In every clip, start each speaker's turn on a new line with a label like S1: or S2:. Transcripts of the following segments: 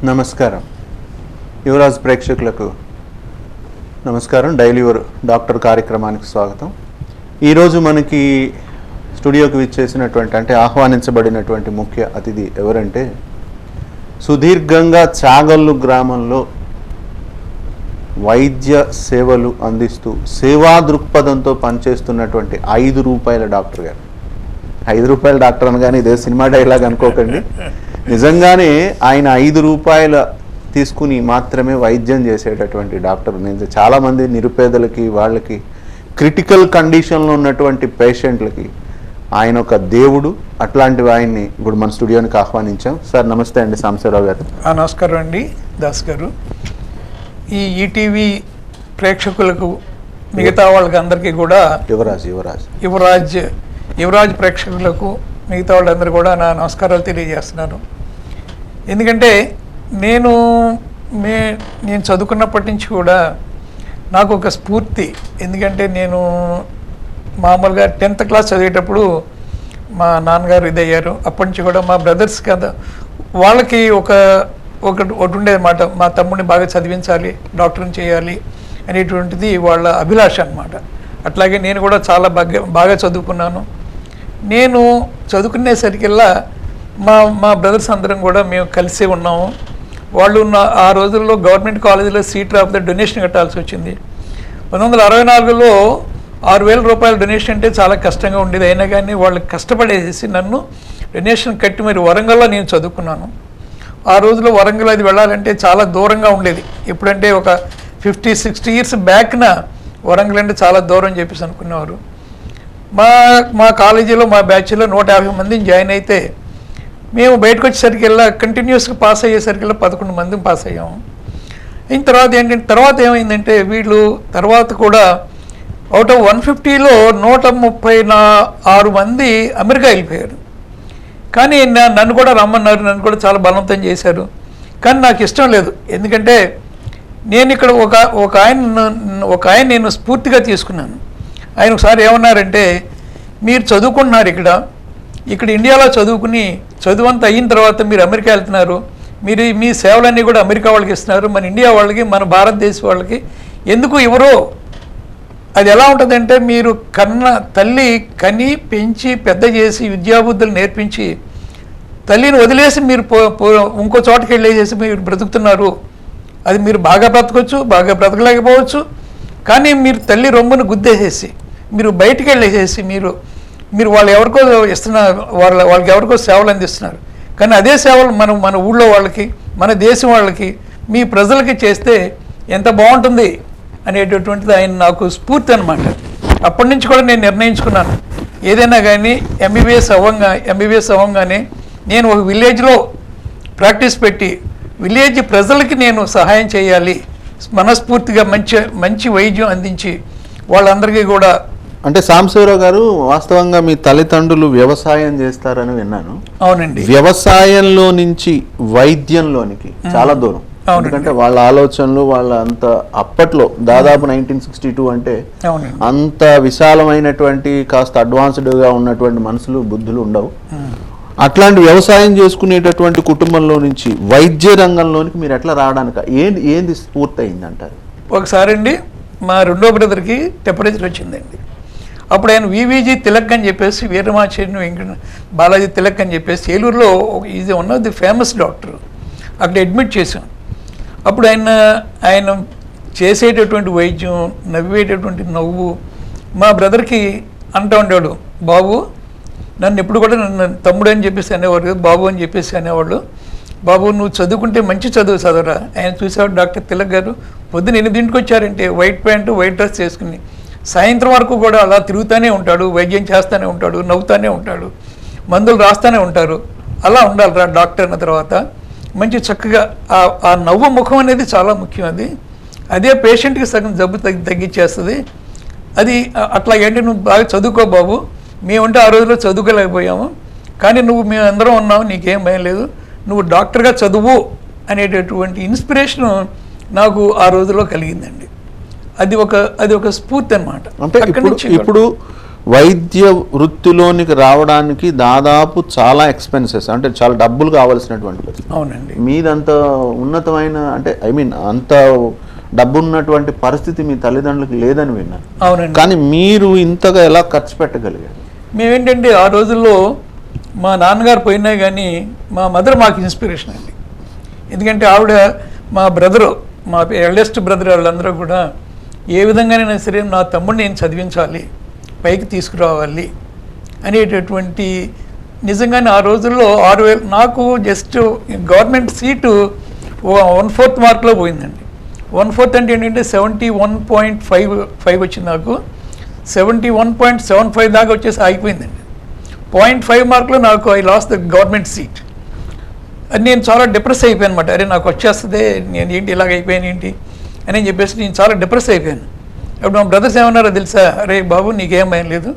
S1: నమస్కారం. యువరాజ్ ప్రేక్షకులకు నమస్కారం. డైలీ యువర్ డాక్టర్ కార్యక్రమానికి స్వాగతం. ఈరోజు మనకి స్టూడియోకి విచ్చేసినటువంటి ఆహ్వానించబడినటువంటి ముఖ్య అతిథి ఎవరంటే సుదీర్ఘంగా చాగల్లు గ్రామంలో వైద్య సేవలు అందిస్తూ సేవా దృక్పథంతో పనిచేస్తున్నటువంటి 5 రూపాయల డాక్టర్ గారు. 5 రూపాయల డాక్టర్ అనగానే ఇదే సినిమా డైలాగ్ అనుకోకండి. నిజంగానే ఆయన 5 రూపాయల తీసుకుని మాత్రమే వైద్యం చేసేటటువంటి డాక్టర్. నేను చాలామంది నిరుపేదలకి, వాళ్ళకి క్రిటికల్ కండిషన్లో ఉన్నటువంటి పేషెంట్లకి ఆయన ఒక దేవుడు. అట్లాంటివి ఆయన్ని ఇప్పుడు మన స్టూడియోనికి ఆహ్వానించాం. సార్ నమస్తే అండి. సాంబశివరావు గారు.
S2: నమస్కారం అండి దాస్ గారు. ఈ ఈటీవీ ప్రేక్షకులకు, మిగతా వాళ్ళకి అందరికీ కూడా యువరాజ్ ప్రేక్షకులకు, మిగతా వాళ్ళందరూ కూడా నా నమస్కారాలు తెలియజేస్తున్నాను. ఎందుకంటే నేను చదువుకున్నప్పటి నుంచి కూడా నాకు ఒక స్ఫూర్తి. ఎందుకంటే నేను మామూలుగా 10th క్లాస్ చదివేటప్పుడు మా నాన్నగారు ఇదయ్యారు. అప్పటి నుంచి కూడా మా బ్రదర్స్ కదా, వాళ్ళకి ఒకటి ఉండేదన్నమాట, మా తమ్ముడిని బాగా చదివించాలి, డాక్టర్ని చేయాలి అనేటువంటిది వాళ్ళ అభిలాష అన్నమాట. అట్లాగే నేను కూడా చాలా బాగా చదువుకున్నాను. నేను చదువుకునేసరికల్లా మా బ్రదర్స్ అందరం కూడా మేము కలిసే ఉన్నాము. వాళ్ళు ఆ రోజుల్లో గవర్నమెంట్ కాలేజీలో సీట్ ఆఫ్ ద డొనేషన్ కట్టాల్సి వచ్చింది. 1964లో 6,000 రూపాయల డొనేషన్ అంటే చాలా కష్టంగా ఉండేది. అయినా కానీ వాళ్ళు కష్టపడేసి నన్ను డొనేషన్ కట్టి మరి వరంగల్లో నేను చదువుకున్నాను. ఆ రోజుల్లో వరంగల్ అది వెళ్ళాలంటే చాలా దూరంగా ఉండేది. ఎప్పుడంటే ఒక 50-60 ఇయర్స్ బ్యాక్న వరంగల్ అంటే చాలా దూరం అని చెప్పేసి అనుకునేవారు. మా కాలేజీలో మా బ్యాచ్లో 150 మందిని జాయిన్ అయితే మేము బయటకు వచ్చేసరికల్లా కంటిన్యూస్గా పాస్ అయ్యేసరికల్లా 11 మంది పాస్ అయ్యాము. అయిన తర్వాత ఏమైందంటే వీళ్ళు తర్వాత కూడా అవుట్ ఆఫ్ 150లో 136 మంది అమెరికా వెళ్ళిపోయారు. కానీ నన్ను కూడా రమ్మన్నారు, నన్ను కూడా చాలా బలవంతం చేశారు. కానీ నాకు ఇష్టం లేదు. ఎందుకంటే నేను ఇక్కడ ఒక ఆయన నేను స్ఫూర్తిగా తీసుకున్నాను. ఆయన ఒకసారి ఏమన్నారంటే, మీరు చదువుకుంటున్నారు ఇక్కడ ఇండియాలో చదువుకుని చదువంతా అయిన తర్వాత మీరు అమెరికా వెళ్తున్నారు, మీరు మీ సేవలన్నీ కూడా అమెరికా వాళ్ళకి ఇస్తున్నారు, మన ఇండియా వాళ్ళకి, మన భారతదేశం వాళ్ళకి ఎందుకు ఇవ్వరో? అది ఎలా ఉంటుందంటే, మీరు తల్లి కని పెంచి పెద్ద చేసి విద్యాబుద్ధులు నేర్పించి తల్లిని వదిలేసి మీరు ఇంకో చోటకి వెళ్ళేసేసి మీరు బ్రతుకుతున్నారు. అది మీరు బాగా బ్రతకొచ్చు, బాగా బ్రతకలేకపోవచ్చు. కానీ మీరు తల్లి రొమ్మును గుద్దేసేసి మీరు బయటికి వెళ్ళేసేసి మీరు వాళ్ళు ఎవరికో ఇస్తున్నారు, వాళ్ళకి ఎవరికో సేవలు అందిస్తున్నారు. కానీ అదే సేవలు మన ఊళ్ళో వాళ్ళకి, మన దేశం వాళ్ళకి, మీ ప్రజలకి చేస్తే ఎంత బాగుంటుంది అనేటటువంటిది ఆయన నాకు స్ఫూర్తి అన్నమాట. అప్పటి నుంచి కూడా నేను నిర్ణయించుకున్నాను, ఏదైనా కానీ ఎంబీబీఎస్ అవ్వగానే నేను ఒక విలేజ్లో ప్రాక్టీస్ పెట్టి విలేజ్ ప్రజలకి నేను సహాయం చేయాలి, మనస్ఫూర్తిగా మంచి వైద్యం అందించి వాళ్ళందరికీ కూడా.
S1: అంటే సాంబశివరావు గారు, వాస్తవంగా మీ తల్లిదండ్రులు వ్యవసాయం చేస్తారని విన్నాను.
S2: అవునండి.
S1: వ్యవసాయంలో నుంచి వైద్యంలోనికి చాలా దూరం. ఎందుకంటే వాళ్ళ ఆలోచనలు అంత అప్పట్లో దాదాపు 1962 అంటే అంత విశాలమైనటువంటి కాస్త అడ్వాన్స్డ్గా ఉన్నటువంటి మనసులు, బుద్ధులు ఉండవు. అట్లాంటి వ్యవసాయం చేసుకునేటటువంటి కుటుంబంలో నుంచి వైద్య రంగంలోనికి మీరు ఎట్లా రావడానికి ఏంది స్ఫూర్తి అయింది అంటారు?
S2: ఒకసారి అండి, మా రెండో బ్రదర్కి టెంపరేచర్ వచ్చిందండి. అప్పుడు ఆయన వివిజీ తిలక్ అని చెప్పేసి, వీరమాచార్య బాలాజీ తిలక్ అని చెప్పేసి ఏలూరులో is one of the famous doctor. అక్కడ అడ్మిట్ చేశాం. అప్పుడు ఆయన చేసేటటువంటి వైద్యం, నవ్వేటటువంటి నవ్వు మా బ్రదర్కి అంటూ ఉండేవాడు, బాబు నన్ను ఎప్పుడు కూడా నన్ను తమ్ముడు అని చెప్పేసి అనేవాడు, బాబు అని చెప్పేసి అనేవాళ్ళు. బాబు నువ్వు చదువుకుంటే మంచి చదువురా. ఆయన చూసేవాడు డాక్టర్ తిలక్ గారు పొద్దున్న 8 వచ్చారంటే వైట్ ప్యాంటు, వైట్ డ్రెస్ చేసుకుని సాయంత్రం వరకు కూడా అలా తిరుగుతూనే ఉంటాడు, వైద్యం చేస్తూనే ఉంటాడు, నవ్వుతూనే ఉంటాడు, మందులు రాస్తూనే ఉంటారు. అలా ఉండాలిరా డాక్టర్ అన్న తర్వాత. మంచి చక్కగా ఆ నవ్వు ముఖం అనేది చాలా ముఖ్యం. అదే పేషెంట్కి సగం జబ్బు తగ్గించేస్తుంది. అది అట్లా ఏంటి, నువ్వు బాగా చదువుకో బాబు, మేమంటే ఆ రోజుల్లో చదువుకోలేకపోయాము, కానీ మేము అందరం ఉన్నాము, నీకేం భయం లేదు, నువ్వు డాక్టర్గా చదువు అనేటటువంటి ఇన్స్పిరేషను నాకు ఆ రోజుల్లో కలిగిందండి. అది ఒక స్ఫూర్తి అన్నమాట.
S1: అంటే ఇప్పుడు వైద్య వృత్తిలోనికి రావడానికి దాదాపు చాలా ఎక్స్పెన్సెస్, అంటే చాలా డబ్బులు కావాల్సినటువంటి పరిస్థితి.
S2: అవునండి.
S1: మీదంత ఉన్నతమైన, అంటే ఐ మీన్ అంత డబ్బు ఉన్నటువంటి పరిస్థితి మీ తల్లిదండ్రులకు లేదని విన్నాను.
S2: అవునండి.
S1: కానీ మీరు ఇంతగా ఎలా ఖర్చు పెట్టగలిగారు?
S2: మేమేంటంటే ఆ రోజుల్లో మా నాన్నగారు పోయినా కానీ మా మదర్ మాకు ఇన్స్పిరేషన్ అండి. ఎందుకంటే ఆవిడ మా బ్రదరు, మా ఎల్డెస్ట్ బ్రదర్ వాళ్ళందరూ కూడా ఏ విధంగానైనా సరే నా తమ్ముడిని నేను చదివించాలి, పైకి తీసుకురావాలి అనేటటువంటి, నిజంగానే ఆ రోజుల్లో 6,000 నాకు జస్ట్ గవర్నమెంట్ సీటు 1/4 మార్కులో పోయిందండి. 1/4 అంటే ఏంటంటే 71.55 వచ్చింది నాకు. 71.75 దాకా వచ్చేసి ఆగిపోయిందండి. 0.5 మార్కులో నాకు I lose the government seat. అది నేను చాలా డిప్రెస్ అయిపోయాను అనమాట. అరే నాకు వచ్చేస్తుంది, నేను ఏంటి ఇలాగ అయిపోయాను ఏంటి అని చెప్పేసి నేను చాలా డిప్రెస్ అయిపోయాను. అప్పుడు మా బ్రదర్స్ ఏమన్నారో తెలుసా, అరే బాబు నీకేం భయం లేదు,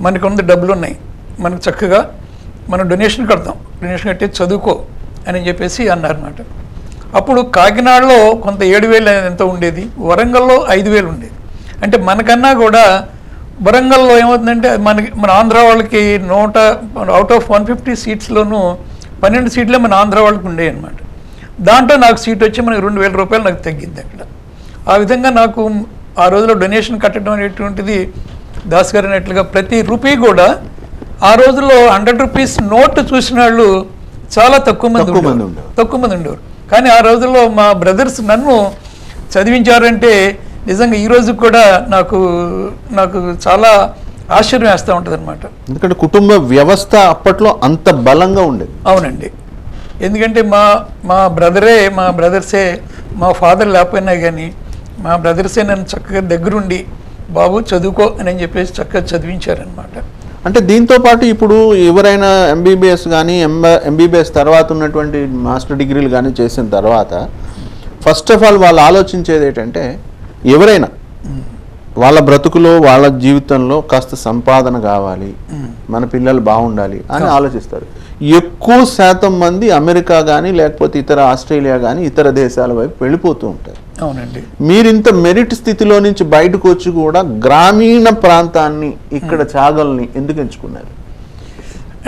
S2: మనకు ఉన్న డబ్బులు ఉన్నాయి, మనకు చక్కగా మనం డొనేషన్ కడతాం, డొనేషన్ కట్టి చదువుకో అని చెప్పేసి అన్నారన్నమాట. అప్పుడు కాకినాడలో కొంత 7,000 ఎంత ఉండేది, వరంగల్లో 5,000 ఉండేది. అంటే మనకన్నా కూడా వరంగల్లో ఏమవుతుందంటే మన ఆంధ్ర వాళ్ళకి అవుట్ ఆఫ్ 150 సీట్స్లోనూ 12 సీట్లే మన ఆంధ్ర వాళ్ళకి ఉండేవి అనమాట. దాంట్లో నాకు సీట్ వచ్చి మనకి 2,000 రూపాయలు నాకు తగ్గింది అక్కడ. ఆ విధంగా నాకు ఆ రోజులో డొనేషన్ కట్టడం అనేటువంటిది దాస్ గారు అన్నట్లుగా ప్రతి రూపీ కూడా ఆ రోజుల్లో 100 రూపీస్ నోట్ చూసిన వాళ్ళు చాలా తక్కువ మంది ఉండేవారు. కానీ ఆ రోజుల్లో మా బ్రదర్స్ నన్ను చదివించారంటే నిజంగా ఈ రోజు కూడా నాకు చాలా ఆశ్చర్యం వేస్తూ ఉంటుంది అనమాట.
S1: ఎందుకంటే కుటుంబ వ్యవస్థ అప్పట్లో అంత బలంగా ఉండేది.
S2: అవునండి. ఎందుకంటే మా బ్రదర్సే మా ఫాదర్ లేకపోయినా కానీ మా బ్రదర్సే నన్ను చక్కగా దగ్గరుండి బాబు చదువుకో అని చెప్పేసి చక్కగా చదివించారనమాట.
S1: అంటే దీంతో పాటు ఇప్పుడు ఎవరైనా ఎంబీబీఎస్ కానీ ఎంబీబీఎస్ తర్వాత ఉన్నటువంటి మాస్టర్ డిగ్రీలు కానీ చేసిన తర్వాత ఫస్ట్ ఆఫ్ ఆల్ వాళ్ళు ఆలోచించేది ఏంటంటే ఎవరైనా వాళ్ళ బ్రతుకులో వాళ్ళ జీవితంలో కాస్త సంపాదన కావాలి, మన పిల్లలు బాగుండాలి అని ఆలోచిస్తారు. ఎక్కువ శాతం మంది అమెరికా కానీ లేకపోతే ఇతర ఆస్ట్రేలియా కానీ ఇతర దేశాల వైపు వెళ్ళిపోతూ ఉంటారు.
S2: అవునండి.
S1: మీరింత మెరిట్ స్థితిలో నుంచి బయటకు వచ్చి కూడా గ్రామీణ ప్రాంతాన్ని ఇక్కడ చాగల్ని ఎందుకు ఎంచుకున్నారు?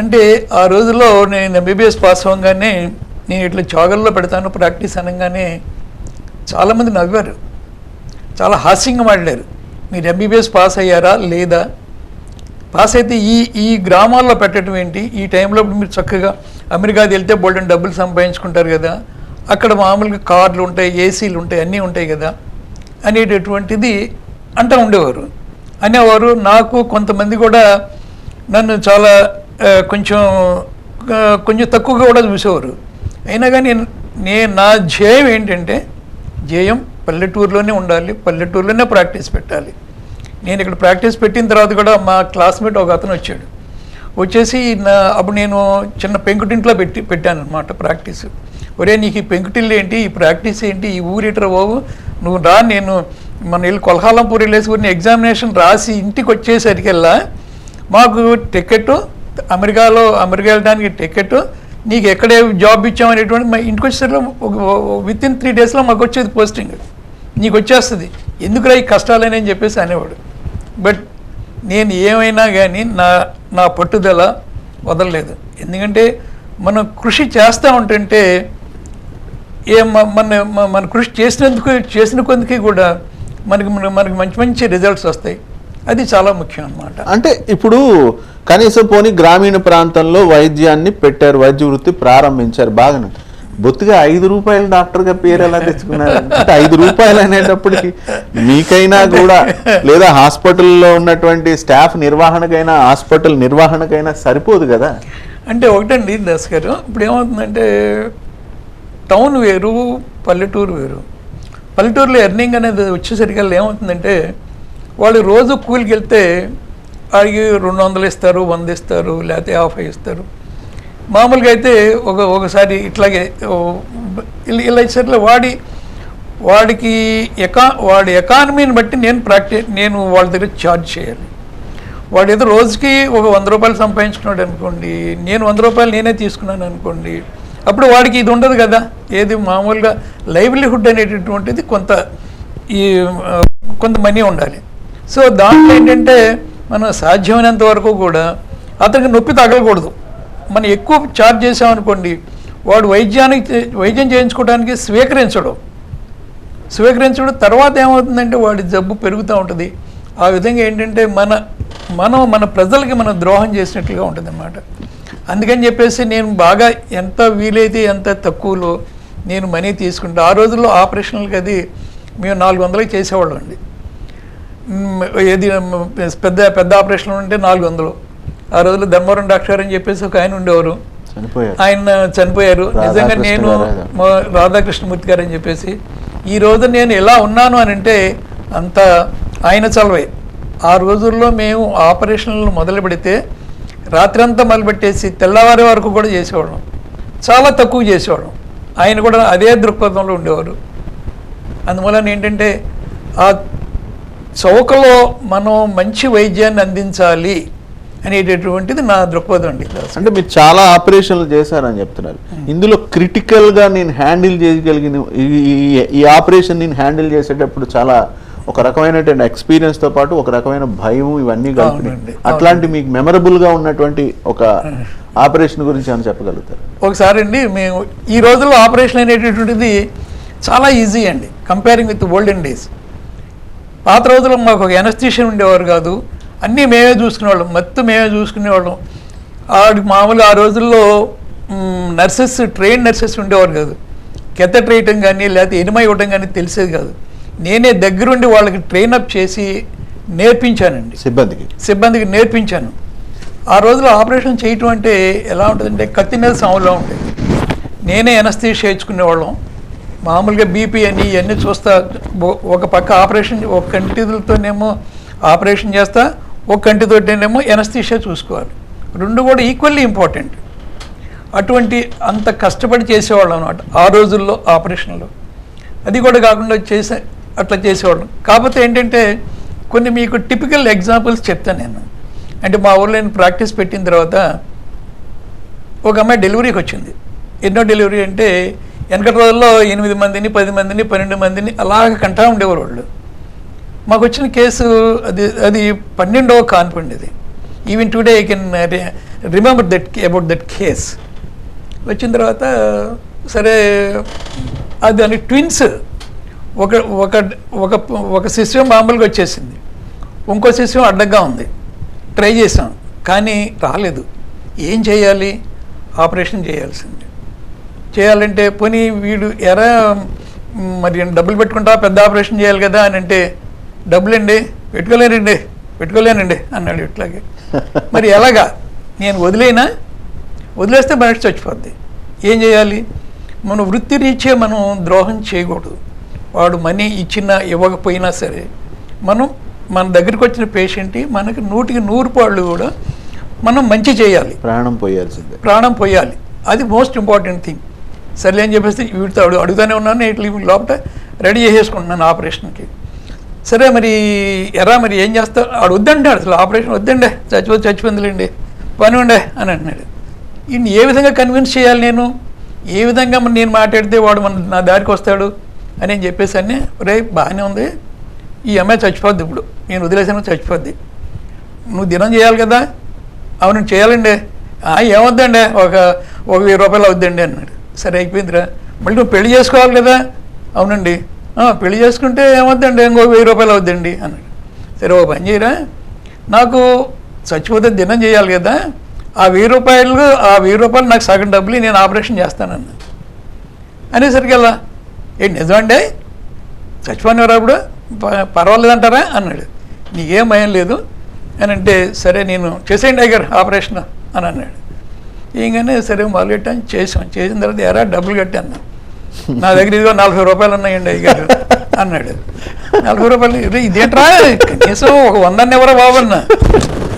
S2: అంటే ఆ రోజుల్లో నేను ఎంబీబీఎస్ పాస్ అవ్వగానే నేను ఇట్లా చాగల్లో పెడతాను ప్రాక్టీస్ అనగానే చాలామంది నవ్వారు, చాలా హాస్యంగా మాట్లాడారు. మీరు ఎంబీబీఎస్ పాస్ అయ్యారా లేదా, పాస్ అయితే ఈ గ్రామాల్లో పెట్టడం ఏంటి, ఈ టైంలో మీరు చక్కగా అమెరికాకి వెళ్తే బోల్డెన్ డబ్బులు సంపాదించుకుంటారు కదా, అక్కడ మామూలుగా కార్లు ఉంటాయి, ఏసీలు ఉంటాయి, అన్నీ ఉంటాయి కదా అనేటటువంటిది అంటూ ఉండేవారు. అనేవారు నాకు కొంతమంది కూడా నన్ను చాలా కొంచెం తక్కువగా కూడా చూసేవారు. అయినా కానీ నా ధ్యేయం ఏంటంటే పల్లెటూరులోనే ఉండాలి, పల్లెటూరులోనే ప్రాక్టీస్ పెట్టాలి. నేను ఇక్కడ ప్రాక్టీస్ పెట్టిన తర్వాత కూడా మా క్లాస్మేట్ ఒక అతను వచ్చేసి అప్పుడు నేను చిన్న పెంకుటింట్లో పెట్టాను అనమాట ప్రాక్టీస్. ఒరే నీకు ఈ పెంకుటిల్లు ఏంటి, ఈ ప్రాక్టీస్ ఏంటి, ఈ ఊరిటర్ బాబు నువ్వు రా, నేను మన వెళ్ళి కొల్హాలంపూర్ వెళ్ళేసి ఎగ్జామినేషన్ రాసి ఇంటికి వచ్చేసరికల్లా మాకు టికెట్, అమెరికా వెళ్ళడానికి టికెట్, నీకు ఎక్కడే జాబ్ ఇచ్చామనేటువంటి మా ఇంటికి వచ్చేసరికి విత్ ఇన్ 3 డేస్లో మాకు వచ్చేది పోస్టింగ్, నీకు వచ్చేస్తుంది, ఎందుకురా ఈ కష్టాలని అని చెప్పేసి అనేవాడు. బట్ నేను ఏమైనా కానీ నా పట్టుదల వదలలేదు. ఎందుకంటే మనం కృషి చేస్తూ ఉంటుంటే మన కృషి చేసిన కొందుకి కూడా మనకి మంచి మంచి రిజల్ట్స్ వస్తాయి. అది చాలా ముఖ్యం అన్నమాట.
S1: అంటే ఇప్పుడు కనీసం పోనీ గ్రామీణ ప్రాంతంలో వైద్యాన్ని పెట్టారు, వైద్య వృత్తి ప్రారంభించారు, బాగానే. బొత్తిగా 5 రూపాయల డాక్టర్గా పేరు ఎలా తెచ్చుకున్నారు? అంటే 5 రూపాయలు అనేటప్పటికి మీకైనా కూడా లేదా హాస్పిటల్లో ఉన్నటువంటి స్టాఫ్ నిర్వహణకైనా హాస్పిటల్ నిర్వహణకైనా సరిపోదు కదా.
S2: అంటే ఒకటండి దాస్ గారు, ఇప్పుడు ఏమవుతుందంటే టౌన్ వేరు, పల్లెటూరు వేరు. పల్లెటూరులో ఎర్నింగ్ అనేది వచ్చేసరికి ఏమవుతుందంటే వాళ్ళు రోజు కూలికి వెళ్తే వాడికి 200 ఇస్తారు, 100 ఇస్తారు, లేకపోతే 50 ఇస్తారు. మామూలుగా అయితే ఒకసారి ఇట్లాగే ఇలా ఇచ్చారు. వాడి ఎకానమీని బట్టి నేను వాళ్ళ దగ్గర ఛార్జ్ చేయాలి. వాడు ఏదో రోజుకి ఒక 100 రూపాయలు సంపాదించుకున్నాడు అనుకోండి, నేను 100 రూపాయలు నేనే తీసుకున్నాను అనుకోండి, అప్పుడు వాడికి ఇది ఉండదు కదా, ఏది మామూలుగా లైవ్లీహుడ్ అనేటటువంటిది కొంత మనీ ఉండాలి. సో దాంట్లో ఏంటంటే మనం సాధ్యమైనంత వరకు కూడా అతనికి నొప్పి తగలకూడదు. మనం ఎక్కువ ఛార్జ్ చేసామనుకోండి, వాడు వైద్యం చేయించుకోవడానికి స్వీకరించడం తర్వాత ఏమవుతుందంటే వాడి జబ్బు పెరుగుతూ ఉంటుంది. ఆ విధంగా ఏంటంటే మన ప్రజలకి మనం ద్రోహం చేసినట్లుగా ఉంటుంది అన్నమాట. అందుకని చెప్పేసి నేను బాగా ఎంత వీలైతే ఎంత తక్కువలో నేను మనీ తీసుకుంటా. ఆ రోజుల్లో ఆపరేషన్లకి అది మేము 400కి చేసేవాళ్ళం అండి. ఏది పెద్ద ఆపరేషన్లు ఉంటే 400. ఆ రోజుల్లో ధర్మవరం డాక్టర్ అని చెప్పేసి ఒక ఆయన ఉండేవారు, ఆయన చనిపోయారు. నిజంగా నేను రాధాకృష్ణమూర్తి గారు అని చెప్పేసి ఈ రోజు నేను ఎలా ఉన్నాను అని అంటే అంత ఆయన చలవే. ఆ రోజుల్లో మేము ఆపరేషన్లు మొదలు పెడితే రాత్రి అంతా మొదలుపెట్టేసి తెల్లవారి వరకు కూడా చేసేవాళ్ళం, చాలా తక్కువ చేసేవాళ్ళం. ఆయన కూడా అదే దృక్పథంలో ఉండేవారు. అందువలన ఏంటంటే ఆ చౌకలో మనం మంచి వైద్యాన్ని అందించాలి అనేటటువంటిది నా దృక్పథం అండి.
S1: అంటే మీరు చాలా ఆపరేషన్లు చేశారని చెప్తున్నారు. ఇందులో క్రిటికల్గా నేను హ్యాండిల్ చేయగలిగిన ఈ ఆపరేషన్ నేను హ్యాండిల్ చేసేటప్పుడు చాలా ఒక రకమైనటువంటి ఎక్స్పీరియన్స్తో పాటు ఒక రకమైన భయం ఇవన్నీ కలిపి అట్లాంటి మీకు మెమరబుల్గా ఉన్నటువంటి ఒక ఆపరేషన్ గురించి ఏమైనా చెప్పగలుగుతారు?
S2: ఒకసారి అండి, మేము ఈ రోజుల్లో ఆపరేషన్ అనేటటువంటిది చాలా ఈజీ అండి కంపేరింగ్ విత్ ఓల్డెన్ డేస్. పాత రోజుల్లో మాకు ఒక ఎనస్థీషియన్ ఉండేవారు కాదు, అన్నీ మేమే చూసుకునేవాళ్ళం, మొత్తం మేమే చూసుకునేవాళ్ళం. మామూలుగా ఆ రోజుల్లో నర్సెస్, ట్రైన్ నర్సెస్ ఉండేవారు కాదు. కెథెటర్ వేయటం కానీ లేకపోతే ఎనిమా ఇవ్వటం కానీ తెలిసేది కాదు. నేనే దగ్గరుండి వాళ్ళకి ట్రైనప్ చేసి నేర్పించానండి, సిబ్బందికి నేర్పించాను. ఆ రోజుల్లో ఆపరేషన్ చేయటం అంటే ఎలా ఉంటుందంటే కత్తి మీద సాములా ఉండేది. నేనే ఎనస్థీషియా చేయించుకునేవాళ్ళం. మామూలుగా బీపీ అని ఇవన్నీ చూస్తా, ఒక పక్క ఆపరేషన్ ఒక కంటితోనేమో ఆపరేషన్ చేస్తా, ఒక కంటితోటేనేమో ఎనస్థీషియా చూసుకోవాలి. రెండు కూడా ఈక్వల్లీ ఇంపార్టెంట్. అటువంటి అంత కష్టపడి చేసేవాళ్ళం అన్నమాట ఆ రోజుల్లో ఆపరేషన్లో. అది కూడా కాకుండా అట్లా చేసేవాళ్ళం. కాకపోతే ఏంటంటే కొన్ని మీకు టిపికల్ ఎగ్జాంపుల్స్ చెప్తాను నేను. అంటే మా ఊళ్ళో నేను ప్రాక్టీస్ పెట్టిన తర్వాత ఒక అమ్మాయి డెలివరీకి వచ్చింది. ఎన్నో డెలివరీ అంటే వెనకటి రోజుల్లో 8 మందిని 10 మందిని 12 మందిని అలాగ కంటా ఉండేవారు వాళ్ళు. మాకు వచ్చిన కేసు అది 12వ కాన్పండి. అది even today I can remember about that case. వచ్చిన తర్వాత సరే అది అని ట్విన్స్ ఒక ఒక ఒక ఒక శిశువు మామూలుగా వచ్చేసింది, ఇంకో శిశువు అడ్డంగా ఉంది. ట్రై చేసాం కానీ రాలేదు. ఏం చేయాలి? ఆపరేషన్ చేయాలంటే పోనీ వీడు మరి డబ్బులు పెట్టుకుంటా, పెద్ద ఆపరేషన్ చేయాలి కదా అని అంటే, డబ్బులండి పెట్టుకోలేనండి అన్నాడు. ఇట్లాగే మరి ఎలాగా? నేను వదిలేస్తే మనిషి చచ్చిపోద్ది. ఏం చేయాలి? మన వృత్తి రీత్యా మనం ద్రోహం చేయకూడదు. వాడు మనీ ఇవ్వకపోయినా సరే మన దగ్గరికి వచ్చిన పేషెంట్ మనకి 100కి 100 పాళ్ళు కూడా మనం మంచి చేయాలి, ప్రాణం పోయాలి. అది మోస్ట్ ఇంపార్టెంట్ థింగ్. సర్లే అని చెప్పేసి వీటితో అడుగుతూనే ఉన్నాను. ఇట్లా లోపల రెడీ చేసేసుకుంటున్నాను ఆపరేషన్కి. సరే మరి మరి ఏం చేస్తా? వాడు వద్దంటాడు, అసలు ఆపరేషన్ వద్దండే, చచ్చిపోయిందిలేండి, పని ఉండే అని అంటున్నాడు. ఈయన్ని ఏ విధంగా కన్విన్స్ చేయాలి? ఏ విధంగా నేను మాట్లాడితే వాడు నా దారికి వస్తాడు అని చెప్పేసి అన్నీ బాగానే ఉంది, ఈ అమ్మాయి చచ్చిపోద్ది, ఇప్పుడు నేను వదిలేసాను చచ్చిపోద్ది, నువ్వు దినం చేయాలి కదా. అవును చేయాలండి. ఏమొద్దండి, ఒక 1000 రూపాయలు అవుద్దండి అన్నాడు. సరే అయిపోయిందిరా, మళ్ళీ నువ్వు పెళ్లి చేసుకోవాలి కదా. అవునండి. పెళ్లి చేసుకుంటే ఏమొద్దండి, ఇంకో 1000 రూపాయలు అవుద్దండి అన్నాడు. సరే ఓ పని చేయరా, నాకు చచ్చిపోతే దినం చేయాలి కదా, ఆ 1000 రూపాయలు నాకు సగం డబ్బులు నేను ఆపరేషన్ చేస్తానన్నా. అనేసరికి అలా ఏంటి నిజమండి, చచ్చిపోయినవారు అప్పుడు పర్వాలేదంటారా అన్నాడు. నీకేం భయం లేదు అని అంటే, సరే నేను చేసేయండి అయ్యారు ఆపరేషన్ అని అన్నాడు. ఇంకనే సరే మొదలెట్టాను, చేసిన తర్వాత డబ్బులు కట్టాను. నా దగ్గర ఇదిగో 40 రూపాయలు ఉన్నాయండి అయ్యారు అన్నాడు. 40 రూపాయలు ఇదేంట్రా, కనీసం ఒక 100 ఎవరో బాబన్నా,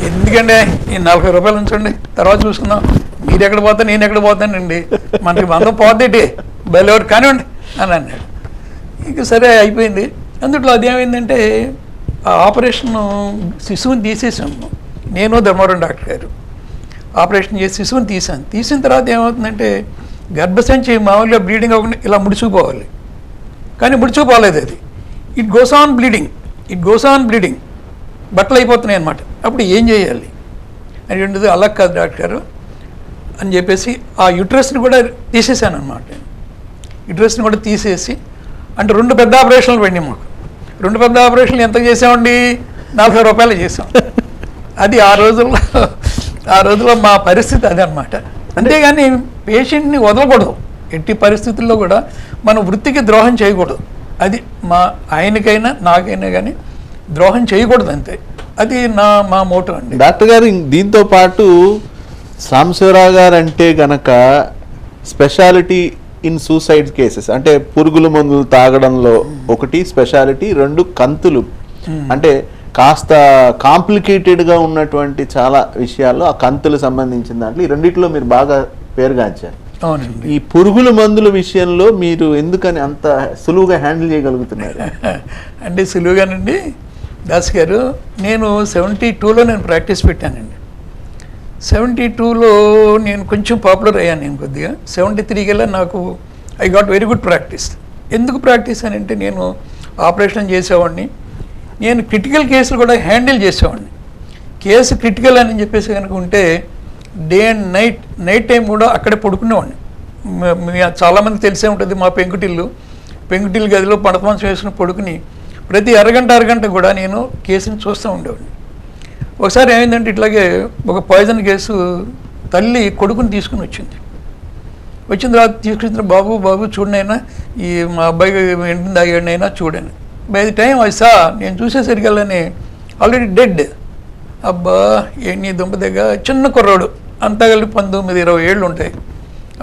S2: ఎందుకంటే ఈ 40 రూపాయలు ఉంచండి, తర్వాత చూసుకుందాం, మీరు ఎక్కడ పోతా నేను ఎక్కడ పోతానండి, మనకి 100 పోతేటి బయలువరు కానివ్వండి అని అన్నాడు. ఇంక సరే అయిపోయింది. అందుట్లో అదేమైందంటే ఆ ఆపరేషన్ శిశువుని తీసేసాము. నేను ధర్మవరం డాక్టర్ గారు ఆపరేషన్ చేసి శిశువుని తీసిన తర్వాత ఏమవుతుందంటే గర్భసంచి మామూలుగా బ్లీడింగ్ అవ్వకుండా ఇలా ముడుచుకుపోవాలి, కానీ ముడుచుకుపోలేదు. అది ఇట్ గోస్ ఆన్ బ్లీడింగ్ బట్టలు అయిపోతున్నాయి అన్నమాట. అప్పుడు ఏం చేయాలి అనేటువంటిది. అలా కాదు డాక్టర్ గారు అని చెప్పేసి ఆ యుట్రస్ని కూడా తీసేసాను అనమాట. యుట్రస్ని కూడా తీసేసి, అంటే 2 పెద్ద ఆపరేషన్లు పడినాయి మాకు. 2 పెద్ద ఆపరేషన్లు ఎంత చేసామండి? 40 రూపాయలు చేసాం. అది ఆ రోజుల్లో మా పరిస్థితి అదే అనమాట. అంతేగాని పేషెంట్ని వదలకూడదు, ఎట్టి పరిస్థితుల్లో కూడా మన వృత్తికి ద్రోహం చేయకూడదు. అది ఆయనకైనా నాకైనా కానీ ద్రోహం చేయకూడదు, అంతే. అది మా మోటో అండి.
S1: డాక్టర్ గారు దీంతో పాటు సాంబశివరావు గారు అంటే గనక స్పెషాలిటీ ఇన్ సూసైడ్ కేసెస్, అంటే పురుగుల మందులు తాగడంలో ఒకటి స్పెషాలిటీ, 2 కంతులు, అంటే కాస్త కాంప్లికేటెడ్గా ఉన్నటువంటి చాలా విషయాల్లో ఆ కంతులు సంబంధించిన దాంట్లో ఈ రెండిట్లో మీరు బాగా పేరుగాంచారు.
S2: అవునండి.
S1: ఈ పురుగుల మందుల విషయంలో మీరు ఎందుకని అంత సులువుగా హ్యాండిల్ చేయగలుగుతున్నారు?
S2: అంటే సులువుగానండి దాస్ గారు, నేను 72లో నేను ప్రాక్టీస్ పెట్టానండి. 72లో నేను కొంచెం పాపులర్ అయ్యాను. నేను కొద్దిగా 73 కల్లా నాకు I got very good practice. ఎందుకు ప్రాక్టీస్ అని అంటే, నేను ఆపరేషన్ చేసేవాడిని, నేను క్రిటికల్ కేసులు కూడా హ్యాండిల్ చేసేవాడిని. కేసు క్రిటికల్ అని చెప్పేసి కనుక ఉంటే డే అండ్ నైట్ టైం కూడా అక్కడే పడుకునేవాడిని. చాలామంది తెలిసే ఉంటుంది, మా పెంకుటిల్లు గదిలో పడకమంచం వేసుకుని పడుకుని ప్రతి అరగంట కూడా నేను కేసుని చూస్తూ ఉండేవాడిని. ఒకసారి ఏమైందంటే, ఇట్లాగే ఒక పాయిజన్ కేసు తల్లి కొడుకుని తీసుకుని వచ్చిన తర్వాత తీసుకొచ్చిన, బాబు చూడనైనా ఈ మా అబ్బాయి ఎండిని తాగాడినైనా చూడండి. బై ది టైం నేను చూసేసరికల్లానే ఆల్రెడీ డెడ్. అబ్బా నీ దుంప దగ్గర చిన్న కుర్రాడు, అంతా కలిపి 19-20 ఏళ్ళు ఉంటాయి.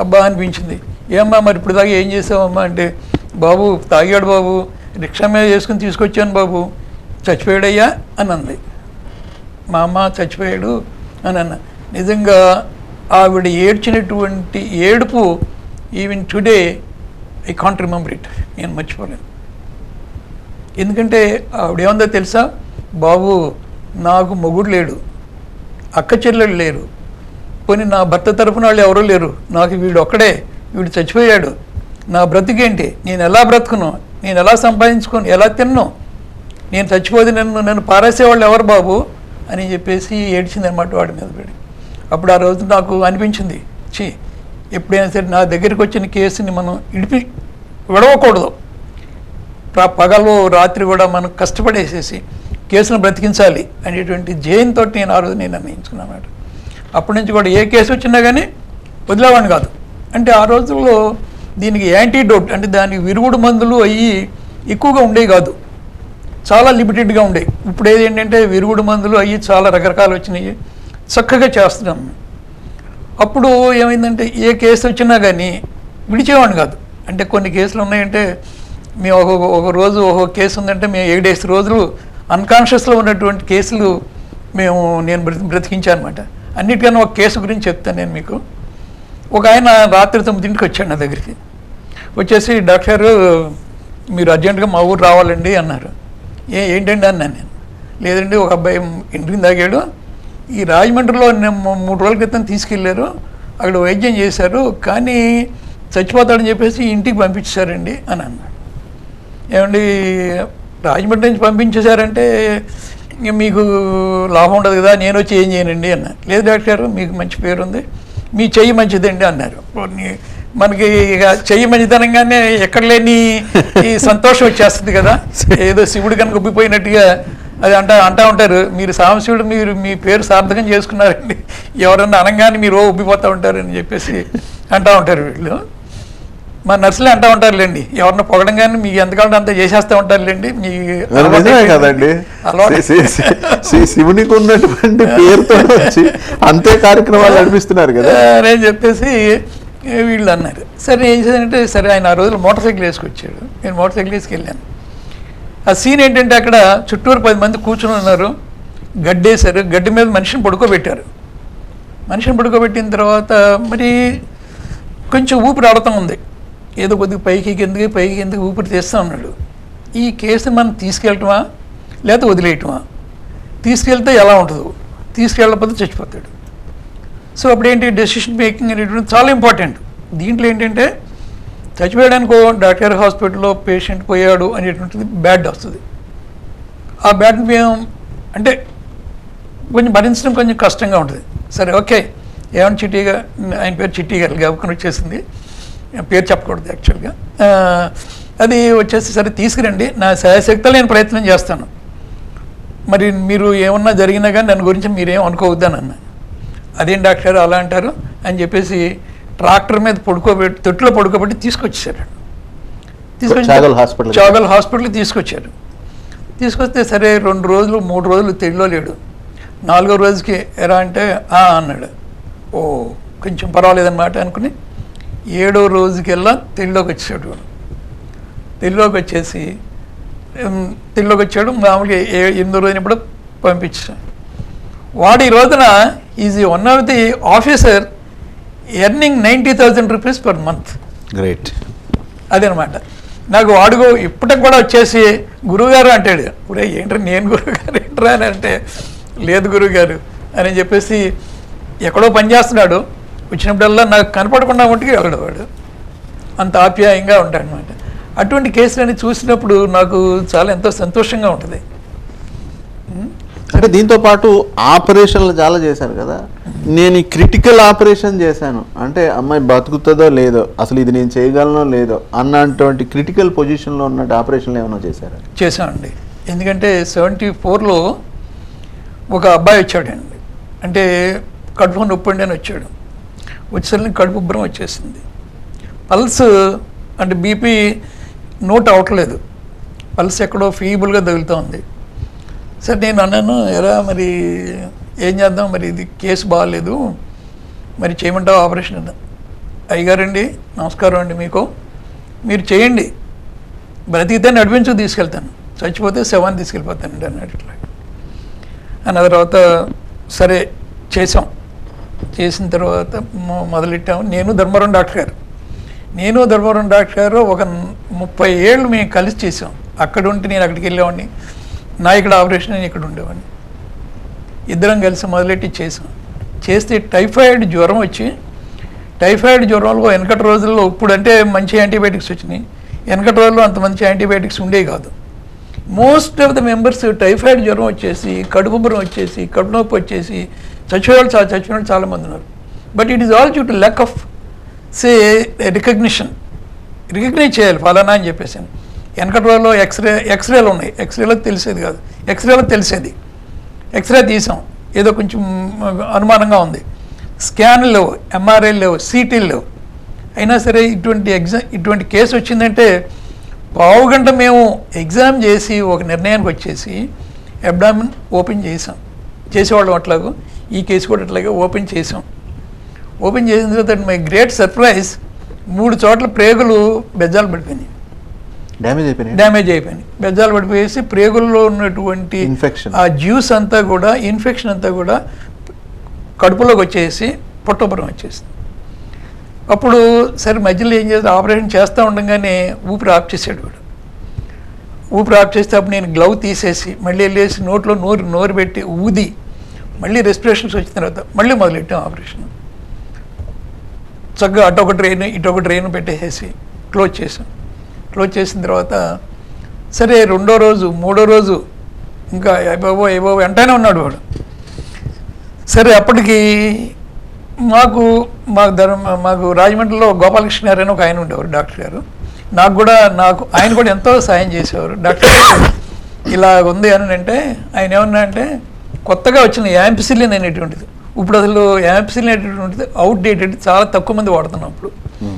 S2: అబ్బా అనిపించింది. ఏమ్మా మరి ఇప్పుడు దాకా ఏం చేసావమ్మా అంటే, బాబు తాగాడు బాబు, రిక్షా మీద చేసుకుని తీసుకొచ్చాను బాబు, చచ్చిపోయాడయ్యా అని అంది. మా అమ్మ చచ్చిపోయాడు అని అన్న. నిజంగా ఆవిడ ఏడ్చినటువంటి ఏడుపు even today I can't remember it, నేను మర్చిపోలేను. ఎందుకంటే ఆవిడ ఏముందో తెలుసా, బాబు నాకు మొగుడు లేడు, అక్క చెల్లెళ్ళు లేరు, పోనీ నా భర్త తరఫున వాళ్ళు ఎవరూ లేరు, నాకు వీడు ఒక్కడే, వీడు చచ్చిపోయాడు, నా బ్రతికేంటి, నేను ఎలా బ్రతుకును, నేను ఎలా సంపాదించుకోను, ఎలా తిన్ను, నేను చచ్చిపోతే నన్ను పారేసేవాళ్ళు ఎవరు బాబు అని చెప్పేసి ఏడ్చిందనమాట వాడి మీద పడి. అప్పుడు ఆ రోజు నాకు అనిపించింది, ఎప్పుడైనా సరే నా దగ్గరికి వచ్చిన కేసుని మనం విడవకూడదు, పగలు రాత్రి కూడా మనం కష్టపడేసేసి కేసును బ్రతికించాలి అనేటువంటి జయంతో నేను ఆ రోజు నిర్ణయించుకున్నాను అన్నమాట. అప్పటి నుంచి కూడా ఏ కేసు వచ్చినా కానీ వదిలేవాడిని కాదు. అంటే ఆ రోజుల్లో దీనికి యాంటీడోట్, అంటే దానికి విరుగుడు మందులు అయ్యి ఎక్కువగా ఉండేవి కాదు, చాలా లిమిటెడ్గా ఉండేవి. ఇప్పుడు ఏంటంటే విరుగుడు మందులు అయ్యి చాలా రకరకాలు వచ్చినాయి, చక్కగా చేస్తున్నాం. అప్పుడు ఏమైందంటే ఏ కేసు వచ్చినా కానీ విడిచేవాడిని కాదు. అంటే కొన్ని కేసులు ఉన్నాయంటే, మేము ఒక రోజు ఒక కేసు ఉందంటే మేము 7 రోజులు అన్కాన్షియస్లో ఉన్నటువంటి కేసులు నేను బ్రతికించాను అనమాట. అన్నిటికన్నా ఒక కేసు గురించి చెప్తాను నేను మీకు. ఒక ఆయన రాత్రి 9ంటికి వచ్చాడు నా దగ్గరికి. వచ్చేసి, డాక్టర్ మీరు అర్జెంటుగా మా ఊరు రావాలండి అన్నారు. ఏంటండి అన్నాను నేను. లేదండి ఒక అబ్బాయి ఇంటికి తాగాడు, ఈ రాజమండ్రిలో 3 రోజుల క్రితం తీసుకెళ్ళారు, అక్కడ వైద్యం చేశారు, కానీ చచ్చిపోతాడని చెప్పేసి ఇంటికి పంపించేశారండి అని అన్నాడు. ఏమండి రాజమండ్రి నుంచి పంపించేశారంటే మీకు లాభం ఉండదు కదా, నేను వచ్చి ఏం చేయనండి అన్న. లేదు డాక్టర్ గారు మీకు మంచి పేరు ఉంది, మీ చెయ్యి మంచిదండి అన్నారు. మనకి ఇక చెయ్యి మంచితనంగానే ఎక్కడ లేని ఈ సంతోషం వచ్చేస్తుంది కదా, ఏదో శివుడు కనుక ఉబ్బిపోయినట్టుగా అది అంటా ఉంటారు, మీరు సాంబశివుడు మీరు మీ పేరు సార్థకం చేసుకున్నారండి, ఎవరన్నా అనగానే మీరు ఉబ్బిపోతూ ఉంటారు అని చెప్పేసి అంటూ ఉంటారు వీళ్ళు. మా నర్సులే అంటూ ఉంటారులేండి, ఎవరన్నా పొగడంగానే మీకు ఎంతకాలం అంతా చేసేస్తూ ఉంటారులేండి, మీ
S1: కదండి శివునికి ఉన్నటువంటి పేరుతో వచ్చి అంతే కార్యక్రమాలు నడిపిస్తున్నారు కదా
S2: అని చెప్పేసి వీళ్ళు అన్నారు. సరే ఏం చేశానంటే, సరే ఆయన ఆ రోజులు మోటార్ సైకిల్ వేసుకొచ్చాడు, నేను మోటార్ సైకిల్ వేసుకెళ్ళాను. ఆ సీన్ ఏంటంటే, అక్కడ చుట్టూరు 10 మంది కూర్చుని ఉన్నారు, గడ్డేశారు, గడ్డి మీద మనిషిని పడుకోబెట్టారు. మనిషిని పడుకోబెట్టిన తర్వాత మరి కొంచెం ఊపిరి ఆడుతూ ఉంది, ఏదో కొద్దిగా పైకి కిందకి ఊపిరి తీస్తూ ఉన్నాడు. ఈ కేసుని మనం తీసుకెళ్ళటమా లేకపోతే వదిలేయటమా, తీసుకెళ్తే ఎలా ఉంటుందో, తీసుకెళ్ళకపోతే చచ్చిపోతాడు. సో అప్పుడేంటి డెసిషన్ మేకింగ్ అనేటువంటి చాలా ఇంపార్టెంట్. దీంట్లో ఏంటంటే చచ్చిపోయడానికో డాక్టర్ హాస్పిటల్లో పేషెంట్ పోయాడు అనేటువంటిది బ్యాడ్ వస్తుంది. ఆ బ్యాడ్ మేము అంటే కొంచెం భరించడం కొంచెం కష్టంగా ఉంటుంది. సరే ఓకే, ఏమన్నా చిట్టిగా, ఆయన పేరు చిట్టి గారు గబుకుని వచ్చేసింది, పేరు చెప్పకూడదు యాక్చువల్గా. అది వచ్చేసి సరే తీసుకురండి, నా శాయశక్తులు నేను ప్రయత్నం చేస్తాను, మరి మీరు ఏమన్నా జరిగినా కానీ దాని గురించి మీరేం అనుకోవద్దని అన్న. అదేం డాక్టర్ అలా అంటారు అని చెప్పేసి ట్రాక్టర్ మీద తొట్టులో పడుకోబెట్టి తీసుకొచ్చేసారు. చాగల్ హాస్పిటల్కి తీసుకొచ్చారు. తీసుకొస్తే సరే 2 రోజులు 3 రోజులు తెడిలో లేడు. 4వ రోజుకి ఎలా అంటే అన్నాడు. ఓ కొంచెం పర్వాలేదన్నమాట అనుకుని 7వ రోజుకెల్లా తెడిలోకి వచ్చాడు. తెడిలోకి వచ్చాడు. మామూలుగా 8వ రోజున ఇప్పుడు పంపించాడు. వాడు ఈ రోజున is one of the officer earning 90,000 rupees per month.
S1: Great.
S2: అదనమాట. నాకు వాడుగో ఇప్పటికి కూడా వచ్చేసి గురువుగారు అంటాడు. ఇప్పుడు ఏంటంటే నేను గురువుగారు ఏంట్రా అని అంటే, లేదు గురువుగారు అని చెప్పేసి ఎక్కడో పనిచేస్తున్నాడు, వచ్చినప్పుడల్లా నాకు కనపడకుండా ఉంటే వెళ్ళడు వాడు, అంత ఆప్యాయంగా ఉంటాడు అనమాట. అటువంటి కేసులని చూసినప్పుడు నాకు చాలా ఎంతో సంతోషంగా ఉంటుంది.
S1: అంటే దీంతో పాటు ఆపరేషన్లు చాలా చేశారు కదా, నేను ఈ క్రిటికల్ ఆపరేషన్ చేశాను అంటే అమ్మాయి బతుకుతుందో లేదో, అసలు ఇది నేను చేయగలనో లేదో అన్నటువంటి క్రిటికల్ పొజిషన్లో ఉన్నట్టు ఆపరేషన్లు ఏమైనా చేశారా?
S2: చేశానండి. ఎందుకంటే 74లో ఒక అబ్బాయి వచ్చాడండి, అంటే కడుపు నొప్పి అని వచ్చాడు. వచ్చేసరికి కడుపు ఉబ్బరం వచ్చేసింది, పల్స్ అంటే బీపీ నోట్ అవ్వట్లేదు, పల్స్ ఎక్కడో ఫీబుల్గా తగులుతూ ఉంది. సరే నేను అన్నాను, ఎలా మరి ఏం చేద్దాం, మరి ఇది కేసు బాగాలేదు, మరి చేయమంటావు ఆపరేషన్ అన్నా. అయ్యగారండి నమస్కారం అండి, మీరు చేయండి, బ్రతికితే నడిపించు తీసుకెళ్తాను, చచ్చిపోతే శవాన్ని తీసుకెళ్ళిపోతానండి అన్నాడు. ఇట్లా అన్న తర్వాత సరే చేసాం. చేసిన తర్వాత మొదలెట్టాము. నేను ధర్మవరం డాక్టర్ గారు ఒక 30 ఏళ్ళు మేము కలిసి చేసాం. అక్కడ ఉంటే నేను అక్కడికి వెళ్ళేవాడిని, నా ఇక్కడ ఆపరేషన్ నేను ఇక్కడ ఉండేవాడిని. ఇద్దరం కలిసి మొదలెట్టి చేసాం. చేస్తే టైఫాయిడ్ జ్వరం వచ్చి, టైఫాయిడ్ జ్వరంలో వెనకటి రోజుల్లో, ఇప్పుడంటే మంచి యాంటీబయాటిక్స్ వచ్చినాయి, వెనకటి రోజుల్లో అంత మంచి యాంటీబయాటిక్స్ ఉండేవి కాదు. Most of the members typhoid జ్వరం వచ్చేసి, కడుపు ఉబ్బరం వచ్చేసి, కడుపు నొప్పి వచ్చేసి చచ్చిపోయిన చాలామంది ఉన్నారు. But it is all due to lack of recognise చేయాలి ఫలానా అని చెప్పేసి. వెనకటి రోజుల్లో ఎక్స్రేలు ఉన్నాయి, ఎక్స్రేలకు తెలిసేది కాదు, ఎక్స్రేలకు తెలిసేది. ఎక్స్రే తీసాం, ఏదో కొంచెం అనుమానంగా ఉంది, స్కాన్లు లేవు, ఎంఆర్ఐలు లేవు, సీటీలు లేవు. అయినా సరే ఇటువంటి కేసు వచ్చిందంటే పావు గంట మేము ఎగ్జామ్ చేసి ఒక నిర్ణయానికి వచ్చేసి అబ్డామిన్ ఓపెన్ చేసేవాళ్ళం. అట్లాగూ ఈ కేసు కూడా అట్లాగే ఓపెన్ చేసాం. ఓపెన్ చేసిన తర్వాత మై గ్రేట్ సర్ప్రైజ్, 3 చోట్ల ప్రేగులు బెజ్జాలు పడిపోయినాయి, డ్యామేజ్ అయిపోయినాయి. బెజ్జాలు పడిపోయేసి ప్రేగుల్లో ఉన్నటువంటి
S1: ఇన్ఫెక్షన్, ఆ
S2: జ్యూస్ అంతా కూడా, ఇన్ఫెక్షన్ అంతా కూడా కడుపులోకి వచ్చేసి పొట్టోపరం వచ్చేసింది. అప్పుడు సరే మధ్యలో ఏం చేస్తే ఆపరేషన్ చేస్తూ ఉండగానే ఊపిరి ఆఫ్ చేసాడు వాడు. ఊపిరి ఆఫ్ చేస్తే అప్పుడు నేను గ్లవ్ తీసేసి మళ్ళీ వెళ్ళేసి నోట్లో నోరు పెట్టి ఊది మళ్ళీ రెస్పిరేషన్స్ వచ్చిన తర్వాత మళ్ళీ మొదలెట్టాం ఆపరేషన్. చక్కగా అటొక ట్రైన్ పెట్టేసేసి క్లోజ్ చేసాం. క్లోజ్ చేసిన తర్వాత సరే 2వ రోజు 3వ రోజు ఇంకా ఏవో వెంటనే ఉన్నాడు వాడు. సరే అప్పటికి మాకు రాజమండ్రిలో గోపాలకృష్ణ గారు అని ఒక ఆయన ఉండేవారు డాక్టర్ గారు. ఆయన కూడా ఎంతో సాయం చేసేవారు. డాక్టర్ ఇలా ఉంది అని అంటే ఆయన ఏమన్నా అంటే కొత్తగా వచ్చిన యాంపిసిలిన్ అనేటువంటిది, ఇప్పుడు అసలు యాంపిసిలిన్ అనేటువంటిది అవుట్ డేటెడ్, చాలా తక్కువ మంది వాడుతున్నాం అప్పుడు.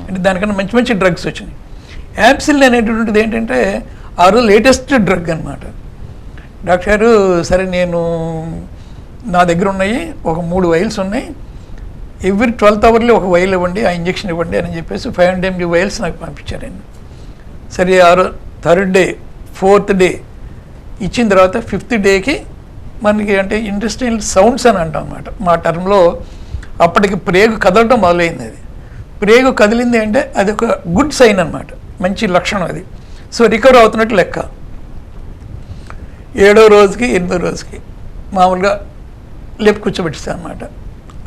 S2: అంటే దానికన్నా మంచి మంచి డ్రగ్స్ వచ్చినాయి. యాంపిసిలిన్ అనేటువంటిది ఏంటంటే ఆ రోజు లేటెస్ట్ డ్రగ్ అనమాట. డాక్టర్ గారు సరే నా దగ్గర ఉన్నాయి ఒక 3 వైల్స్ ఉన్నాయి, ఎవ్రీ 12th అవర్లో ఒక వైల్ ఇవ్వండి, ఆ ఇంజక్షన్ ఇవ్వండి అని చెప్పేసి 500 mg వైల్స్ నాకు పంపించారు ఆయన. సరే 3rd డే 4th డే ఇచ్చిన తర్వాత 5th డేకి మనకి అంటే ఇంటెస్టైనల్ సౌండ్స్ అని అంటాం అన్నమాట మా టర్మ్లో. అప్పటికి ప్రేగు కదలటం మొదలైంది. అది ప్రేగు కదిలింది అంటే అది ఒక గుడ్ సైన్ అనమాట, మంచి లక్షణం అది. సో రికవర్ అవుతున్నట్టు లెక్క. 7వ రోజుకి 8వ రోజుకి మామూలుగా లేపు కూర్చోబెట్టిస్తాను అనమాట.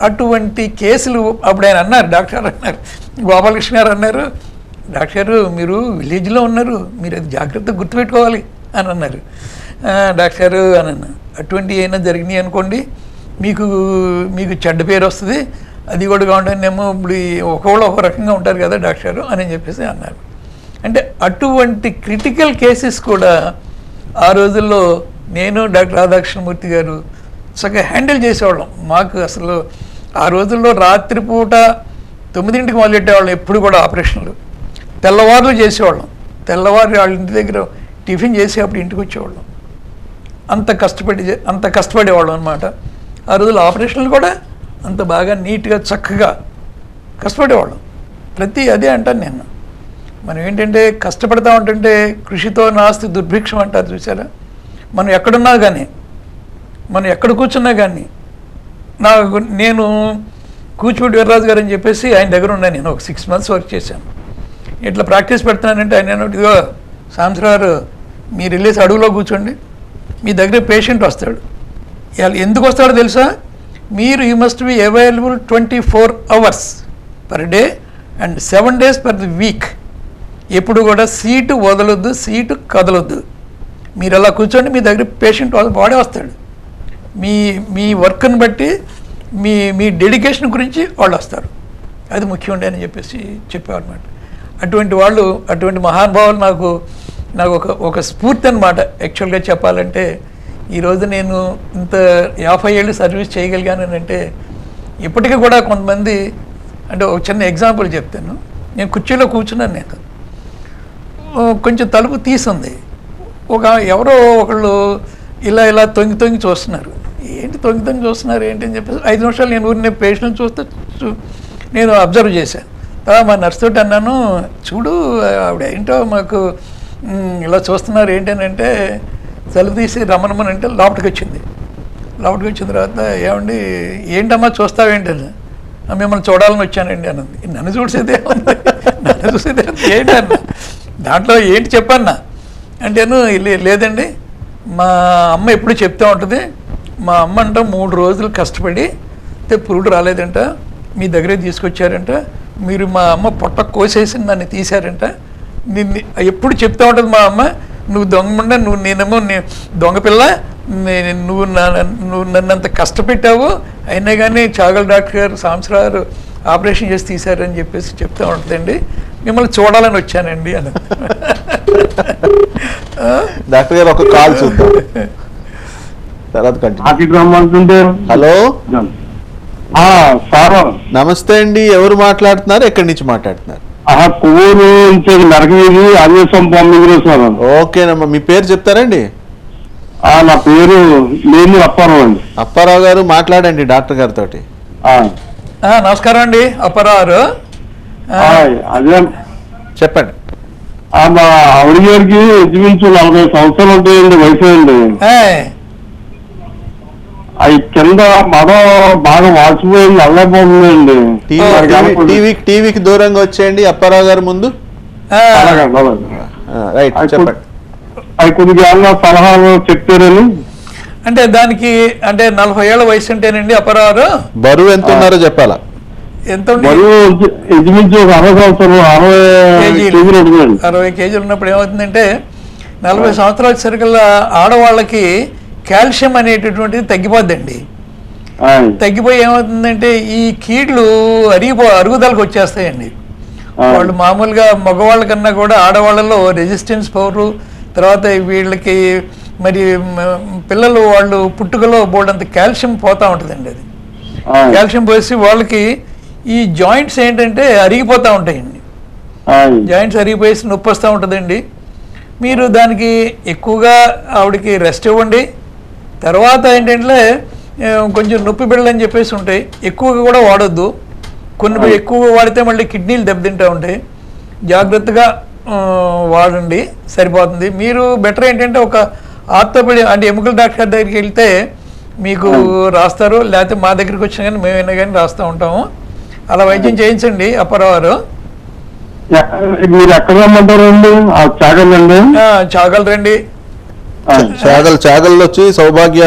S2: అటువంటి కేసులు అప్పుడు ఆయన అన్నారు, డాక్టర్ అన్నారు, గోపాలకృష్ణ గారు అన్నారు, డాక్టర్ గారు మీరు విలేజ్లో ఉన్నారు, మీరు అది జాగ్రత్తగా గుర్తుపెట్టుకోవాలి అని అన్నారు. డాక్టర్ గారు అని అన్నారు, అటువంటి అయినా జరిగినాయి అనుకోండి, మీకు మీకు చెడ్డ పేరు వస్తుంది, అది కూడా కావాలంటేనేమో ఇప్పుడు ఒకళ్ళు ఒక రకంగా ఉంటారు కదా డాక్టర్ అని చెప్పేసి అన్నారు. అంటే అటువంటి క్రిటికల్ కేసెస్ కూడా ఆ రోజుల్లో నేను డాక్టర్ రాధాకృష్ణమూర్తి గారు చక్కగా హ్యాండిల్ చేసేవాళ్ళం. మాకు అసలు ఆ రోజుల్లో రాత్రిపూట 9ంటికి మొదలెట్టేవాళ్ళం ఎప్పుడు కూడా ఆపరేషన్లు, తెల్లవారులు చేసేవాళ్ళం. తెల్లవారు వాళ్ళ ఇంటి దగ్గర టిఫిన్ చేసి అప్పుడు ఇంటికి వచ్చేవాళ్ళం. అంత కష్టపడేవాళ్ళం అనమాట. ఆ రోజుల్లో ఆపరేషన్లు కూడా అంత బాగా నీట్గా చక్కగా కష్టపడేవాళ్ళం. అదే అంటాను నేను. మనం ఏంటంటే కష్టపడతా ఉంటుంటే కృషితో నాస్తి దుర్భిక్షం అంటారు చూసారా. మనం ఎక్కడున్నా కానీ, మనం ఎక్కడ కూర్చున్నా కానీ, నేను కూచిపూడి వీర్రాజు గారు అని చెప్పేసి ఆయన దగ్గర ఉన్నాను. నేను ఒక 6 months వర్క్ చేశాను. ఇట్లా ప్రాక్టీస్ పెడుతున్నానంటే ఆయన ఇదిగో సాంసరావు మీరు వెళ్ళేసి అడుగులో కూర్చోండి, మీ దగ్గర పేషెంట్ వస్తాడు. ఎందుకు వస్తాడో తెలుసా, మీరు you must be available 24 hours per day and 7 days per week. ఎప్పుడు కూడా సీటు వదలొద్దు, సీటు కదలొద్దు. మీరు అలా కూర్చోండి, మీ దగ్గర పేషెంట్ వాడే వస్తాడు. మీ వర్క్ని బట్టి మీ డెడికేషన్ గురించి వాళ్ళు వస్తారు. అది ముఖ్యం అని చెప్పేసి చెప్పేవారన్నమాట. అటువంటి మహానుభావులు నాకు ఒక స్ఫూర్తి అనమాట. యాక్చువల్గా చెప్పాలంటే ఈరోజు నేను ఇంత 50 ఏళ్ళు సర్వీస్ చేయగలిగానంటే ఇప్పటికీ కూడా కొంతమంది, అంటే ఒక చిన్న ఎగ్జాంపుల్ చెప్తాను. నేను కుర్చీలో కూర్చున్నాను, నేను కొంచెం తలుపు తీసింది, ఎవరో ఒకళ్ళు ఇలా తొంగి చూస్తున్నారు. ఏంటి తొంగి చూస్తున్నారు ఏంటి అని చెప్పేసి 5 నిమిషాలు నేను ఊరిని పేషెంట్ నేను అబ్జర్వ్ చేశాను. మా నర్స్ తోటి అన్నాను, చూడు ఆవిడ ఏంటో మాకు ఇలా చూస్తున్నారు ఏంటనంటే తలుపు తీసి రమ్మనమనంటే లోపలికి వచ్చింది. లోపలికి వచ్చిన తర్వాత ఏమండి ఏంటమ్మా చూస్తావేంటని, మిమ్మల్ని చూడాలని వచ్చానండి అన్నది. నన్ను చూసేదే ఉంది, నన్ను చూసేదే ఏంటన్నా, దాంట్లో ఏంటి చెప్పన్నా అంటేను లేదండి మా అమ్మ ఎప్పుడు చెప్తూ ఉంటుంది, మా అమ్మ అంట 3 రోజులు కష్టపడి పురుడు రాలేదంట, మీ దగ్గరే తీసుకొచ్చారంట, మీరు మా అమ్మ పొట్ట కోసేసి నన్ను తీశారంట, నిన్ను ఎప్పుడు చెప్తూ ఉంటుంది మా అమ్మ, నువ్వు దొంగ నేనేమో దొంగ పిల్ల, నువ్వు నన్నంత కష్టపెట్టావు, అయినా కానీ చాగల్ డాక్టర్ గారు సాంసరావు ఆపరేషన్ చేసి తీశారని చెప్పేసి చెప్తూ ఉంటుందండి, మిమ్మల్ని చూడాలని వచ్చానండి అని.
S1: డాక్టర్ గారు ఒక కాల్ చూద్దాం, తర్వాత హలో నమస్తే అండి, ఎవరు మాట్లాడుతున్నారు, ఎక్కడి నుంచి మాట్లాడుతున్నారు?
S3: కొవ్వూరు నరకవీధి ఆదివేశం సార్.
S1: ఓకేనమ్మా, మీ పేరు చెప్తారండి?
S3: నా పేరు లేని అప్పారావు అండి.
S1: అప్పారావు గారు మాట్లాడండి డాక్టర్ గారితో.
S2: నమస్కారం అండి అప్పారావు గారు.
S3: అదే
S1: చెప్పండి.
S3: మా ఆవిడ గారికి ఇంచుమించు 40 సంవత్సరాలు ఉంటాయండి వయసు అండి. అవి కింద మదం బాగా వాచిపోయింది, అల్లపోతుందండి.
S1: టీవీకి దూరంగా వచ్చేయండి అప్పారావు గారు ముందు. రైట్, చెప్పండి.
S3: అవి కొద్దిగా సలహాలు చెప్తారని.
S2: అంటే దానికి అంటే 40 ఏళ్ల వయసు ఉంటేనండి అప్పారావు గారు.
S1: బరువు ఎంత ఉన్నారో చెప్పాలా?
S2: ఎంత
S3: బరువు ఇంచుమించు 60 సంవత్సరాలు
S2: 60 కేజీలు ఉన్నప్పుడు ఏమవుతుందంటే 40 సంవత్సరాల సరికల్లా ఆడవాళ్ళకి కాల్షియం అనేటటువంటిది తగ్గిపోద్దండి. తగ్గిపోయి ఏమవుతుందంటే ఈ కీళ్ళు అరుగుదలకు వచ్చేస్తాయండి. వాళ్ళు మామూలుగా మగవాళ్ళ కన్నా కూడా ఆడవాళ్ళలో రెసిస్టెన్స్ పవరు, తర్వాత వీళ్ళకి మరి పిల్లలు వాళ్ళు పుట్టుకలో బోర్డంత కాల్షియం పోతూ ఉంటుందండి. అది కాల్షియం పోసి వాళ్ళకి ఈ జాయింట్స్ ఏంటంటే అరిగిపోతూ ఉంటాయండి. జాయింట్స్ అరిగిపోయేసి నొప్పి వస్తూ ఉంటుందండి. మీరు దానికి ఎక్కువగా ఆవిడకి రెస్ట్ ఇవ్వండి. తర్వాత ఏంటంటే కొంచెం నొప్పి బిళ్ళలు అని చెప్పేసి ఉంటాయి, ఎక్కువగా కూడా వాడొద్దు. కొన్ని ఎక్కువగా వాడితే మళ్ళీ కిడ్నీలు దెబ్బతింటూ ఉంటాయి. జాగ్రత్తగా వాడండి, సరిపోతుంది. మీరు బెటర్ ఏంటంటే ఒక ఆర్థోపెడి అంటే ఎముకల డాక్టర్ దగ్గరికి వెళ్తే మీకు రాస్తారు, లేకపోతే మా దగ్గరికి వచ్చినా కానీ మేమైనా కానీ రాస్తూ ఉంటాము. అలా వైద్యం చేయించండి అప్పారావు గారు.
S3: మీరు ఎక్కడ రమ్మంటారండి?
S2: చాగల్ రండి.
S1: చాగల్ వచ్చి సౌభాగ్య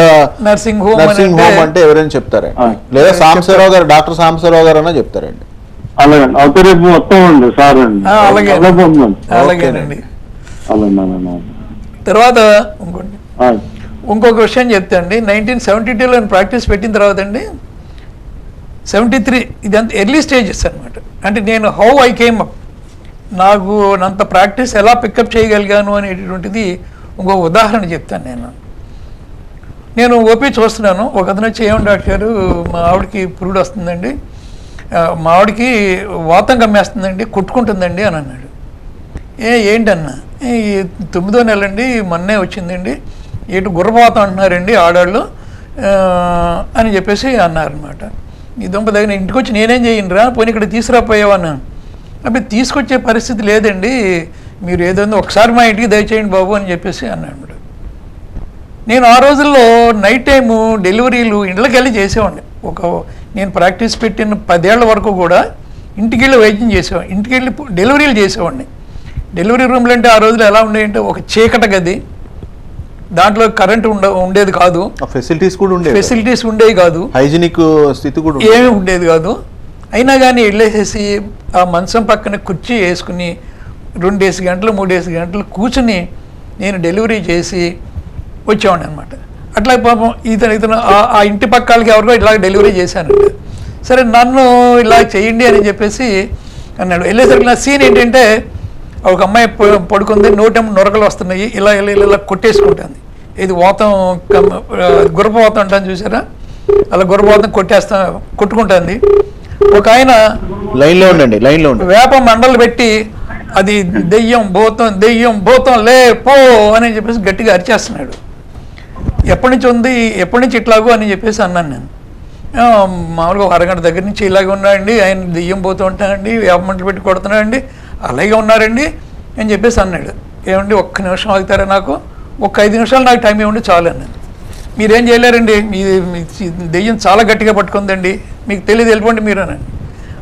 S2: నర్సింగ్ హోమ్
S1: అంటే ఎవరైనా చెప్తారా, లేదా సాంబశివరావు గారు, డాక్టర్ సాంబశివరావు గారు అన్నా చెప్తారండి.
S3: అలాగే రేపు వస్తామండి సార్.
S2: అలాగేనండి. తర్వాత ఇంకోండి, ఇంకొక విషయం చెప్తా అండి. 1972లో నేను ప్రాక్టీస్ పెట్టిన తర్వాత అండి 73 ఇదంతా ఎర్లీ స్టేజెస్ అనమాట. అంటే నేను హౌ ఐ కేమ్ అప్, నాకు అంత ప్రాక్టీస్ ఎలా పికప్ చేయగలిగాను అనేటటువంటిది ఇంకో ఉదాహరణ చెప్తాను. నేను ఓపీ చూస్తున్నాను, ఒక అతను వచ్చి ఏమని డాక్టర్ గారు మా ఆవిడకి పురుడు వస్తుందండి, మా ఆవిడకి వాతం కమ్మేస్తుందండి, కొట్టుకుంటుందండి అని అన్నాడు. ఏంటన్నా, ఈ 9వ నెల అండి, మొన్నే వచ్చిందండి, ఏటు గుర్రపోతం అంటున్నారండి ఆడాళ్ళు అని చెప్పేసి అన్నారనమాట. ఈ దుంప దగ్గర ఇంటికి వచ్చి నేనేం చేయనురా, పోనీ ఇక్కడ తీసుకురాపోయావన్నా. అప్పుడు తీసుకొచ్చే పరిస్థితి లేదండి, మీరు ఏదో ఒకసారి మా ఇంటికి దయచేయండి బాబు అని చెప్పేసి అన్నాడు. నేను ఆ రోజుల్లో నైట్ టైము డెలివరీలు ఇంట్లోకి వెళ్ళి చేసేవాడిని. నేను ప్రాక్టీస్ పెట్టిన 10 ఏళ్ల వరకు కూడా ఇంటికి వెళ్ళి వైద్యం చేసేవాడిని, ఇంటికి వెళ్ళి డెలివరీలు చేసేవాడిని. డెలివరీ రూమ్లు అంటే ఆ రోజుల్లో ఎలా ఉండేదంటే ఒక చీకట గది, దాంట్లో కరెంట్ ఉండేది కాదు, ఫెసిలిటీస్ ఉండేవి కాదు,
S1: హైజీనిక్ స్థితి కూడా
S2: ఏమీ ఉండేది కాదు. అయినా కానీ వెళ్ళేసేసి ఆ మంచం పక్కన కుర్చీ వేసుకుని 2 గంటలు 3 గంటలు కూర్చుని నేను డెలివరీ చేసి వచ్చేవాడిని అనమాట. అట్లా పాపం ఇతను ఆ ఇంటి పక్కలకి ఎవరికో ఇట్లా డెలివరీ చేశానండి. సరే నన్ను ఇలా చేయండి అని చెప్పేసి అన్నాడు. వెళ్ళేసరికి నా సీన్ ఏంటంటే, ఒక అమ్మాయి పడుకుంది, నోటేమో నొరకలు వస్తున్నాయి, ఇలా ఇలా ఇలా కొట్టేసుకుంటుంది. ఇది వాతం, గుర్రపోతం అంటాను చూసారా, అలా గుర్రపోతం కొట్టుకుంటుంది. ఒక ఆయన
S1: లైన్లో ఉండండి,
S2: వేప మండలు పెట్టి అది దెయ్యం భూతం లే పో అని చెప్పేసి గట్టిగా అరిచేస్తున్నాడు. ఎప్పటి నుంచి ఇట్లాగో అని చెప్పేసి అన్నాను నేను. మామూలుగా 1 అరగంట దగ్గర నుంచి ఇలాగే ఉన్నాడండి, ఆయన దెయ్యం పోతూ ఉంటాడండి, వేప మంటలు పెట్టి కొడుతున్నాడండి, అలాగే ఉన్నారండి అని చెప్పేసి అన్నాడు. ఏమండి ఒక్క నిమిషం ఆగుతారా, నాకు ఒక 5 నిమిషాలు నాకు టైం ఇవ్వండి చాలు అన్నాను. మీరేం చేయలేరండి, మీ దెయ్యం చాలా గట్టిగా పట్టుకుందండి, మీకు తెలియదు, వెళ్ళిపోండి మీరు అనండి.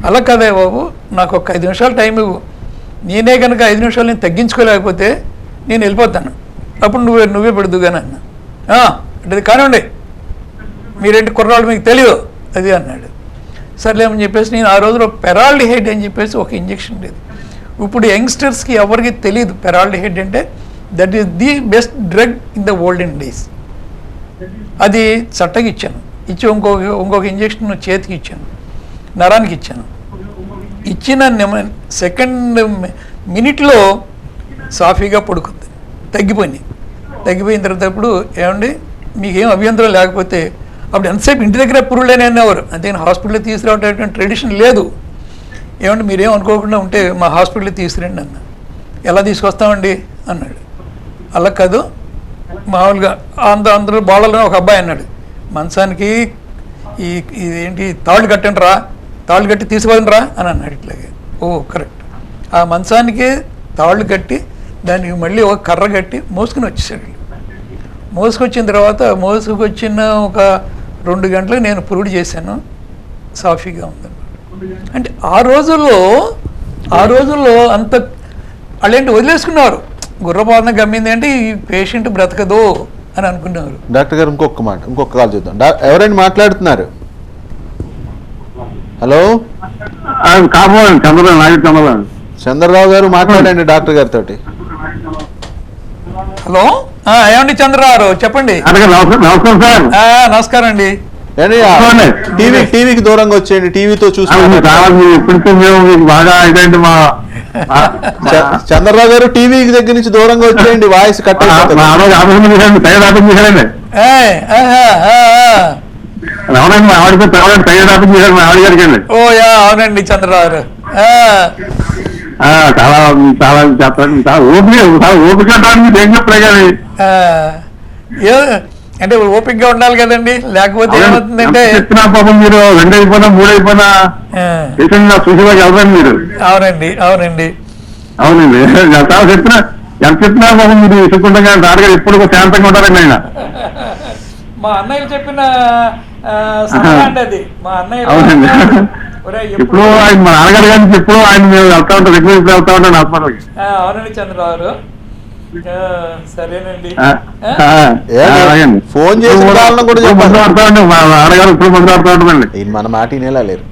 S2: అలా కదే బాబు, నాకు ఒక 5 నిమిషాలు టైం ఇవ్వు, నేనే కనుక 5 నిమిషాలు నేను తగ్గించుకోలేకపోతే నేను వెళ్ళిపోతాను, అప్పుడు నువ్వే పెడుదుగాని అన్నా. అంటే కానివ్వండి, మీరేంటి కుర్రాళ్ళు మీకు తెలియదు అది అన్నాడు. సర్లేమని చెప్పేసి నేను ఆ రోజులో పెరాల్డిహైడ్ అని చెప్పేసి ఒక ఇంజెక్షన్ ఉండేది. ఇప్పుడు యంగ్స్టర్స్కి ఎవరికి తెలియదు పెరాల్డిహైడ్ అంటే, that is the best drug in the olden days. అది చట్టకి ఇచ్చాను, ఇంకొక ఇంజెక్షన్ చేతికి ఇచ్చాను, నరానికి ఇచ్చాను. ఇచ్చిన సెకండ్ మినిట్లో సాఫీగా పడుకుంది, తగ్గిపోయిన తర్వాత ఇప్పుడు ఏమండి మీకేం అభ్యంతరం లేకపోతే, అప్పుడు ఎంతసేపు ఇంటి దగ్గర పురుళ్ళని అనేవారు, అంతేగాని హాస్పిటల్కి తీసుకురావటం ట్రెడిషన్ లేదు. ఏమంటే మీరేం అనుకోకుండా ఉంటే మా హాస్పిటల్కి తీసుకురండి అన్న. ఎలా తీసుకొస్తామండి అన్నాడు. అలా కాదు, మామూలుగా అందరూ బాలలో ఒక అబ్బాయి అన్నాడు, మంచానికి ఇదేంటి తాళ్ళు కట్టండి రా, తాళ్ళు కట్టి తీసుకుని రా అని అన్నాడు. ఇట్లాగే కరెక్ట్, ఆ మంచానికి తాళ్ళు కట్టి దానికి మళ్ళీ ఒక కర్ర కట్టి మోసుకుని వచ్చేసాడు. మోసుకొచ్చిన తర్వాత మోసుకొచ్చిన ఒక 2 గంటలకు నేను పురుడు చేశాను, సాఫీగా ఉందన్నమాట. అంటే ఆ రోజుల్లో అంత వాళ్ళేంటి వదిలేసుకున్నారు, గుర్రపాదన గమ్మింది అంటే ఈ పేషెంట్ బ్రతకదు అని అనుకున్నారు.
S1: డాక్టర్ గారు ఇంకొక కాల్ చూద్దాం. ఎవరైనా మాట్లాడుతున్నారు? హలో, చంద్రరావు గారు మాట్లాడండి డాక్టర్ గారితో.
S2: హలో, ఏమండి చంద్రరావు చెప్పండి. నమస్కారం అండి.
S1: టీవీకి దూరంగా వచ్చేయండి, టీవీతో చూసుకోండి. చంద్రరావు గారు టీవీ దగ్గర నుంచి దూరంగా వచ్చేయండి, వాయిస్ కట్ అయిపోతుంది.
S2: అవునండి చంద్రరావు గారు
S3: చాలా చాలా చాలా ఓపిక
S2: అంటే ఓపికగా ఉండాలి కదండి, లేకపోతే ఏమవుతుందంటే
S3: చెప్పినా పాపం మీరు 2 అయిపోయినా 3 అయిపోయినా చూసేవాళ్ళు ఎవరండి మీరు.
S2: అవునండి
S3: అవునండి చాలా చెప్పినా ఎంత చెప్పినా పాపం మీరు విసుకుంటాగా రాడుగా ఎప్పుడు శాంతంగా ఉంటారండి ఆయన.
S2: మా అన్నయ్య చెప్పిన
S3: అవునండి. ఎప్పుడు ఆయన మా నాన్నగారు కానీ ఎప్పుడు ఆయన మేము వెళ్తా ఉంటాం, రిక్వెస్ట్ వెళ్తా ఉంటాం హాస్పిటల్కి.
S2: అవునండి చంద్రరావు, సరేనండి.
S1: ఫోన్ చేసి
S3: మాట్లాడుతామండి, మా నాన్నగారు ఇప్పుడు మాట్లాడుతూ ఉంటామండి.
S1: మన మాట వినేలా లేరు.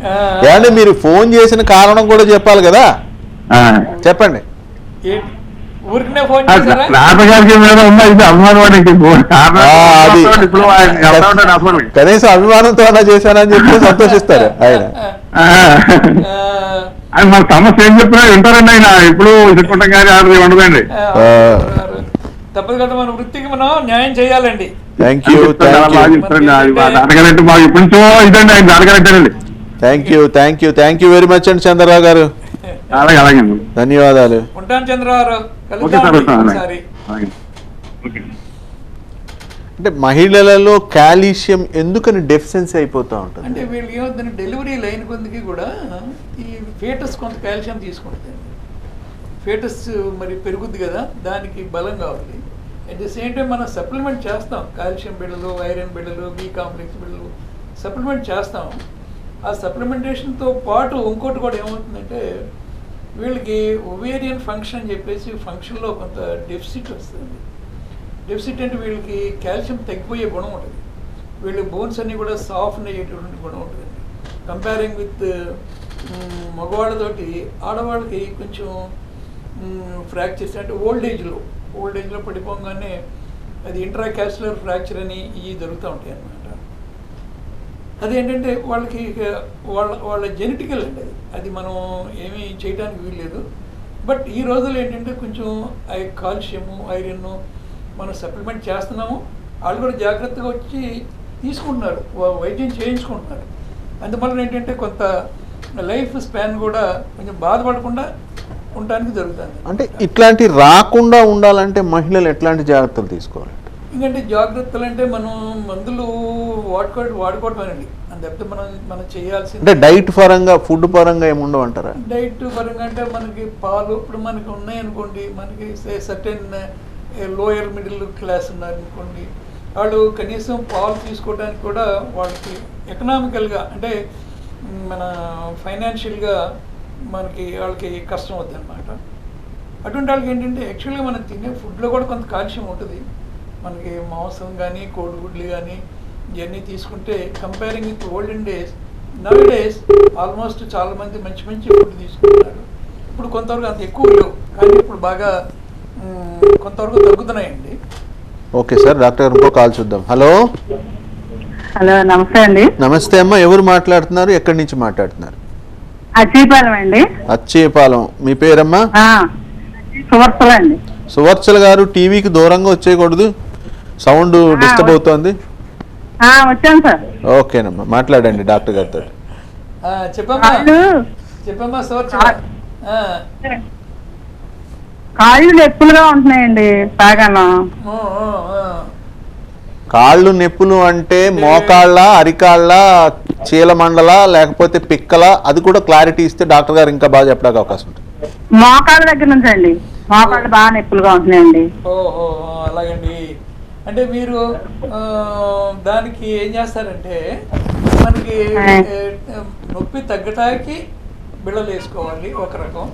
S1: ఏమంటే మీరు ఫోన్ చేసిన కారణం కూడా చెప్పాలి కదా, చెప్పండి.
S2: ఊరికనే ఫోన్ చేశారా?
S3: నాన్నగారికి మీద ఉందా ఇది అభిమానం అనేది ఇప్పుడు ఆయన వెళ్తా ఉంటాడు అసలు.
S1: కనీసం అభిమానంతో అలా చేశానని చెప్పి సంతోషిస్తారు ఆయన.
S3: ఆయన మన సమస్య ఏం చెప్పినా వింటారండి ఆయన. ఇప్పుడు ఇసుకుంటాం కానీ ఆర్డర్ ఉండదండి.
S2: తప్పదు కదా, మన వృత్తికి మనం న్యాయం చేయాలండి.
S1: థ్యాంక్ యూ
S3: నాన్నగారంటే మాకు ఎప్పటి నుంచో ఇదండి ఆయన నాన్నగారంటేనండి.
S1: థ్యాంక్ యూ వెరీ మచ్ అండి చంద్రరావు గారు.
S3: అలాగే అలాగే
S1: ధన్యవాదాలు.
S2: ఉంటాను చంద్రరావు.
S3: ఓకే సార్
S2: ఒకసారి
S3: ఓకే.
S1: అంటే మహిళలలో కాల్షియం ఎందుకని డెఫిషియన్సీ అయిపోతూ ఉంటుంది?
S2: అంటే వీళ్ళకి ఏమవుతుంది, డెలివరీ లైన్ కొందికి కూడా ఈ ఫేటస్ కొంత కాల్షియం తీసుకుంటుంది. ఫేటస్ మరి పెరుగుద్ది కదా, దానికి బలం కావాలి. అట్ ది సేమ్ టైం మనం సప్లిమెంట్ చేస్తాం, కాల్షియం బిళ్ళలు, ఐరన్ బిళ్ళలు, బి కాంప్లెక్స్ బిళ్ళలు సప్లిమెంట్ చేస్తాం. ఆ సప్లిమెంటేషన్తో పాటు ఇంకోటి కూడా ఏమవుతుందంటే వీళ్ళకి ఒవేరియన్ ఫంక్షన్ అని చెప్పేసి ఫంక్షన్లో కొంత డెఫిసిట్ వస్తుంది. డెఫిసిట్ అంటే వీళ్ళకి కాల్షియం తగ్గిపోయే గుణం ఉంటుంది. వీళ్ళ బోన్స్ అన్నీ కూడా సాఫ్ట్ అయ్యేటటువంటి గుణం ఉంటుంది. కంపేరింగ్ విత్ మగవాళ్ళతోటి ఆడవాళ్ళకి కొంచెం ఫ్రాక్చర్స్ అంటే ఓల్డ్ ఏజ్లో పడిపోగానే అది ఇంట్రా క్యాస్యులర్ ఫ్రాక్చర్ అని ఇవి జరుగుతూ ఉంటాయి అన్నమాట. అదేంటంటే వాళ్ళకి వాళ్ళ జెనెటికల్ అండి, అది మనం ఏమీ చేయడానికి వీల్లేదు. బట్ ఈ రోజుల్లో ఏంటంటే కొంచెం కాల్షియము, ఐరన్ మనం సప్లిమెంట్ చేస్తున్నాము. వాళ్ళు కూడా జాగ్రత్తగా వచ్చి తీసుకుంటున్నారు, వైద్యం చేయించుకుంటున్నారు. అందువల్ల ఏంటంటే కొంత లైఫ్ స్పాన్ కూడా కొంచెం బాధపడకుండా ఉండడానికి జరుగుతుంది.
S1: అంటే ఇట్లాంటి రాకుండా ఉండాలంటే మహిళలు ఎట్లాంటి జాగ్రత్తలు తీసుకోవాలి?
S2: ఎందుకంటే జాగ్రత్తలు అంటే మనం మందులు వాడుకోవటమేనండి. అంతే మనం చేయాల్సింది.
S1: అంటే డైట్ పరంగా, ఫుడ్ పరంగా ఏముండవు అంటారా?
S2: డైట్ పరంగా అంటే మనకి పాలు ఇప్పుడు మనకి ఉన్నాయనుకోండి, మనకి సర్టెన్ లోయర్ మిడిల్ క్లాస్ ఉన్నారనుకోండి, వాళ్ళు కనీసం పాలు తీసుకోవడానికి కూడా వాళ్ళకి ఎకనామికల్గా అంటే మన ఫైనాన్షియల్గా మనకి వాళ్ళకి కష్టం అవుతుంది అన్నమాట. అటువంటి వాళ్ళకి ఏంటంటే యాక్చువల్గా మనం తినే ఫుడ్లో కూడా కొంత కాల్షియం ఉంటుంది. మనకి మాంసం కానీ, కోడిగుడ్లు కానీ ఇవన్నీ తీసుకుంటే comparing with olden days, nowadays almost చాలామంది మంచి ఫుడ్ తీసుకుంటున్నారు. ఇప్పుడు కొంతవరకు అంత ఎక్కువ లేవు, కానీ ఇప్పుడు బాగా కొంతవరకు తగ్గుతున్నాయండి.
S1: ఓకే సార్, డాక్టర్ గారు ఇంకో కాల్ చూద్దాం. హలో
S4: నమస్తే అండి.
S1: నమస్తే అమ్మా, ఎవరు మాట్లాడుతున్నారు, ఎక్కడి నుంచి మాట్లాడుతున్నారు?
S4: అచ్చేపాలెం అండి.
S1: అచ్చేపాలెం. మీ పేరమ్మా?
S4: సువర్చల అండి.
S1: సువర్చల గారు, టీవీకి దూరంగా వచ్చేయకూడదు, సౌండ్ డిస్టర్బ్ అవుతోంది.
S4: వచ్చాను సార్.
S1: ఓకేనమ్మా, మాట్లాడండి డాక్టర్ గారితో.
S2: చెప్పమ్మా సువర్చల.
S4: కాళ్ళు నొప్పులుగా ఉంటున్నాయండి బాగాను.
S1: కాళ్ళు నొప్పులు అంటే మోకాళ్ళ, అరికాళ్ళ, చీలమండల, లేకపోతే పిక్కల? అది కూడా క్లారిటీ ఇస్తే డాక్టర్ గారు ఇంకా బాగా చెప్పడానికి అవకాశం ఉంటుంది.
S4: మోకాళ్ళ దగ్గర నుంచి అండి, మోకాళ్ళు బాగా నొప్పులుగా ఉంటున్నాయండి.
S2: ఓహో అలాగండి. అంటే మీరు దానికి ఏం చేస్తారంటే మనకి నొప్పి తగ్గటానికి బిళ్ళలు వేసుకోవాలి ఒక రకం.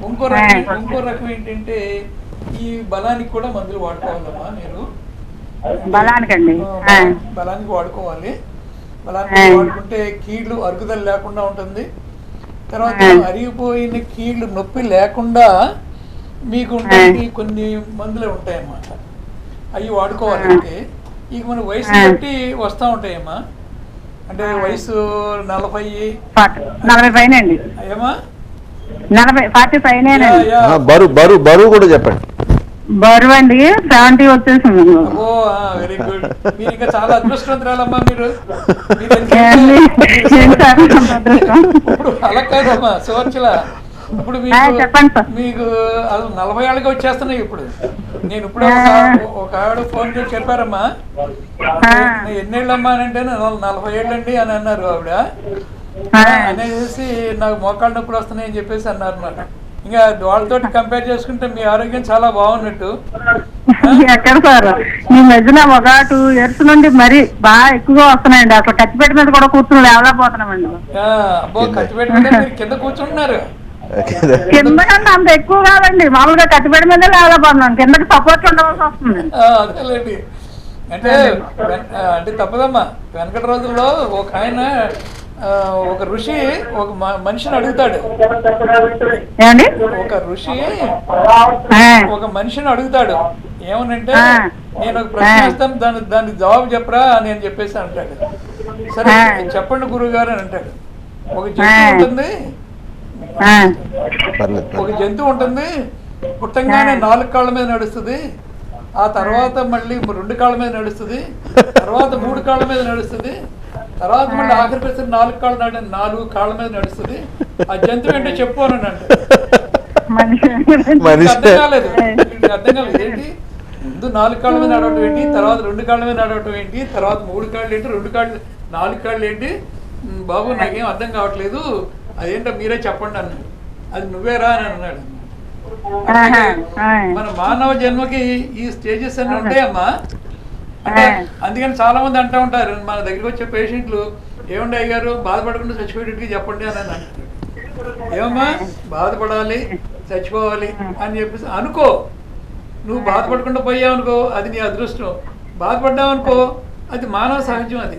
S2: ఇంకో రకం ఏంటంటే ఈ బలానికి కూడా మందులు వాడుకోవాలమ్మా మీరు. బలానికి వాడుకోవాలి. బలానికి వాడుకుంటే కీళ్ళు అరుగుదల లేకుండా ఉంటుంది. తర్వాత అరిగిపోయిన కీళ్ళు నొప్పి లేకుండా మీకు ఉండడానికి కొన్ని మందులే ఉంటాయన్నమాట, అవి వాడుకోవాలంటే. ఇక మన వయసు బట్టి వస్తూ ఉంటాయమ్మా. అంటే వయసు
S4: 40 పైన అండి.
S2: ఏమా
S4: 40 పైన.
S1: బరువు కూడా చెప్పండి.
S4: బరువు అండి 70 వచ్చేసింది.
S2: ఓ వెరీ గుడ్. మీరు ఇంకా చాలా అదృష్టవంతురాలమ్మా మీరు. ఇప్పుడు అలా కాదమ్మా సువర్చల, ఇప్పుడు మీకు 40 ఏళ్ళకి వచ్చేస్తున్నాయి. ఇప్పుడు నేను ఇప్పుడు ఒక ఆవిడ ఫోన్ చేసి చెప్పారమ్మా, ఎన్నేళ్ళమ్మా అని అంటే 40 ఏళ్ళండి అని అన్నారు ఆవిడ. అనేసి నాకు మోకాళ్ళ నొప్పులు వస్తున్నాయి అని చెప్పేసి అన్నారు అన్నమాట. ఇంకా వాళ్ళతో కంపేర్ చేసుకుంటే మీ ఆరోగ్యం చాలా బాగున్నట్టు.
S4: ఎక్కడ సార్ ఈ మధ్యన ఒక 2 years నుండి మరీ బాగా ఎక్కువగా వస్తున్నాయండి. అసలు కచ్చిపెట్టి మీద కూడా కూర్చుని లేవలేకపోతున్నామండి.
S2: అబ్బో కచ్చిపెట్టి మీద మీరు కింద కూర్చుంటున్నారు.
S4: కింద కంటే అంత ఎక్కువ కాదండి, మామూలుగా కచ్చిపెట్టి మీద లేవలేకపోతున్నాం, కిందకి సపోర్ట్ ఉండవలసి వస్తుంది.
S2: అదేలేండి. అంటే తప్పదమ్మా. వెనకటి రోజుల్లో ఒక ఆయన ఒక ఋషి ఒక మనిషిని అడుగుతాడు.
S4: ఏమండి?
S2: ఒక ఋషి
S4: ఆ,
S2: ఒక మనిషిని అడుగుతాడు ఏమనంటే,
S4: ఆ.
S2: నేను ఒక ప్రశ్న వేస్తాను, దానికి జవాబు చెప్పరా అని చెప్పేసి అంటాడు. సరే చెప్పండి గురువు గారు అని అంటాడు. ఒక జంతువు ఉంటుంది,
S4: ఆ,
S1: పర్లేదు
S2: ఒక జంతువు ఉంటుంది, పుట్టంగానే 4 కాళ్ళ మీద నడుస్తుంది, ఆ తర్వాత మళ్ళీ 2 కాళ్ళ మీద నడుస్తుంది, తర్వాత 3 కాళ్ళ మీద నడుస్తుంది, తర్వాత మళ్ళీ ఆఖరి ప్రశ్న 4 కాళ్ళ మీద నడుస్తుంది. ఆ జంతువు ఏంటో చెప్పు అని అంటే
S4: మనిషి
S1: మనిషి
S2: అర్థం కాలేదు. ఏంటి ముందు 4 కాళ్ళ మీద నడవటం ఏంటి, తర్వాత 2 కాళ్ళ మీద నడవటం ఏంటి, తర్వాత 3 కాళ్ళు ఏంటి, 2 కాళ్ళు 4 కాళ్ళు ఏంటి, బాబు నాకేం అర్థం కావట్లేదు, అదేంటో మీరే చెప్పండి అన్నాడు. అది నువ్వేరా అని అన్నాడు.
S4: ఆహా, ఆ.
S2: మన మానవ జన్మకి ఈ స్టేజెస్ అన్ని ఉంటాయమ్మా. అంటే అందుకని చాలా మంది అంటూ ఉంటారు, మన దగ్గరికి వచ్చే పేషెంట్లు, ఏమండి అయ్యారు బాధపడకుండా చచ్చిపోయేటికి చెప్పండి అని అంటారు. ఏమమ్మా బాధపడాలి, చచ్చిపోవాలి అని చెప్పేసి అనుకో. నువ్వు బాధపడకుండా పోయావు అనుకో, అది నీ అదృష్టం. బాధపడ్డావు అనుకో, అది మానవ సహజం. అది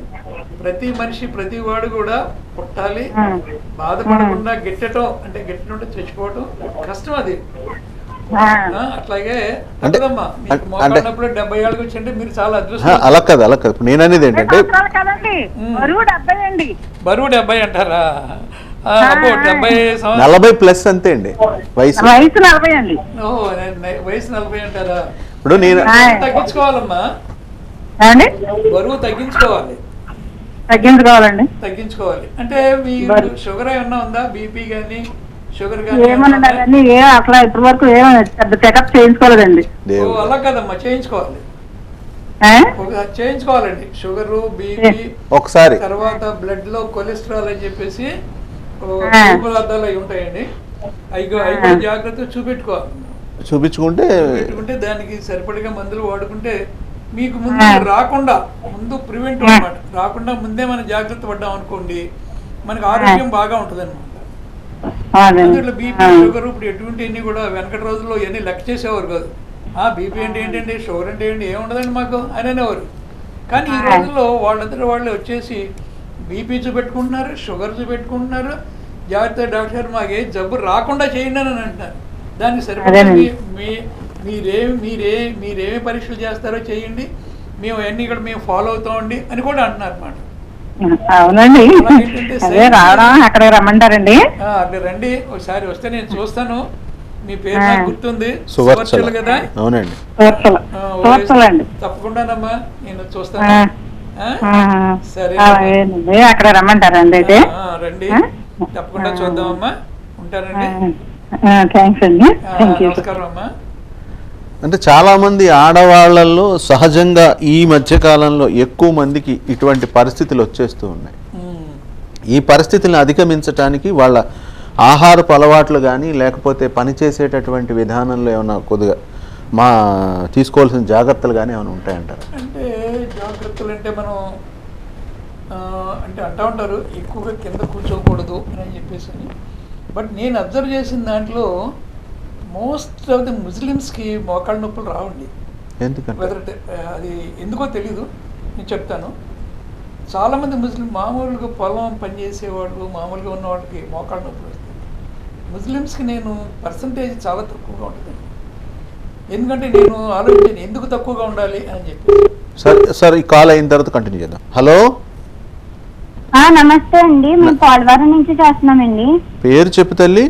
S2: ప్రతి మనిషి ప్రతి వాడు కూడా పుట్టాలి, బాధపడకుండా గిట్టడం అంటే చచ్చిపోవటం కష్టం. అది అట్లాగే ఉంటుందమ్మా. మీకు మోకాడినప్పుడు 70 ఏళ్ళకి వచ్చింటే మీరు చాలా అదృష్టం.
S1: అలా కాదు నేను అనేది ఏంటంటే
S4: కదండి, బరువు 70 అండి.
S2: బరువు 70 అంటారా? అబ్బో 70 సంవత్సరాలు.
S1: 40+ అంతే అండి వయసు.
S4: వయసు 40 అండి.
S2: ఓహో వయసు 40 అంటారా?
S1: ఇప్పుడు నేను
S2: తగ్గించుకోవాలమ్మా,
S4: ఏమండి?
S2: బరువు తగ్గించుకోవాలి. తగ్గించుకోవాలి అంటే మీకు షుగర్ ఏమన్నా ఉందా? బీపీ కానీ షుగర్ కానీ
S4: ఏమన్నా అవన్నీ అట్లా ఇప్పటి వరకు పెద్ద చెకప్ చేయించుకోలేదండి.
S2: అలా కదమ్మా, చేయించుకోవాలి. చేయించుకోవాలండి. షుగర్, బీపీ,
S1: ఒకసారి
S2: తర్వాత బ్లడ్ లో కొలెస్ట్రాల్ అని చెప్పేసి పదార్థాలు అవి ఉంటాయండి. అవి కూడా జాగ్రత్తగా చూపెట్టుకుంటే దానికి సరిపడిగా మందులు వాడుకుంటే మీకు ముందు ప్రివెంట్ అనమాట. రాకుండా ముందే మనం జాగ్రత్త పడ్డాం అనుకోండి, మనకు ఆరోగ్యం బాగా ఉంటుంది అనమాట. అందులో బీపీ షుగర్ ఇప్పుడు ఎటువంటివన్నీ కూడా వెనకటి రోజుల్లో ఇవన్నీ లెక్క చేసేవారు కాదు. బీపీ అంటే ఏంటండి, షుగర్ అంటే ఏంటి, ఏముండదండి మాకు అని అనేవారు. కానీ ఈ రోజుల్లో వాళ్ళందరూ వాళ్ళే వచ్చేసి బీపీ చూపెట్టుకుంటున్నారు, షుగర్ చూపెట్టుకుంటున్నారు. జాగ్రత్త డాక్టర్ మాకు ఏ జబ్బు రాకుండా చేయండి అని అంటున్నారు. దానికి సరిపడి మీరేమి పరీక్షలు చేస్తారో చేయండి, మేము అన్నీ కూడా మేము ఫాలో అవుతామండి అని కూడా అంటున్నారు అన్నమాట.
S4: అవునండి, రావడం అక్కడికి రమ్మంటారండి.
S2: అక్కడ రండి, ఒకసారి వస్తే నేను చూస్తాను. మీ పేరు నాకు గుర్తుంది, సువర్చల కదా?
S1: అవునండి,
S2: తప్పకుండానమ్మా నేను చూస్తాను. సరే
S4: అక్కడ రమ్మంటారండి అయితే?
S2: రండి, తప్పకుండా చూద్దామమ్మా. ఉంటానండి,
S4: థ్యాంక్స్ అండి.
S2: నమస్కారం అమ్మా.
S1: అంటే చాలామంది ఆడవాళ్ళల్లో సహజంగా ఈ మధ్యకాలంలో ఎక్కువ మందికి ఇటువంటి పరిస్థితులు వచ్చేస్తూ ఉన్నాయి. ఈ పరిస్థితులను అధిగమించడానికి వాళ్ళ ఆహారపు అలవాట్లు కానీ లేకపోతే పనిచేసేటటువంటి విధానంలో ఏమైనా కొద్దిగా తీసుకోవాల్సిన జాగ్రత్తలు కానీ ఏమైనా ఉంటాయంటారు?
S2: అంటే జాగ్రత్తలు అంటే మనం అంటే అంటూ ఉంటారు ఎక్కువగా కింద కూర్చోకూడదు అని చెప్పేసి. బట్ నేను అబ్జర్వ్ చేసిన దాంట్లో మోస్ట్ ఆఫ్ ది ముస్లిమ్స్కి మోకాళ్ళ నొప్పులు రావండి.
S1: ఎందుకంటే
S2: అది ఎందుకో తెలీదు, నేను చెప్తాను. చాలామంది మామూలుగా పొలం పనిచేసేవాళ్ళు, మామూలుగా ఉన్న వాళ్ళకి మోకాళ్ళ నొప్పులు వస్తాయి. ముస్లిమ్స్కి నేను పర్సంటేజ్ చాలా తక్కువగా ఉంటుంది. ఎందుకంటే నేను ఆలోచించాను ఎందుకు తక్కువగా ఉండాలి అని చెప్పి.
S1: సార్ ఈ కాల్ అయిన తర్వాత కంటిన్యూ చేద్దాం. హలో,
S5: నమస్తే అండి, మేము పోలవరం నుంచి చేస్తున్నామండి.
S1: పేరు చెప్పు తల్లి.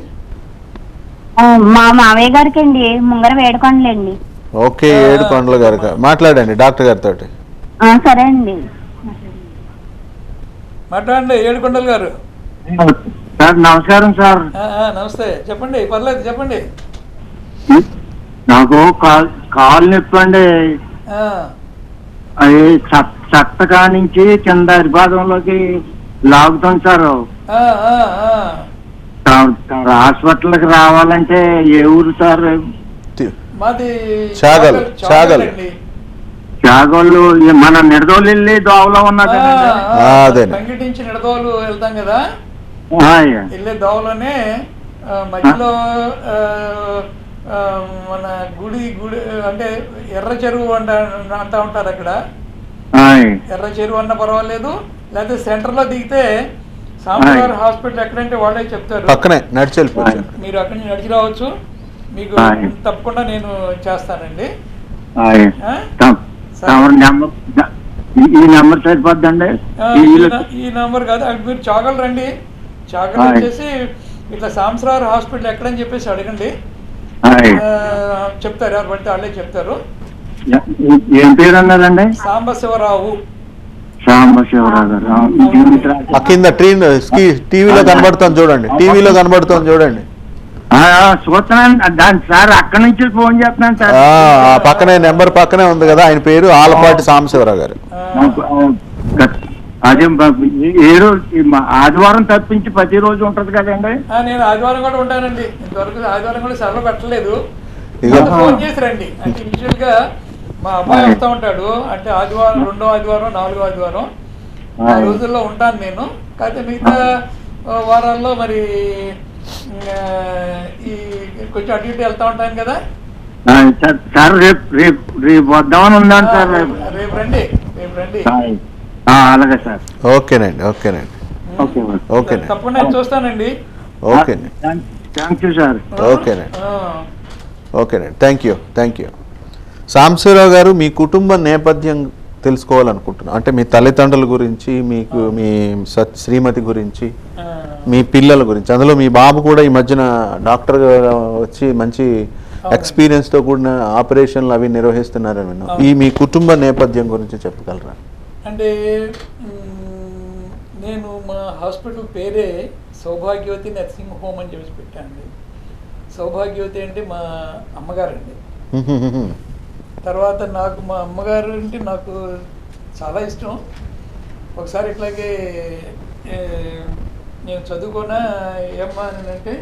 S5: మా మావయ్య గారికి అండి, ముంగర వేడుకొండలండి.
S1: ఓకే, ఏడుకొండల గారు మాట్లాడండి డాక్టర్ గారితో.
S5: సరే అండి,
S2: మాట్లాడండి ఏడుకొండల గారు.
S3: నమస్కారం సార్.
S2: నమస్తే, చెప్పండి, పర్లేదు చెప్పండి.
S3: నాకు కాలు నొప్పి అండి. అది చట్టకా నుంచి కింద అరిపాదంలోకి లాగుతాం సార్. హాస్పిటల్కి రావాలంటే ఏ ఊరు సార్?
S2: మాది
S1: చాగల్.
S3: చాగోళ్ళు మన నిడదోలు వెళ్ళి దోవలో ఉన్నది.
S2: నుంచి నిడదోలు వెళ్తాం కదా, వెళ్ళే దోవలోనే మధ్యలో మన గుడి అంటే ఎర్ర చెరువు అంటా ఉంటారు అక్కడ. ఎర్ర చెరువు అన్న పర్వాలేదు, లేకపోతే సెంటర్లో దిగితే సాంబశివరావు హాస్పిటల్ ఎక్కడంటే వాళ్ళే చెప్తారు.
S1: పక్కనే నడిచి వెళ్ళిపోవచ్చు.
S2: మీరు అక్కడి నుంచి నడిచి రావచ్చు. మీకు
S3: ఆయ్.
S2: తప్పకుండా నేను చేస్తానండి.
S3: ఆయ్.
S2: ఆ?
S3: తమరి నెంబర్ ఈ నెంబర్ సరిపోద్దండి.
S2: ఈ నంబర్ కాదు, అక్కడ మీరు చాగల్ రండి. చాగల్
S3: ఆయ్.
S2: వచ్చేసి ఇట్లా సాంబశివరావు హాస్పిటల్ ఎక్కడని చెప్పేసి అడగండి.
S3: ఆయ్.
S2: చెప్తారు, ఎవరు పడితే వాళ్ళే చెప్తారు.
S3: ఏం పేరు అన్నారండి?
S2: సాంబశివరావు.
S3: సాంబశివరావు గారు.
S1: ఆ కింద టీవీలో కనబడుతుంది చూడండి, టీవీలో కనబడుతుంది చూడండి.
S3: చూస్తున్నాను దాని సార్, అక్కడి నుంచి ఫోన్ చేస్తున్నాను సార్.
S1: ఆ పక్కనే నెంబర్ పక్కనే ఉంది కదా, ఆయన పేరు ఆలపాటి సాంబశివరావు గారు.
S3: అదే ఏ రోజు ఆదివారం తప్పించి ప్రతిరోజు ఉంటది కదండి?
S2: నేను ఆదివారం కూడా ఉంటానండి. ఇంతవరకు ఆదివారం కూడా సెలవు పెట్టలేదు.
S1: ఇదిగో.
S2: ఫోన్ చేసి రండి. అంటే యూజువల్ గా మా అబ్బాయి వస్తూ ఉంటాడు. అంటే ఆదివారం, 2వ ఆదివారం, 4వ ఆదివారం ఆ రోజుల్లో ఉంటాను నేను. కాకపోతే మిగతా వారాల్లో మరి ఈ కొంచెం అటు ఇటు వెళ్తా ఉంటాను కదా.
S3: సార్ రేపు వద్దామని ఉన్నాను సార్.
S2: రేపు రండి.
S3: అలాగే సార్.
S1: ఓకేనండి.
S2: తప్పకుండా నేను చూస్తానండి.
S1: ఓకేనండి.
S3: Thank you sir.
S1: ఓకేనండి. Thank you. సాంబశివరావు గారు, మీ కుటుంబ నేపథ్యం తెలుసుకోవాలనుకుంటున్నాను. అంటే మీ తల్లిదండ్రుల గురించి, మీకు మీ శ్రీమతి గురించి, మీ పిల్లల గురించి. అందులో మీ బాబు కూడా ఈ మధ్యన డాక్టర్ వచ్చి మంచి ఎక్స్పీరియన్స్తో కూడిన ఆపరేషన్లు అవి నిర్వహిస్తున్నారని విన్నాం. మీ కుటుంబ నేపథ్యం గురించి చెప్పగలరా?
S2: అంటే నేను మా హాస్పిటల్ పేరే సౌభాగ్యవతి నర్సింగ్ హోమ్ అని చెప్పి పెట్టానండి. సౌభాగ్యవతి అంటే మా అమ్మగారండి. తర్వాత నాకు మా అమ్మగారు అంటే నాకు చాలా ఇష్టం. ఒకసారి ఇట్లాగే నేను చదువుకోనా ఏమ్మా అని అంటే,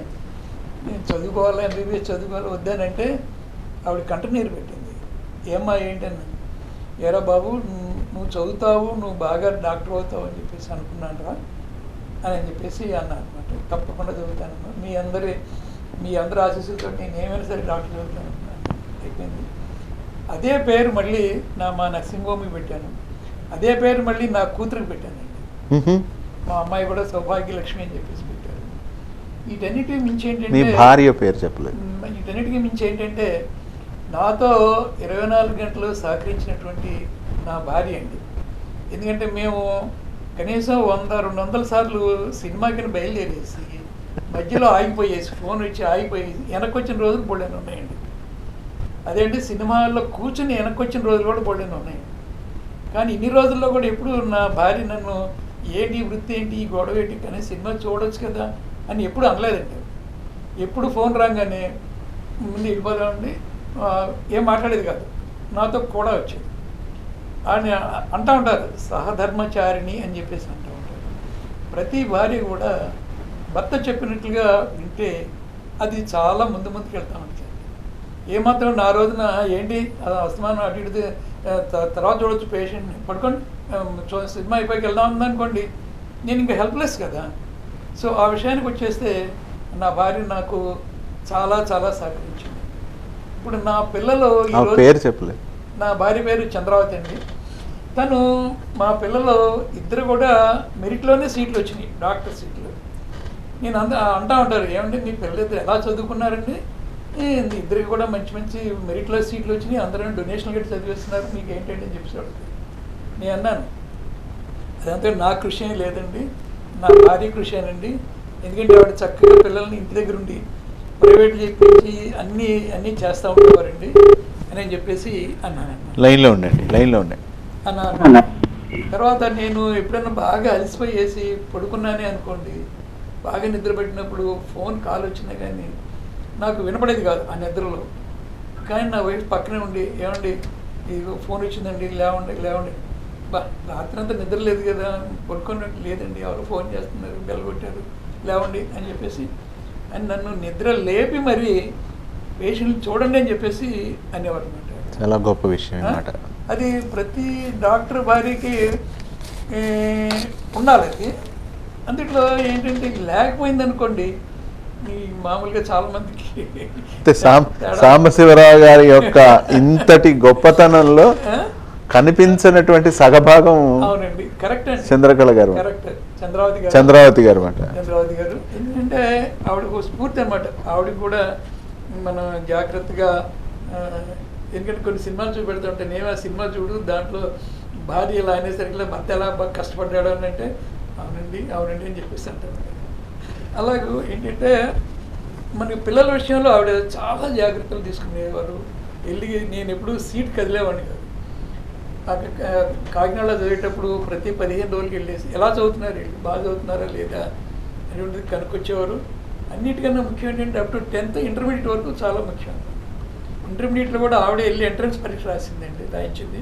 S2: నేను చదువుకోవాలి, ఎంబీబీఎస్ చదువుకోవాలి వద్దానంటే ఆవిడ కంటనీరు పెట్టింది. ఏమ్మా ఏంటని, ఏరా బాబు నువ్వు చదువుతావు, నువ్వు బాగా డాక్టర్ అవుతావు అని చెప్పేసి అనుకున్నాను రా అని చెప్పేసి అన్నా అనమాట. తప్పకుండా చదువుతాను, మీ అందరి ఆశీస్సులతో నేను ఏమైనా సరే డాక్టర్ చదువుతాను అనుకున్నాను. అయిపోయింది. అదే పేరు మళ్ళీ మా నర్సింగ్ హోమ్కి పెట్టాను. అదే పేరు మళ్ళీ నా కూతురికి పెట్టానండి. మా అమ్మాయి కూడా సౌభాగ్యలక్ష్మి అని చెప్పేసి పెట్టారు. వీటన్నిటికి మించి ఏంటంటే,
S1: భార్య పేరు చెప్పలేదు.
S2: వీటన్నిటికీ మించి ఏంటంటే, నాతో 24 గంటలు సహకరించినటువంటి నా భార్య అండి. ఎందుకంటే మేము కనీసం 100-200 సార్లు సినిమాకి బయలుదేరేసి మధ్యలో ఆగిపోయేసి, ఫోన్ వచ్చి ఆగిపోయి వెనక్కి వచ్చిన రోజులు బోళ్ళని ఉన్నాయండి. అదేంటి, సినిమాల్లో కూర్చుని వెనక్కి వచ్చిన రోజులు కూడా బోళ్ళని ఉన్నాయి. కానీ ఇన్ని రోజుల్లో కూడా ఎప్పుడు నా భార్య నన్ను ఏంటి వృత్తి ఏంటి, ఈ గొడవ ఏంటి, కానీ సినిమా చూడొచ్చు కదా అని ఎప్పుడు అనలేదండి. ఎప్పుడు ఫోన్ రాగానే ముందు వెళ్ళిపోదామండి, ఏం మాట్లాడేది కాదు, నాతో కూడా వచ్చేది. అని అంటూ ఉంటారు సహధర్మచారిణి అని చెప్పేసి అంటూ ఉంటారు. ప్రతి భార్య కూడా భర్త చెప్పినట్లుగా వింటే అది చాలా ముందుకు వెళ్తూ ఉంటుంది. ఏమాత్రం నా రోజున ఏంటి అస్తమానం అటు ఇటు తర్వాత చూడొచ్చు, పేషెంట్ని పడుకోండి, సినిమా అయిపోయికి వెళ్దాం ఉందనుకోండి, నేను ఇంకా హెల్ప్లెస్ కదా. సో ఆ విషయానికి వచ్చేస్తే నా భార్య నాకు చాలా చాలా సహకరించింది. ఇప్పుడు నా పిల్లలు
S1: పేరు చెప్పలేదు.
S2: నా భార్య పేరు చంద్రావతి అండి. తను మా పిల్లలు ఇద్దరు కూడా మెరిట్లోనే సీట్లు వచ్చినాయి, డాక్టర్ సీట్లు. నేను అంటూ ఉంటారు, ఏమంటే మీ పిల్లలిద్దరు ఎలా చదువుకున్నారండి, ఇద్దరికి కూడా మంచి మంచి మెరిట్లో సీట్లు వచ్చినాయి, అందరూ డొనేషన్ కట్టి చదివిస్తున్నారు, మీకు ఏంటంటే అని చెప్పేసి నేను అన్నాను, అదంతా నా కృషి ఏం లేదండి, నా భార్య కృషి అనండి. ఎందుకంటే ఆవిడ చక్కగా పిల్లల్ని ఇంటి దగ్గర ఉండి ప్రైవేట్ చెప్పించి అన్నీ చేస్తూ ఉండేవారండి అని చెప్పేసి అన్నాను.
S1: లైన్లో ఉండండి
S2: అన్నాను. తర్వాత నేను ఎప్పుడైనా బాగా అలసిపోయేసి పడుకున్నానే అనుకోండి, బాగా నిద్ర పెట్టినప్పుడు ఫోన్ కాల్ వచ్చినా కానీ నాకు వినపడేది కాదు ఆ నిద్రలో. కానీ నా వైఫ్ పక్కనే ఉండి, ఏమండి ఇదిగో ఫోన్ వచ్చిందండి, లేవండి బా రాత్రి అంతా నిద్ర లేదు కదా, పడుకున్నట్టు లేదండి, ఎవరు ఫోన్ చేస్తున్నారు, బెల్ కొట్టారు, లేవండి అని చెప్పేసి అని నన్ను నిద్ర లేపి మరి పేషెంట్లు చూడండి అని చెప్పేసి అనేవారు అనమాట.
S1: చాలా గొప్ప విషయం అన్నమాట.
S2: అది ప్రతి డాక్టర్ భార్యకి ఉండాలి. అది అందుట్లో ఏంటంటే లేకపోయింది అనుకోండి, ఈ మామూలుగా చాలా మందికి
S1: సాంబశివరావు గారి యొక్క ఇంతటి గొప్పతనంలో కనిపించినటువంటి సగభాగం
S2: అవునండి, కరెక్ట్ అండి,
S1: చంద్రకళ గారు.
S2: కరెక్ట్.
S1: చంద్రావతి గారు మాట.
S2: చంద్రావతి గారు ఎందుకంటే ఆవిడకు ఒక స్ఫూర్తి అనమాట. ఆవిడకి కూడా మనం జాగ్రత్తగా ఎందుకంటే కొన్ని సినిమాలు చూపెడుతూ ఉంటాయి. నేను ఆ సినిమా చూడు, దాంట్లో భార్య ఇలా అనేసరికి భర్త ఎలా బాగా కష్టపడ్డాడు అని అంటే అవునండి అవునండి అని చెప్పేసి అంటారు. అలాగే ఏంటంటే మనకి పిల్లల విషయంలో ఆవిడ చాలా జాగ్రత్తలు తీసుకునేవారు. వెళ్ళి నేను ఎప్పుడు సీట్ కదిలేవాడిని కాదు. కాకినాడలో చదివేటప్పుడు ప్రతి 15 రోజులకి వెళ్ళేసి ఎలా చదువుతున్నారు, వీళ్ళు బాగా చదువుతున్నారా లేదా అనేటువంటిది కనుక్కొచ్చేవారు. అన్నిటికన్నా ముఖ్యం ఏంటంటే అప్ టు 10th ఇంటర్మీడియట్ వరకు చాలా ముఖ్యం. ఇంటర్మీడియట్లో కూడా ఆవిడ వెళ్ళి ఎంట్రన్స్ పరీక్ష రాసిందండి, రాయించింది.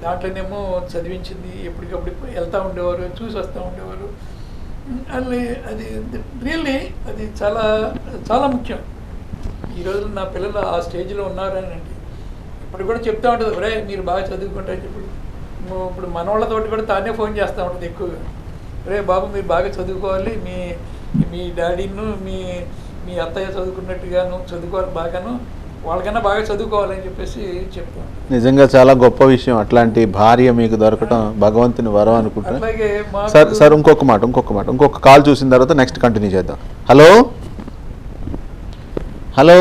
S2: దాంట్లోనేమో చదివించింది. ఎప్పటికప్పుడు వెళ్తూ ఉండేవారు, చూసి వస్తూ ఉండేవారు. అది రియల్లీ అది చాలా చాలా ముఖ్యం. ఈరోజు నా పిల్లలు ఆ స్టేజ్లో ఉన్నారని అండి ఇప్పుడు కూడా చెప్తూ ఉంటుంది, ఒరే మీరు బాగా చదువుకుంటారని చెప్పి. ఇప్పుడు మనవాళ్ళతోటి కూడా తానే ఫోన్ చేస్తూ ఉంటుంది ఎక్కువగా, ఒరే బాబు మీరు బాగా చదువుకోవాలి, మీ డాడీను మీ అత్తయ్య చదువుకున్నట్టుగాను చదువుకోవాలి, బాగాను వాళ్ళకన్నా బాగా చదువుకోవాలని చెప్పేసి చెప్తాను.
S1: నిజంగా చాలా గొప్ప విషయం. అట్లాంటి భార్య మీకు దొరకటం భగవంతుని వరం అనుకుంటా.
S2: అలాగే
S1: సార్ ఇంకొక కాల్ చూసిన తర్వాత నెక్స్ట్ కంటిన్యూ చేద్దాం. హలో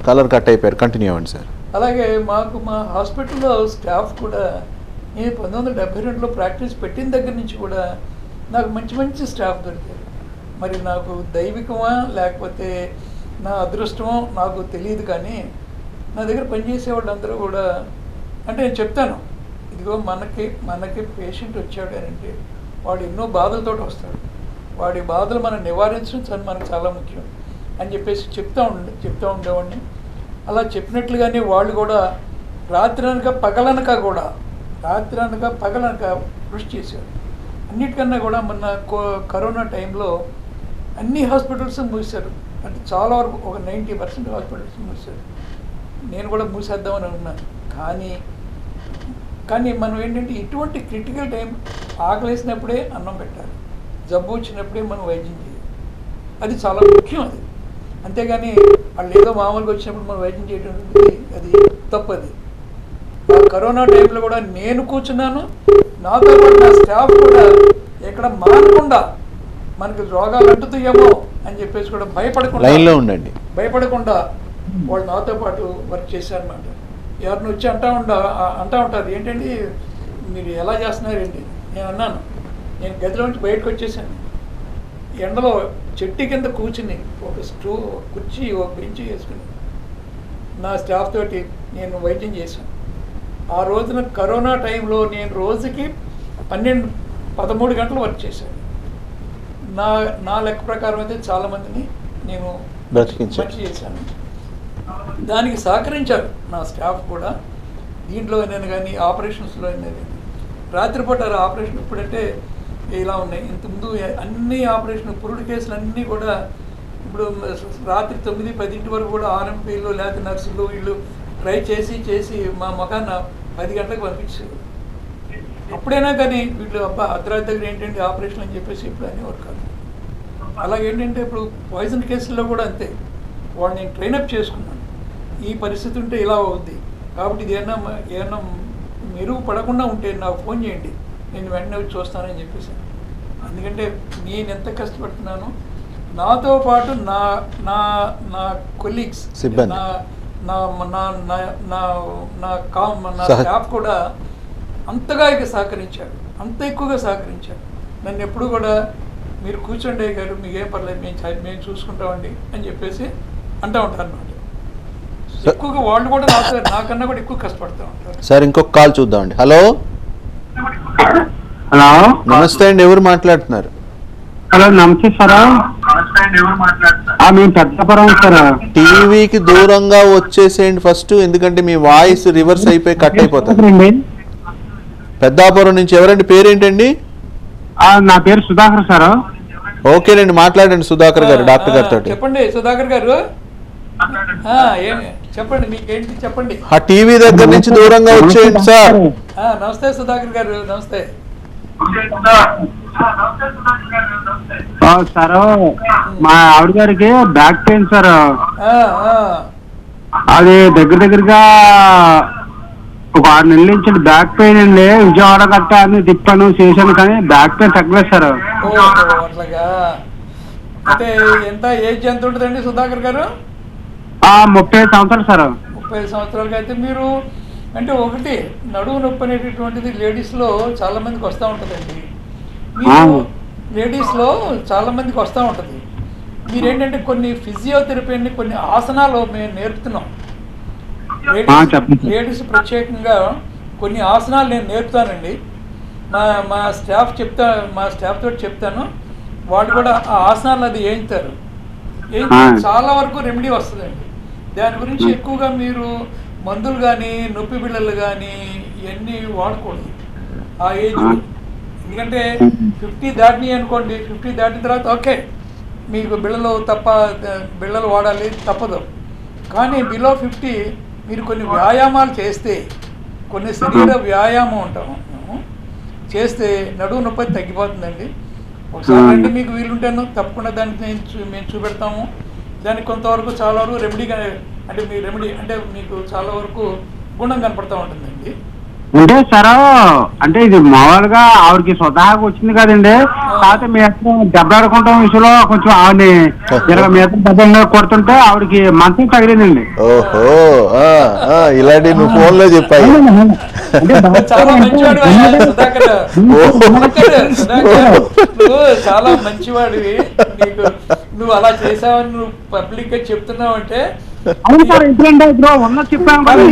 S1: కాలర్ కట్ అయిపోయారు, కంటిన్యూ అవ్వండి సార్.
S2: అలాగే మాకు మా హాస్పిటల్లో స్టాఫ్ కూడా నేను 1972లో ప్రాక్టీస్ పెట్టిన దగ్గర నుంచి కూడా నాకు మంచి మంచి స్టాఫ్ దొరికారు. మరి నాకు దైవికమా లేకపోతే నా అదృష్టమో నాకు తెలియదు, కానీ నా దగ్గర పనిచేసే వాళ్ళందరూ కూడా అంటే నేను చెప్తాను, ఇదిగో మనకి పేషెంట్ వచ్చాడు అని అంటే వాడు ఎన్నో బాధలతో వస్తాడు, వాడి బాధలు మనం నివారించడం మనకు చాలా ముఖ్యం అని చెప్పేసి చెప్తూ ఉండేవాడిని. అలా చెప్పినట్లుగానే వాళ్ళు కూడా రాత్రి అనక పగలనక కృషి చేశారు. అన్నిటికన్నా కూడా మొన్న కరోనా టైంలో అన్ని హాస్పిటల్స్ మూసారు, అంటే చాలా వరకు ఒక 90% హాస్పిటల్స్ మూసారు. నేను కూడా మూసేద్దామని ఉన్నాను. కానీ మనం ఏంటంటే ఇటువంటి క్రిటికల్ టైం ఆకలేసినప్పుడే అన్నం పెట్టాలి, జబ్బు వచ్చినప్పుడే మనం వైద్యం చేయాలి. అది చాలా ముఖ్యం. అంతేగాని వాళ్ళు ఏదో మామూలుగా వచ్చినప్పుడు మనం వైద్యం చేయడం అది తప్పది. కరోనా టైంలో కూడా నేను కూర్చున్నాను, నాతో పాటు నా స్టాఫ్ కూడా ఎక్కడ మానకుండా మనకి రోగాలు అంటుతాయేమో అని చెప్పేసి కూడా భయపడకుండా వాళ్ళు నాతో పాటు వర్క్ చేశారన్నమాట. ఎవరిని వచ్చి అంటూ ఉంటారు, ఏంటండి మీరు ఎలా చేస్తున్నారండి. నేను అన్నాను, నేను గదిలో నుంచి బయటకు వచ్చేసాను, ఎండలో చెట్టు కింద కూర్చుని ఒక కుర్చీ ఒక బెంచ్ వేసుకుని నా స్టాఫ్ తోటి నేను వైద్యం చేశాను. ఆ రోజున కరోనా టైంలో నేను రోజుకి 12-13 గంటలు వర్క్ చేశాను. నా లెక్క ప్రకారం అయితే చాలామందిని నేను మంచి చేశాను. దానికి సహకరించారు నా స్టాఫ్ కూడా. దీంట్లో నేను కానీ ఆపరేషన్స్లో అయినది రాత్రిపూట ఆపరేషన్ ఇప్పుడంటే ఇలా ఉన్నాయి. ఇంతకుముందు అన్ని ఆపరేషన్ పురుడు కేసులు అన్నీ కూడా ఇప్పుడు రాత్రి 9-10 వరకు కూడా ఆర్ఎంపీలు లేకపోతే నర్సులు వీళ్ళు ట్రై చేసి మా ముఖాన్న 10 గంటలకు పంపించారు. అప్పుడైనా కానీ వీళ్ళు అర్ధరాత్రి దగ్గర ఏంటంటే ఆపరేషన్ అని చెప్పేసి ఇప్పుడు అనేవారు కాదు. అలాగేంటంటే ఇప్పుడు పాయిజన్ కేసుల్లో కూడా అంతే, వాళ్ళు నేను ట్రైనప్ చేసుకున్నాను, ఈ పరిస్థితి ఉంటే ఇలా అవుద్ది కాబట్టి ఇది ఏమన్నా మెరుగుపడకుండా ఉంటే నాకు ఫోన్ చేయండి, నేను వెంటనే వచ్చి చూస్తానని చెప్పేసి. ఎందుకంటే నేను ఎంత కష్టపడుతున్నానో నాతో పాటు నా కొలీగ్స్ నా స్టాఫ్ కూడా అంతగా సహకరించారు, అంత ఎక్కువగా సహకరించారు. నన్ను ఎప్పుడు కూడా మీరు కూర్చోండి గారు, మీకేం పర్లేదు, మేము చూసుకుంటామండి అని చెప్పేసి అంటూ ఉంటారు అన్నమాట. ఎక్కువగా వాళ్ళు కూడా నాకన్నా కూడా ఎక్కువ కష్టపడుతూ ఉంటారు.
S1: సార్ ఇంకొక కాల్ చూద్దామండి. హలో నమస్తే అండి, ఎవరు మాట్లాడుతున్నారు?
S3: హలో నమస్తే సార్, మేము పెద్దపురం సార్.
S1: టీవీకి దూరంగా వచ్చేసేయండి ఫస్ట్, ఎందుకంటే మీ వాయిస్ రివర్స్ అయిపోయి కట్ అయిపోతుంది. పెద్దాపురం నుంచి ఎవరండి, పేరేంటండి?
S3: నా పేరు సుధాకర్ సార్.
S1: ఓకేనండి, మాట్లాడండి సుధాకర్ గారు, డాక్టర్ గారితో.
S2: చెప్పండి సుధాకర్ గారు, చెప్పండి మీకేంటి చెప్పండి.
S1: ఆ టీవీ దగ్గర నుంచి దూరంగా వచ్చేయండి సార్.
S2: నమస్తే సుధాకర్ గారు, నమస్తే
S3: సార్. మా ఆవిడ గారికి బ్యాక్ పెయిన్ సార్, అది దగ్గరగా ఒక 6 నెలల నుంచి బ్యాక్ పెయిన్ అండి. విజయవాడ గట్ట అని తిప్పాను చేశాను కానీ బ్యాక్ పెయిన్ తగ్గలేదు సార్.
S2: ఓహో అట్లాగా. అంటే ఎంత ఏజ్ ఎంత ఉంటుందండి సుధాకర్ గారు?
S3: 35 సంవత్సరాలు సార్.
S2: 35 సంవత్సరాలకి అయితే మీరు అంటే ఒకటి నడువు నొప్పి అనేటటువంటిది లేడీస్లో చాలా మందికి వస్తూ ఉంటుందండి. మీరు లేడీస్లో చాలా మందికి వస్తూ ఉంటుంది. మీరేంటంటే కొన్ని ఫిజియోథెరపీ అని కొన్ని ఆసనాలు మేము నేర్పుతున్నాం. లేడీస్ ప్రత్యేకంగా కొన్ని ఆసనాలు నేను నేర్పుతానండి. మా స్టాఫ్ తోటి చెప్తాను. వాళ్ళు కూడా ఆ ఆసనాలు అది వేయించారు. చాలా వరకు రెమెడీ వస్తుందండి. దాని గురించి ఎక్కువగా మీరు మందులు కానీ నొప్పి బిళ్ళలు కానీ ఇవన్నీ వాడకూడదు ఆ ఏజ్. ఎందుకంటే 50 దాటినాయి అనుకోండి, 50 దాటిన తర్వాత ఓకే మీకు బిళ్ళలు వాడాలి తప్పదు. కానీ బిలో 50 మీరు కొన్ని వ్యాయామాలు చేస్తే, కొన్ని శరీర వ్యాయామం ఉంటాము చేస్తే నడువు నొప్పి తగ్గిపోతుందండి. ఒకసారి రండి, మీకు వీలుంటాను తప్పకుండా దానికి మేము చూపెడతాము. దానికి కొంతవరకు చాలా వరకు రెమెడీగా అంటే మీ రెమెడీ అంటే మీకు చాలా వరకు గుణం కనపడుతూ ఉంటుందండి.
S3: అంటే సార్ అంటే ఇది మామూలుగా ఆవిడకి స్వతహాగా వచ్చింది కదండి. కాకపోతే మీ దెబ్బలాడుకుంటాం విషయంలో కొంచెం ఆవిడని 20 మీటర్ దెబ్బ కొడుతుంటే ఆవిడకి మంచం తగిలిందండి.
S1: ఓహో ఇలాంటి నువ్వు ఫోన్ లో చెప్పాయి.
S2: చాలా మంచివాడు సుధాకర్, నువ్వు చాలా మంచివాడివి. నువ్వు అలా చేసావని నువ్వు పబ్లిక్ గా చెప్తున్నావు అంటే
S3: అవును సార్. ఎందుకంటే ఇప్పుడు ఉన్న చెప్పాను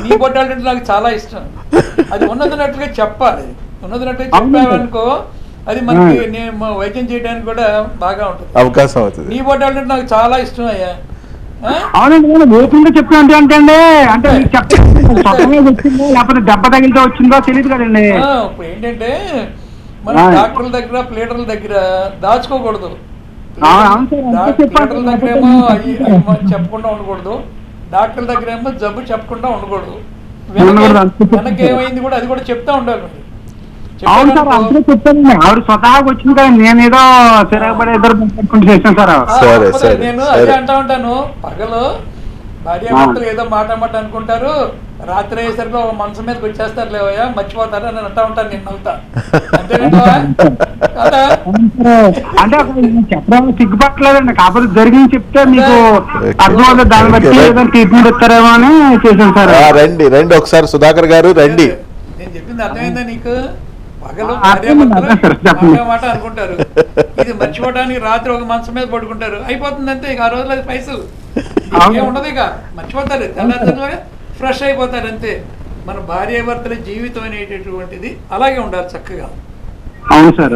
S2: నీ బొట్టాలంటే నాకు చాలా ఇష్టం. అది ఉన్నదినట్టుగా చెప్పాలి. ఉన్నదినట్టుగా చెప్పావనుకో అది మనకి నేను వైద్యం చేయడానికి కూడా బాగా ఉంటుంది,
S1: అవకాశం అవుతుంది.
S2: నీ బొట్టాలంటే నాకు చాలా ఇష్టం అయ్యా.
S3: అవునండి, నేను ఓపెన్ గా చెప్పిన అంటే అంటే మీకు చెప్పండి వచ్చిందో లేకపోతే దెబ్బ తగిలితే వచ్చిందో తెలియదు కదండి.
S2: ఇప్పుడు ఏంటంటే మన డాక్టర్ల దగ్గర ప్లేటర్ల దగ్గర దాచుకోకూడదు. ప్లేటర్ల దగ్గర ఏమో చెప్పకుండా ఉండకూడదు, డాక్టర్ల దగ్గర ఏమో జబ్బు చెప్పకుండా ఉండకూడదు. వెనక ఏమైంది కూడా అది కూడా చెప్తా ఉండాలి.
S3: అవును సార్, అందరూ చెప్తానండి. ఆవిడ స్వతహాగా వచ్చింది కదా, నేనేదో చిరగబడి ఇద్దరు పెట్టుకుంటూ చేశాను సార్.
S2: నేను అదే అంటా ఉంటాను, పగలు భార్యాభర్తలు ఏదో మాట అనుకుంటారు, రాత్రి అయ్యేసరికి ఒక మనసు మీదకి వచ్చేస్తారు లేవయ్యా మర్చిపోతారు అని అంటా ఉంటాను. నేను నవ్వుతా అంతేనంటా
S3: అంటే చెప్పడం సిగ్గుపట్టలేదండి. కాకపోతే జరిగింది చెప్తే మీకు అర్థమవుతుంది, దాన్ని బట్టి ఏదైనా ట్రీట్మెంట్ ఇస్తారేమో అని చేశాను సార్.
S1: రండి రండి ఒకసారి సుధాకర్ గారు రండి.
S2: నేను చెప్పింది అర్థమైందా నీకు? పగలు భార్యాభర్తలు మాట అనుకుంటారు, ఇది మర్చిపోవడానికి రాత్రి ఒక మనసు మీద పడుకుంటారు, అయిపోతుంది అంతే. ఇక ఆ రోజులు అది పైసలు ఉండదు, ఇక మర్చిపోతారు, తెల్లారి ఫ్రెష్ అయిపోతారు అంతే. మన భార్యాభర్తల జీవితం అనేటటువంటిది అలాగే ఉండాలి చక్కగా.
S3: అవును సార్.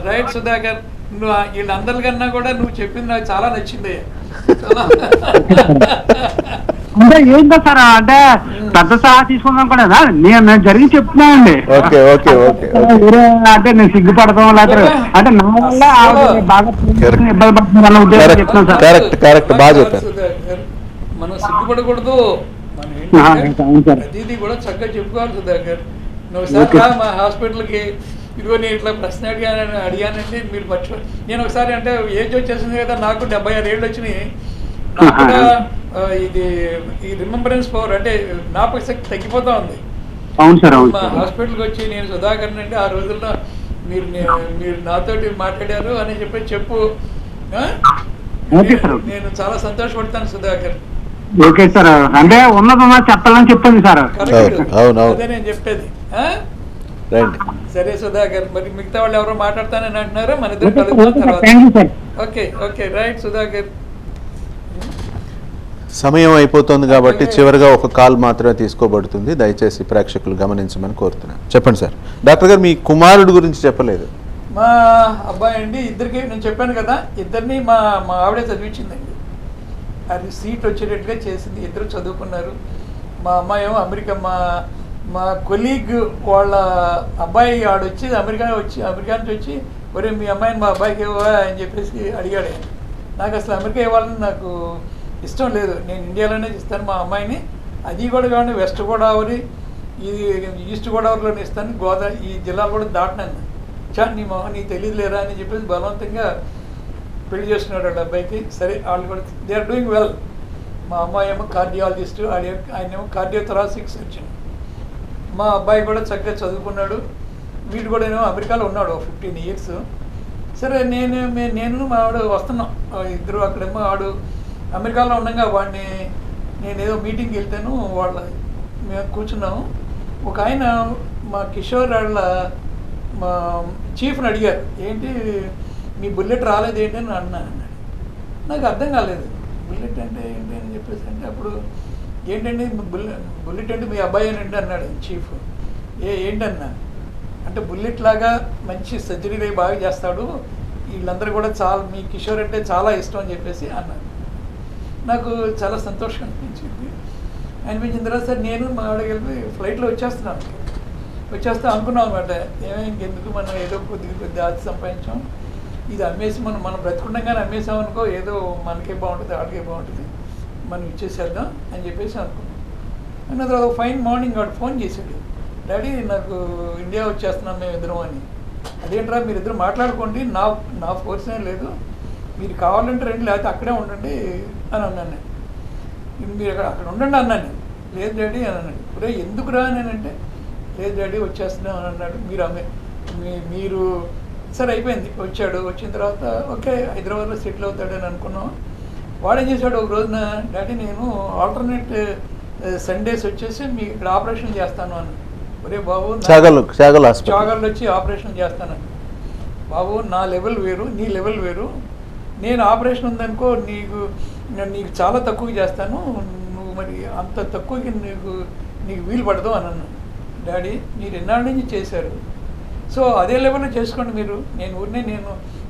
S2: రైట్ సుధాకర్, నువ్వు వీళ్ళందరికన్నా కూడా నువ్వు చెప్పింది నాకు చాలా నచ్చింది.
S3: అంటే ఏంటో సార్, అంటే పెద్ద సలహా తీసుకుందాం కూడా నేను జరిగి చెప్తున్నానండి. అంటే నేను సిగ్గుపడతాం లేకపోతే అంటే నా వల్ల బాగా ఇబ్బంది పడుతుంది ఉద్దేశం చెప్తున్నాను సార్.
S2: మనం సిగ్గుపడకూడదు, ప్రతిదీ కూడా చక్కగా చెప్పుకోవాలి సుధాకర్. నువ్వు ఒకసారి మా హాస్పిటల్కి ఇదిగో నేను ఇట్లా ప్రశ్న అడిగానండి మీరు మర్చిపో. నేను ఒకసారి అంటే ఏజ్ వచ్చేసింది కదా, నాకు 76 ఏళ్ళు వచ్చినాయి. నాకు కూడా ఇది ఈ రిమెంబరెన్స్ పవర్ అంటే జ్ఞాపక శక్తి తగ్గిపోతా ఉంది. మా హాస్పిటల్కి వచ్చి నేను సుధాకర్ అంటే ఆ రోజుల్లో మీరు నాతోటి మాట్లాడారు అని చెప్పు. నేను చాలా సంతోషపడతాను సుధాకర్.
S3: ఓకే సార్, అంటే ఉన్నది చెప్పాలని చెప్పింది సార్.
S2: అదే నేను చెప్పేది. సరే సుధాకర్, మరి మిగతా వాళ్ళు ఎవరో మాట్లాడతానని అంటున్నారు, మన ఇద్దరు కలుగుతాం తర్వాత. Okay right Sudhakar.
S1: సమయం అయిపోతుంది కాబట్టి చివరిగా ఒక కాల్ మాత్రమే తీసుకోబడుతుంది, దయచేసి ప్రేక్షకులు గమనించమని కోరుతున్నాను. చెప్పండి సార్. డాక్టర్ గారు మీ కుమారుడు గురించి చెప్పలేదు.
S2: మా అబ్బాయి అండి, ఇద్దరికి నేను చెప్పాను కదా, ఇద్దరిని మా ఆవిడే చదివించిందండి. అది సీట్ వచ్చేటట్టుగా చేసింది, ఇద్దరు చదువుకున్నారు. మా అమ్మాయి ఏమో అమెరికా, మా కొలీగ్ వాళ్ళ అబ్బాయి ఆడొచ్చి అమెరికా నుంచి వచ్చి ఒరే మీ అమ్మాయిని మా అబ్బాయికి ఇవ్వా అని చెప్పేసి అడిగాడు. నాకు అసలు అమెరికా ఇవ్వాలని నాకు ఇష్టం లేదు, నేను ఇండియాలోనే ఇస్తాను మా అమ్మాయిని, అది కూడా కానీ వెస్ట్ గోదావరి ఇది ఈస్ట్ గోదావరిలోనే ఇస్తాను, ఈ జిల్లాలు కూడా దాటినాను. నీ మొహం నీకు తెలియదులేరా అని చెప్పేసి బలవంతంగా పెళ్లి చేస్తున్నాడు వాళ్ళ అబ్బాయికి. సరే వాళ్ళు కూడా దే ఆర్ డూయింగ్ వెల్. మా అమ్మాయి ఏమో కార్డియాలజిస్ట్, ఆయనేమో కార్డియోథొరాసిక్ సర్జన్. మా అబ్బాయి కూడా చక్కగా చదువుకున్నాడు. వీడు కూడా ఏమో అమెరికాలో ఉన్నాడు 15 years. సరే నేను మా ఆవిడ వస్తున్నాం ఇద్దరు. అక్కడేమో ఆడు అమెరికాలో ఉండగా వాడిని నేను ఏదో మీటింగ్కి వెళ్తాను, మేము కూర్చున్నాము. ఒక ఆయన మా కిషోర్ వాళ్ళ మా చీఫ్ని అడిగారు, ఏంటి మీ బుల్లెట్ రాలేదు ఏంటి అని అన్నాడు. నాకు అర్థం కాలేదు, బుల్లెట్ అంటే ఏంటి అని చెప్పేసి. అంటే అప్పుడు ఏంటండి బుల్లెట్ అంటే మీ అబ్బాయి ఏంటి అన్నాడు చీఫ్. ఏంటన్నా అంటే బుల్లెట్ లాగా మంచి సర్జరీలు బాగా చేస్తాడు, వీళ్ళందరూ కూడా చాలా మీ కిషోర్ అంటే చాలా ఇష్టం అని చెప్పేసి అన్నారు. నాకు చాలా సంతోషం అనిపించిన తర్వాత సార్ నేను మా ఆవిడ కలిపి ఫ్లైట్లో వచ్చేస్తా అనుకున్నాం అనమాట. ఇంకెందుకు మనం ఏదో కొద్ది ఆస్తి సంపాదించాం, ఇది అమ్మేసి మనం బ్రతుకుండగానే అమ్మేసాం అనుకో, ఏదో మనకే బాగుంటుంది ఆడికే బాగుంటుంది, మనం ఇచ్చేసేద్దాం అని చెప్పేసి అనుకున్నాం. అన్న తర్వాత ఫైన్ మార్నింగ్ వాడు ఫోన్ చేశాడు, డాడీ నాకు ఇండియా వచ్చేస్తున్నాం మేము ఇద్దరం అని. అదేంట్రా మీరిద్దరు మాట్లాడుకోండి, నా ఫోర్స్ ఏం లేదు, మీరు కావాలంటే రండి లేకపోతే అక్కడే ఉండండి అని అన్నాను. మీరు అక్కడ ఉండండి అన్నాను. లేదు డాడీ అని అన్నాడు. ఇప్పుడే ఎందుకురా నేనంటే లేదు డాడీ వచ్చేస్తున్నాం అని అన్నాడు. మీరు సరే అయిపోయింది. వచ్చిన తర్వాత ఓకే హైదరాబాద్లో సెటిల్ అవుతాడని అనుకున్నాం. వాడేం చేశాడు, ఒక రోజున డాడీ నేను ఆల్టర్నేట్ సండేస్ వచ్చేసి మీ ఇక్కడ ఆపరేషన్ చేస్తాను అని. ఒరే బాబు చాగల్లో వచ్చి ఆపరేషన్ చేస్తానని. బాబు నా లెవెల్ వేరు, నీ లెవెల్ వేరు. నేను ఆపరేషన్ ఉందనుకో నీకు చాలా తక్కువకి చేస్తాను, నువ్వు మరి అంత తక్కువకి నీకు వీలు పడదు అని అన్నాను. డాడీ మీరు ఎన్నాళ్ళ నుంచి చేశారు, సో అదే లెవెల్లో చేసుకోండి మీరు.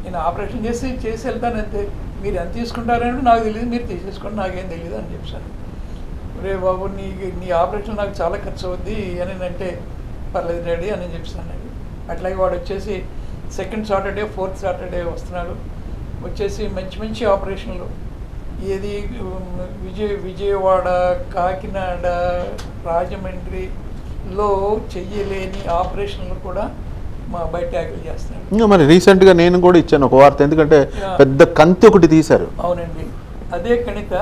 S2: నేను ఆపరేషన్ చేసి వెళ్తానంతే, మీరు ఎంత తీసుకుంటారంటే నాకు తెలియదు, మీరు తీసేసుకోండి నాకేం తెలియదు అని చెప్పాను. రే బాబు నీ ఆపరేషన్ నాకు చాలా ఖర్చు అవుద్ది అని అంటే పర్లేదు డాడీ అని చెప్పాను. అట్లాగే వాడు వచ్చేసి సెకండ్ సాటర్డే 4th సాటర్డే వస్తున్నాడు. వచ్చేసి మంచి ఆపరేషన్లు, ఏది విజయవాడ, కాకినాడ, రాజమండ్రిలో చెయ్యలేని ఆపరేషన్లు కూడా మా అబ్బాయి ట్యాకిల్ చేస్తున్నాడు.
S1: మరి రీసెంట్గా నేను కూడా ఇచ్చాను ఒక వార్త, ఎందుకంటే పెద్ద కంతి ఒకటి తీశారు.
S2: అవునండి, అదే కణిత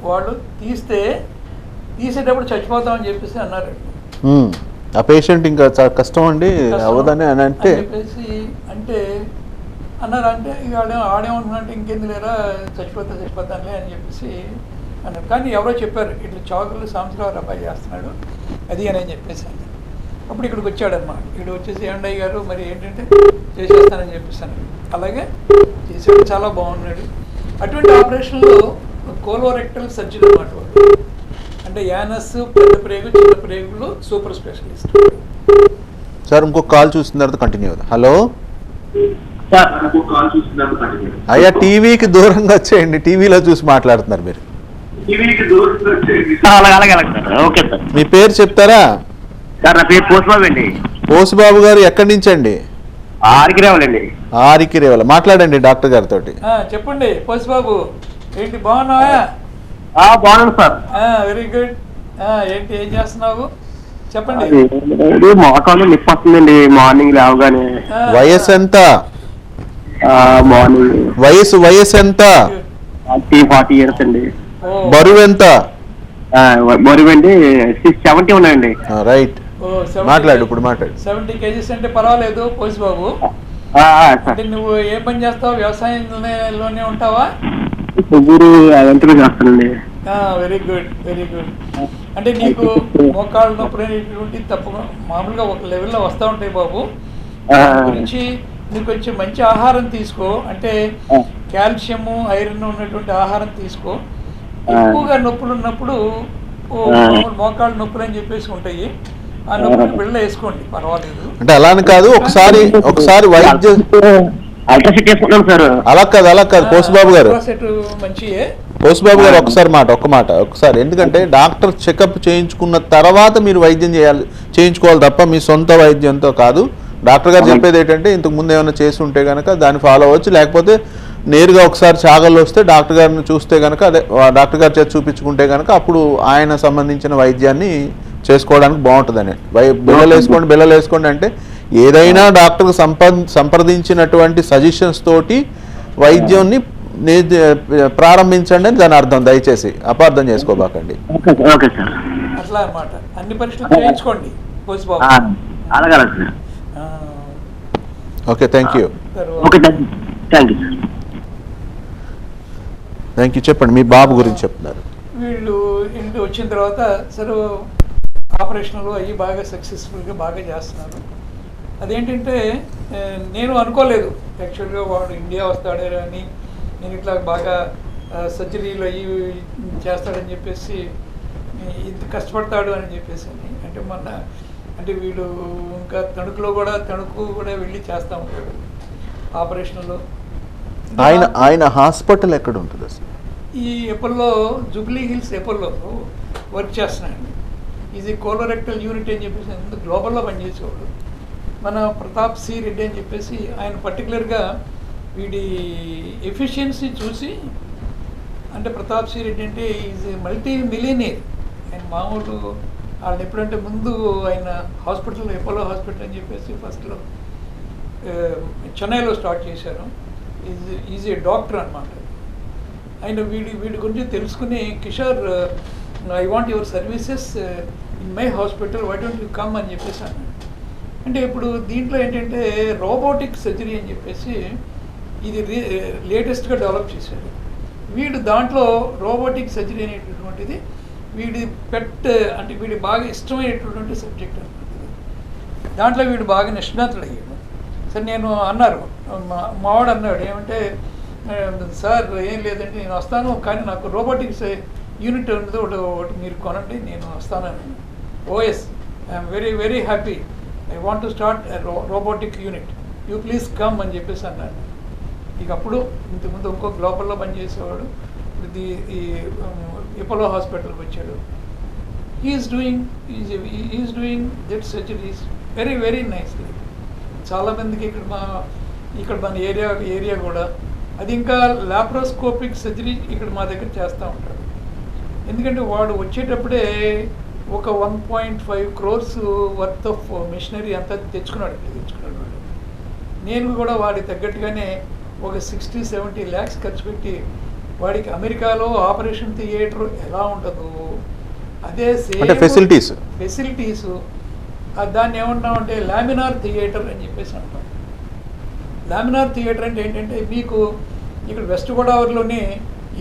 S2: వాళ్ళు తీసేటప్పుడు చచ్చిపోతామని చెప్పేసి అన్నారు.
S1: ఆ పేషెంట్ ఇంకా చాలా కష్టం అండి అవ్వదని అని అంటే
S2: అన్నారు. అంటే ఇక ఆడేమంటున్నారంటే ఇంకెందు లేరా చచ్చిపోతానులే అని చెప్పేసి అన్నారు. కానీ ఎవరో చెప్పారు ఇట్లా చాకులు సాంబశివరావు అబ్బాయి చేస్తున్నాడు అది అని చెప్పేసి. అప్పుడు ఇక్కడికి వచ్చాడన్నమాట. ఇక్కడ వచ్చేసి ఏండయ్య గారు మరి ఏంటంటే చేసేస్తానని చెప్పేసాను. అలాగే చేసాడు, చాలా బాగున్నాడు. అటువంటి ఆపరేషన్లో కోలోరెక్టల్ సర్జరీ అన్నమాట. అంటే యానస్, పెద్ద ప్రేగు, చిన్న ప్రేగులు సూపర్ స్పెషలిస్ట్.
S1: సార్ ఇంకొక కాల్ చూసిన తర్వాత కంటిన్యూ అవుతుంది. హలో అయ్యా, టీవీకి దూరంగా వచ్చేయండి, టీవీలో చూసి మాట్లాడుతున్నారు మీరు. మీ పేరు చెప్తారా?
S3: సార్ నా పేరు పోసుబాబు అండి.
S1: పోసుబాబు గారు ఎక్కడి నుంచి అండి?
S3: ఆరికిరేవలండి.
S1: ఆరికిరేవల. మాట్లాడండి డాక్టర్ గారితో.
S2: చెప్పండి పోసుబాబు, ఏంటి బాగున్నావా?
S3: బాగున్నాను సార్.
S2: Very good. ఏంటి ఏం చేస్తున్నావు చెప్పండి.
S3: మోకాలు నొప్పి వస్తుందండి మార్నింగ్ లేవగానే.
S1: వయసు ఎంత?
S3: మార్నింగ్
S1: వయసు ఎంత?
S3: 40 years అండి.
S1: బరువు ఎంత?
S3: బరువు అండి 70 ఉన్నాయండి.
S1: రైట్, మాట్లాడు ఇప్పుడు మాట్లాడు.
S2: 70 kgs అంటే పర్వాలేదు పోసుబాబు. అంటే నువ్వు ఏ పని చేస్తావు? వ్యవసాయంలోనే ఉంటావా?
S3: అదంతా చేస్తానండి.
S2: Very good, very good. అంటే నీకు మోకాళ్ళ నొప్పులు అనేటువంటి తప్ప మామూలుగా ఒక లెవెల్లో వస్తూ ఉంటాయి బాబు. గురించి నీకు కొంచెం మంచి ఆహారం తీసుకో, అంటే కాల్షియము, ఐరన్ ఉన్నటువంటి ఆహారం తీసుకో. ఎక్కువగా నొప్పులు ఉన్నప్పుడు మోకాళ్ళ నొప్పులు అని చెప్పేసి ఉంటాయి, ఆ నొప్పులు బిళ్ళ వేసుకోండి, పర్వాలేదు.
S1: అంటే అలా అని కాదు, ఒకసారి వైద్య అలా కాదు పోసుబాబు గారు. పోసుబాబు గారు ఒకసారి ఎందుకంటే డాక్టర్ చెకప్ చేయించుకున్న తర్వాత మీరు వైద్యం చేయించుకోవాలి తప్ప మీ సొంత వైద్యంతో కాదు. డాక్టర్ గారు చెప్పేది ఏంటంటే ఇంతకు ముందు ఏమైనా చేసి ఉంటే కనుక దాన్ని ఫాలో అవ్వచ్చు, లేకపోతే నేరుగా ఒకసారి చాగల్లో వస్తే డాక్టర్ గారిని చూస్తే కనుక అదే డాక్టర్ గారి చేత చూపించుకుంటే కనుక అప్పుడు ఆయన సంబంధించిన వైద్యాన్ని చేసుకోవడానికి బాగుంటుందని. బిళ్ళలు వేసుకోండి అంటే ఏదైనా డాక్టర్కి సంప్రదించినటువంటి సజెషన్స్ తోటి వైద్యాన్ని ప్రారంభించండి అని దాని అర్థం. దయచేసి అపార్థం చేసుకోబాకండి.
S3: Okay sir.
S2: అట్లా అన్నమాట. అన్ని పరీక్షలు చేయించుకోండి కోసిబాబు.
S3: అలాగే sir.
S1: Okay, thank you.
S3: Okay, thank you sir.
S1: Thank you. చెప్పండి, మీ బాబు గురించి చెప్తున్నారు.
S2: వీళ్ళు ఇంటికి వచ్చిన తర్వాత సరే ఆపరేషన్లు అవి బాగా సక్సెస్ఫుల్గా బాగా చేస్తున్నారు. అదేంటంటే నేను అనుకోలేదు యాక్చువల్గా వాడు ఇండియా వస్తాడే అని, నేను ఇట్లా బాగా సర్జరీలు అవి చేస్తాడని చెప్పేసి, ఇంత కష్టపడతాడు అని చెప్పేసి. అంటే మొన్న అంటే వీడు ఇంకా తణుకు కూడా వెళ్ళి చేస్తూ ఉంటాడు ఆపరేషన్లు.
S1: ఆయన హాస్పిటల్ ఎక్కడ ఉంటుంది అసలు?
S2: ఈ ఎపోలో, జూబ్లీ హిల్స్ ఎపోలో వర్క్ చేస్తున్నాడు. ఇది కోలోరెక్టల్ యూనిట్ అని చెప్పేసి గ్లోబల్లో పనిచేసేవాడు. మన ప్రతాప్ సి రెడ్డి అని చెప్పేసి ఆయన పర్టికులర్గా వీడి ఎఫిషియన్సీ చూసి, అంటే ప్రతాప్ సి రెడ్డి అంటే ఈజ్ మల్టీ మిలియనీర్. ఆయన మామూలు వాళ్ళని ఎప్పుడంటే ముందు ఆయన హాస్పిటల్, ఎపోలో హాస్పిటల్ అని చెప్పేసి ఫస్ట్లో చెన్నైలో స్టార్ట్ చేశారు. ఈజ్ ఏ డాక్టర్ అనమాట. ఆయన వీడి గురించి తెలుసుకుని, Kishore I want your services in my hospital, why don't you come అని చెప్పేసి అన్నాడు. అంటే ఇప్పుడు దీంట్లో ఏంటంటే రోబోటిక్ సర్జరీ అని చెప్పేసి ఇది లేటెస్ట్గా డెవలప్ చేశాడు వీడు. దాంట్లో రోబోటిక్ సర్జరీ అనేటటువంటిది వీడి అంటే వీడి బాగా ఇష్టమైనటువంటి సబ్జెక్ట్ అనమాట. దాంట్లో వీడు బాగా నిష్ణాతుడు అయ్యాడు. సరే నేను అన్నారు, మావాడు అన్నాడు ఏమంటే, సార్ ఏం లేదంటే నేను వస్తాను, కానీ నాకు రోబోటిక్స్ యూనిట్ ఉన్నది ఒకటి మీరు కొనండి, నేను వస్తానని. OS, I'm very very happy, I want to start robotic unit, you please come అని చెప్పేసి అన్నాడు. ఇక అప్పుడు ఇంతకుముందు ఇంకో గ్లోబల్లో పనిచేసేవాడు, ఈ ఎపోలో హాస్పిటల్కి వచ్చాడు. Is doing that surgeries very very nicely. చాలామందికి ఇక్కడ మన ఏరియా కూడా అది ఇంకా లాప్రోస్కోపిక్ సర్జరీ ఇక్కడ మా దగ్గర చేస్తూ ఉంటాడు. ఎందుకంటే వాడు వచ్చేటప్పుడే ఒక 1.5 crores వర్త్ ఆఫ్ మిషనరీ అంతా తెచ్చుకున్నాడు వాడు. నేను కూడా వాడికి తగ్గట్టుగానే ఒక 60-70 lakhs ఖర్చు పెట్టి వాడికి అమెరికాలో ఆపరేషన్ థియేటర్ ఎలా ఉంటుందో అదే సేమ్ ఫెసిలిటీస్ దాన్ని ఏమంటామంటే లామినార్ థియేటర్ అని చెప్పేసి అంటాం. లామినార్ థియేటర్ అంటే ఏంటంటే, మీకు ఇక్కడ వెస్ట్ గోదావరిలోనే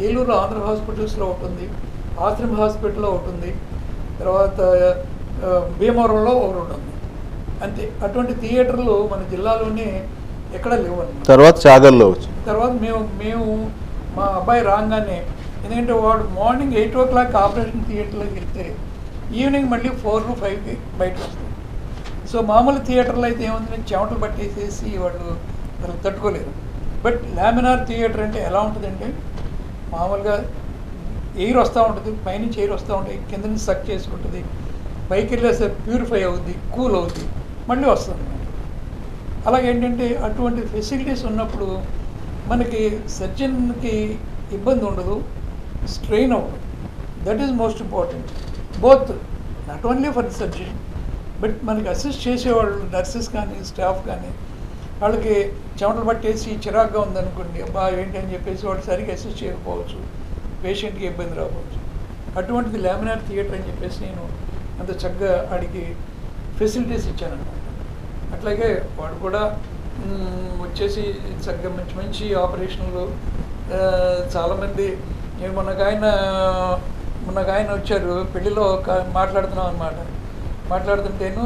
S2: ఏలూరు ఆంధ్ర హాస్పిటల్స్లో ఉంటుంది, ఆశ్రమ హాస్పిటల్లో ఉంటుంది, తర్వాత భీమవరంలో ఒకటి ఉంటుంది, అంతే. అటువంటి థియేటర్లు మన జిల్లాలోనే ఎక్కడ లేవు అన్నమాట.
S1: తర్వాత చాగల్లో
S2: తర్వాత మేము మా అబ్బాయి రాగానే, ఎందుకంటే వాడు మార్నింగ్ 8 o'clock ఆపరేషన్ థియేటర్లోకి వెళ్తే ఈవినింగ్ మళ్ళీ 4-5 బయట వస్తుంది. సో మామూలు థియేటర్లో అయితే ఏముంది, చెమటలు పట్టేసేసి వాళ్ళు తట్టుకోలేరు. బట్ లామినార్ థియేటర్ అంటే ఎలా ఉంటుందంటే, మామూలుగా ఎయిర్ వస్తూ ఉంటుంది, పైనుంచి ఎయిర్ వస్తూ ఉంటుంది, కింద నుంచి సక్ చేసుకుంటుంది, పైకి వెళ్ళేసరికి ప్యూరిఫై అవుద్ది, కూల్ అవుద్ది, మళ్ళీ వస్తుంది. అలాగేంటంటే అటువంటి ఫెసిలిటీస్ ఉన్నప్పుడు మనకి సర్జన్కి ఇబ్బంది ఉండదు, స్ట్రెయిన్ అవ్వదు. That is most important, both not only for the surgeon but మనకి అసిస్ట్ చేసేవాళ్ళు, నర్సెస్ కానీ స్టాఫ్ కానీ, వాళ్ళకి చెమటలు పట్టేసి చిరాగ్గా ఉందనుకోండి, అబ్బా ఏంటి అని చెప్పేసి వాడు సరిగ్గా అసిస్ట్ చేయకపోవచ్చు, పేషెంట్కి ఇబ్బంది రావచ్చు. అటువంటిది లామినార్ థియేటర్ అని చెప్పేసి నేను అంత చక్కగా వాడికి ఫెసిలిటీస్ ఇచ్చానన్నమాట. అట్లాగే వాడు కూడా వచ్చేసి చక్కగా మంచి మంచి ఆపరేషన్లు, చాలామంది మొన్నగా ఆయన వచ్చారు పెళ్ళిలో మాట్లాడుతున్నాం అనమాట. మాట్లాడుతుంటేను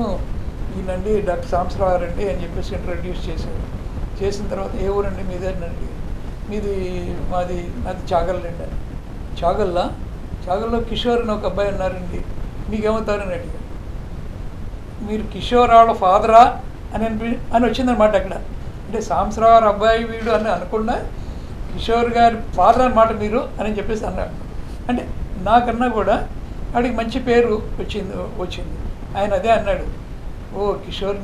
S2: ఈయనండి డాక్టర్ సాంబశివరావు అండి అని చెప్పేసి ఇంట్రడ్యూస్ చేశారు. చేసిన తర్వాత ఏ ఊరండి మీదేనండి, మాది చాగల్లండి అని. చాగల్లో కిషోర్ అని ఒక అబ్బాయి ఉన్నారండి, మీకేమవుతారని అడిగారు. మీరు కిషోర్ వాళ్ళ ఫాదరా అని వచ్చిందనమాట అక్కడ. అంటే సాంబశివరావు అబ్బాయి వీడు అని అనకుండా కిషోర్ గారి ఫాదర్ అన్నమాట మీరు అని చెప్పేసి అన్నాడు. అంటే నాకన్నా కూడా వాడికి మంచి పేరు వచ్చింది. ఆయన అదే అన్నాడు, ఓ కిషోర్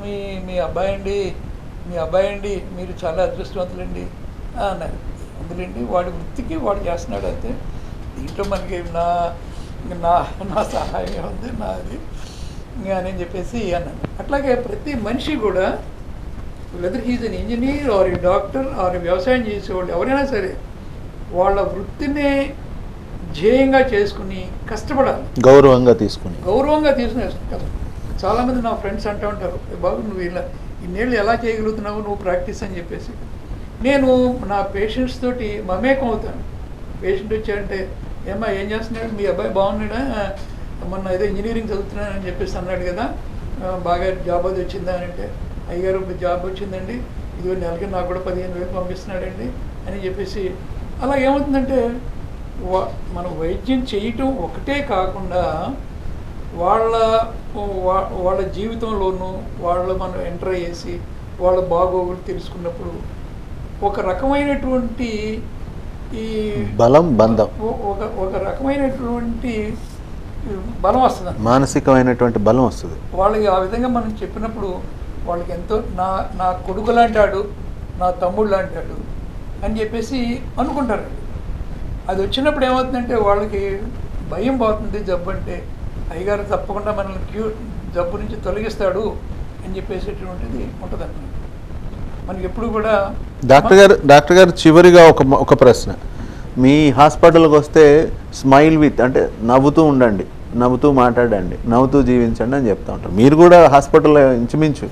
S2: మీ అబ్బాయి అండి, మీరు చాలా అదృష్టవంతులండి అన్నారు. అందులోండి వాడి వృత్తికి వాడు చేస్తున్నాడు అంతే, దీంట్లో మనకి నా సహాయం ఉంది నాది అని చెప్పేసి అన్నాను. అట్లాగే ప్రతి మనిషి కూడా whether he's an engineer or a doctor or వ్యవసాయం చేసేవాళ్ళు ఎవరైనా సరే వాళ్ళ వృత్తిని ధ్యేయంగా చేసుకుని కష్టపడాలి,
S1: గౌరవంగా తీసుకుని.
S2: కదా. చాలామంది నా ఫ్రెండ్స్ అంటూ ఉంటారు, బాబు నువ్వు ఇలా ఇన్నేళ్ళు ఎలా చేయగలుగుతున్నావు నువ్వు ప్రాక్టీస్ అని చెప్పేసి. నేను నా పేషెంట్స్ తోటి మమేకం అవుతాను. పేషెంట్ వచ్చారంటే ఏమ్మా ఏం చేస్తున్నాడు, మీ అబ్బాయి బాగున్నాడా, మొన్న ఏదో ఇంజనీరింగ్ చదువుతున్నానని చెప్పేసి అన్నాడు కదా, బాగా జాబ్ అది వచ్చిందా అని అంటే, అయ్యారు జాబ్ వచ్చిందండి, ఇదిగో నెలకి నాకు కూడా 15,000 పంపిస్తున్నాడండి అని చెప్పేసి. అలా ఏమవుతుందంటే మనం వైద్యం చేయటం ఒకటే కాకుండా వాళ్ళ జీవితంలోనూ మనం ఎంటర్ చేసి వాళ్ళ బాగోగులు తెలుసుకున్నప్పుడు ఒక రకమైనటువంటి ఈ
S1: బలం, బంధం,
S2: ఒక రకమైనటువంటి బలం వస్తుంది,
S1: మానసికమైనటువంటి బలం వస్తుంది
S2: వాళ్ళకి. ఆ విధంగా మనం చెప్పినప్పుడు వాళ్ళకి ఎంతో నా కొడుకు లాంటాడు, నా తమ్ముడు లాంటాడు అని చెప్పేసి అనుకుంటారు. అది వచ్చినప్పుడు ఏమవుతుందంటే వాళ్ళకి భయం పోతుంది. జబ్బు అంటే అయ్యగారు తప్పకుండా మనల్ని జబ్బు నుంచి తొలగిస్తాడు అని చెప్పేసేటువంటిది ఉంటుంది అన్నమాట. మనకి ఎప్పుడు కూడా
S1: డాక్టర్ గారు చివరిగా ఒక ప్రశ్న. మీ హాస్పిటల్కి వస్తే స్మైల్ విత్ అంటే నవ్వుతూ ఉండండి, నవ్వుతూ మాట్లాడండి, నవ్వుతూ జీవించండి అని చెప్తా ఉంటారు. మీరు కూడా హాస్పిటల్లో ఇంచుమించు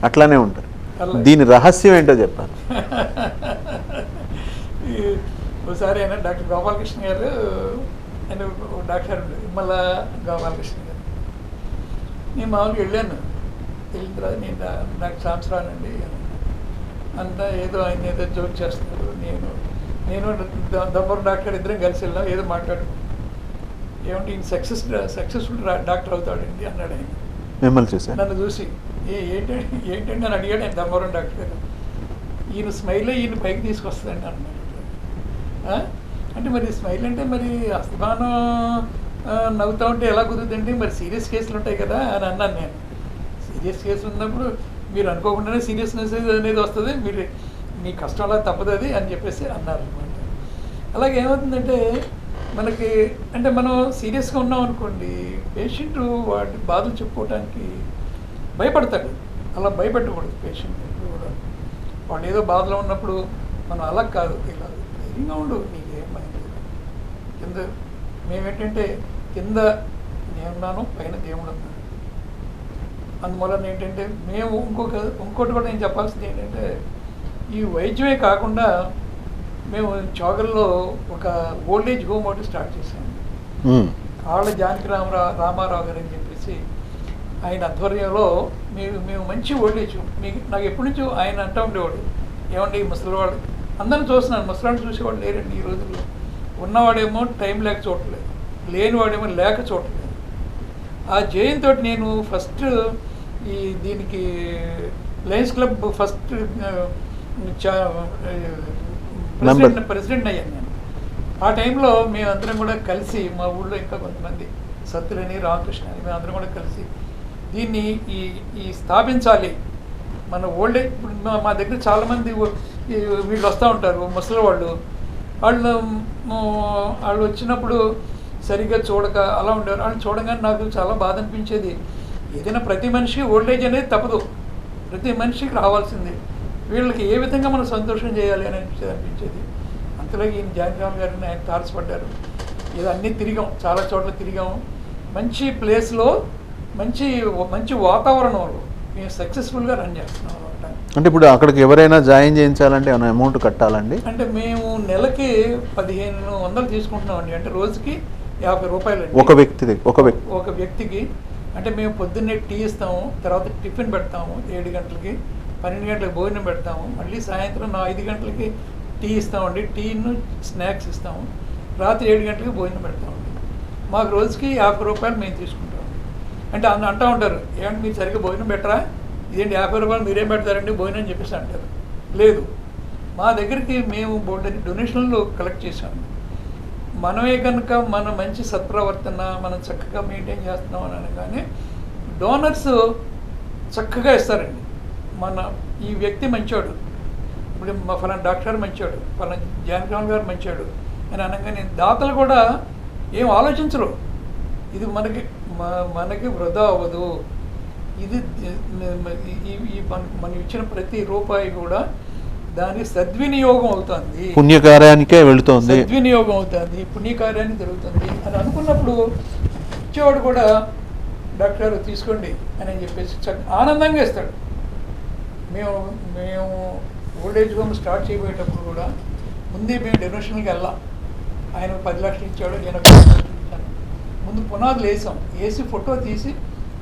S1: అట్లానే ఉంటారు. దీని రహస్యం ఏంటో చెప్పాలి.
S2: ఒకసారి ఆయన డాక్టర్ గోపాలకృష్ణ గారు, ఆయన డాక్టర్ విమల గోపాలకృష్ణ గారు, నేను మామూలుగా వెళ్ళాను. వెళ్ళిన తర్వాత నాకు సంవత్సరానండి అంతా ఏదో ఆయన ఏదో జోక్ చేస్తున్నారు. నేను దమ్మరు డాక్టర్ ఇద్దరం కలిసి వెళ్ళాం, ఏదో మాట్లాడుకున్నాం. ఏమంటే ఈయన సక్సెస్ఫుల్ డాక్టర్ అవుతాడండి అన్నాడు ఆయన.
S1: మిమ్మల్ని చూసి
S2: నన్ను చూసి ఏంటంటే నన్ను అడిగాడు ఆయన దమ్మవరం డాక్టర్ గారు. ఈయన స్మైల్ ఈయన పైకి తీసుకొస్తుందండి అన్నాడు. అంటే మరి స్మైల్ అంటే మరి అస్తమానం నవ్వుతూ ఉంటే ఎలా కుదురుతుందండి, మరి సీరియస్ కేసులు ఉంటాయి కదా అని అన్నాను నేను. సీరియస్ కేసు ఉన్నప్పుడు మీరు అనుకోకుండానే సీరియస్నెస్ అనేది వస్తుంది, మీరు మీ కష్టం అలా తప్పదు అది అని చెప్పేసి అన్నారు అనమాట. అలాగే ఏమవుతుందంటే మనకి అంటే మనం సీరియస్గా ఉన్నాం అనుకోండి, పేషెంట్ వాటి బాధలు చెప్పుకోవడానికి భయపడతాడు. అలా భయపెట్టకూడదు పేషెంట్ కూడా. వాడు ఏదో బాధలో ఉన్నప్పుడు మనం అలా కాదు, ఇలా ధైర్యంగా ఉండు, నీకేం భయం లేదు. కింద మేమేంటంటే కింద నేనున్నాను, పైన దేవుడు ఉన్నాడు. అందువలన ఏంటంటే మేము ఇంకోటి కూడా నేను చెప్పాల్సింది ఏంటంటే, ఈ వైద్యమే కాకుండా మేము చోగల్లో ఒక ఓల్డేజ్ హోమ్ ఒకటి స్టార్ట్ చేశాము. కాళ్ళ జానకి రామారావు గారు అని చెప్పేసి ఆయన ఆధ్వర్యంలో మేము మంచి ఓల్డేజ్. నాకు ఎప్పటి నుంచో ఆయన అంటూ ఉండేవాడు, ఏమంటే ఈ ముసలివాడు అందరిని చూస్తున్నాను, ముసలివాడు చూసేవాడు లేరండి ఈ రోజుల్లో. ఉన్నవాడేమో టైం లేక చూడలేదు, లేనివాడేమో లేక చూడలేదు. ఆ జయంతో నేను ఫస్ట్ దీనికి లయన్స్ క్లబ్ ఫస్ట్ ప్రెసిడెంట్ అయ్యాను నేను. ఆ టైంలో మేమందరం కూడా కలిసి, మా ఊళ్ళో ఇంకా కొంతమంది సత్యులని, రామకృష్ణ అని, మేమందరం కూడా కలిసి దీన్ని ఈ స్థాపించాలి. మన ఓల్డేజ్ ఇప్పుడు మా దగ్గర చాలామంది వీళ్ళు వస్తూ ఉంటారు, ముసలి వాళ్ళు వచ్చినప్పుడు సరిగ్గా చూడక అలా ఉండేవారు. వాళ్ళు చూడగానే నాకు చాలా బాధ అనిపించేది. ఏదైనా ప్రతి మనిషి ఓల్డేజ్ అనేది తప్పదు, ప్రతి మనిషికి రావాల్సింది. వీళ్ళకి ఏ విధంగా మనం సంతోషం చేయాలి అని అనిపించేది. అంతలో ఈయన జానకిరామ్ గారిని ఆయన తారసపడ్డారు. ఇది అన్నీ తిరిగాం, చాలా చోట్ల తిరిగాము. మంచి ప్లేస్లో మంచి వాతావరణంలో మేము సక్సెస్ఫుల్గా రన్ చేస్తున్నాం అనమాట.
S1: అంటే ఇప్పుడు అక్కడికి ఎవరైనా జాయిన్ చేయించాలంటే ఏమైనా అమౌంట్ కట్టాలండి?
S2: అంటే మేము నెలకి 1500 తీసుకుంటున్నామండి. అంటే రోజుకి 50 రూపాయలు ఒక వ్యక్తికి. అంటే మేము పొద్దున్నే టీ ఇస్తాము, తర్వాత టిఫిన్ పెడతాము 7 గంటలకి, 12 గంటలకు భోజనం పెడతాము, మళ్ళీ సాయంత్రం 5 గంటలకి టీ ఇస్తామండి, టీను స్నాక్స్ ఇస్తాము, రాత్రి 7 గంటలకి భోజనం పెడతామండి. మాకు రోజుకి 50 రూపాయలు మేము తీసుకుంటాము. అంటే అంటూ ఉంటారు, ఏమంటే మీరు సరిగ్గా భోజనం పెట్టరా, ఇదేంటి 50 రూపాయలు మీరేం పెడతారండి భోజనం అని చెప్పేసి అంటారు. లేదు, మా దగ్గరికి మేము బోర్డు డొనేషన్లు కలెక్ట్ చేశాము. మనమే కనుక మన మంచి సత్ప్రవర్తన మనం చక్కగా మెయింటైన్ చేస్తున్నాం అని అనగానే డోనర్స్ చక్కగా ఇస్తారండి. ఈ వ్యక్తి మంచోడు, ఇప్పుడు మా ఫలానా డాక్టర్ మంచోడు, ఫలానా జానకిరామ్ గారు మంచోడు అని అనగానే దాతలు కూడా ఏం ఆలోచించరు. ఇది మనకి వృధా అవ్వదు. ఇది మనం ఇచ్చిన ప్రతి రూపాయి కూడా దాని సద్వినియోగం అవుతుంది,
S1: పుణ్యకార్యానికే వెళుతోంది.
S2: సద్వినియోగం అవుతుంది, పుణ్యకార్యాన్ని జరుగుతుంది అని అనుకున్నప్పుడు ఇచ్చేవాడు కూడా డాక్టర్ గారు తీసుకోండి అని చెప్పేసి ఆనందంగా ఇస్తాడు. మేము మేము ఓల్డేజ్ హోమ్ స్టార్ట్ చేయబోయేటప్పుడు కూడా ముందే మేము డొనేషన్కి వెళ్ళాం. ఆయన 10 లక్షలు ఇచ్చాడు, నేను 10 లక్షలు ఇచ్చాను. ముందు పునాదులు వేసాం, వేసి ఫోటో తీసి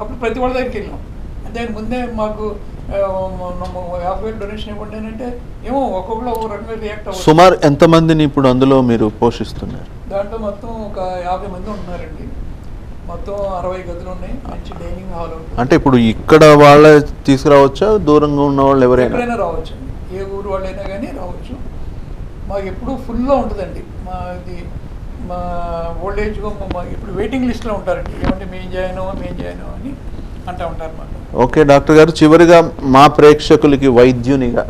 S2: అప్పుడు ప్రతి వాళ్ళ దగ్గరికి వెళ్ళాం. అంతే ముందే మాకు 50,000 డొనేషన్ ఇవ్వండి అని అంటే ఏమో ఒక్కొక్కరు ఒక రకంగా రియాక్ట్ అవ్వదు.
S1: సుమారు ఎంతమందిని ఇప్పుడు అందులో మీరు పోషిస్తున్నారు?
S2: దాంట్లో మొత్తం ఒక 50 మంది ఉంటున్నారండి. మొత్తం 60 గదులు ఉన్నాయి, మంచి డైనింగ్ హాల్ ఉంటుంది.
S1: అంటే ఇప్పుడు ఇక్కడ వాళ్ళే తీసుకురావచ్చా, దూరంగా ఉన్న వాళ్ళు ఎవరైనా
S2: రావచ్చు అండి, ఏ ఊరు వాళ్ళైనా కానీ రావచ్చు. మాకు ఎప్పుడు ఫుల్గా ఉంటుందండి. మా ఓల్డ్ ఏజ్ హోమ్ మాకు ఇప్పుడు వెయిటింగ్ లిస్ట్లో ఉంటారండి. ఏమంటే మేము జాయిన్ అని అంటూ ఉంటారు అన్నమాట.
S1: ఓకే డాక్టర్ గారు, చివరిగా మా ప్రేక్షకులకి వైద్యునిగా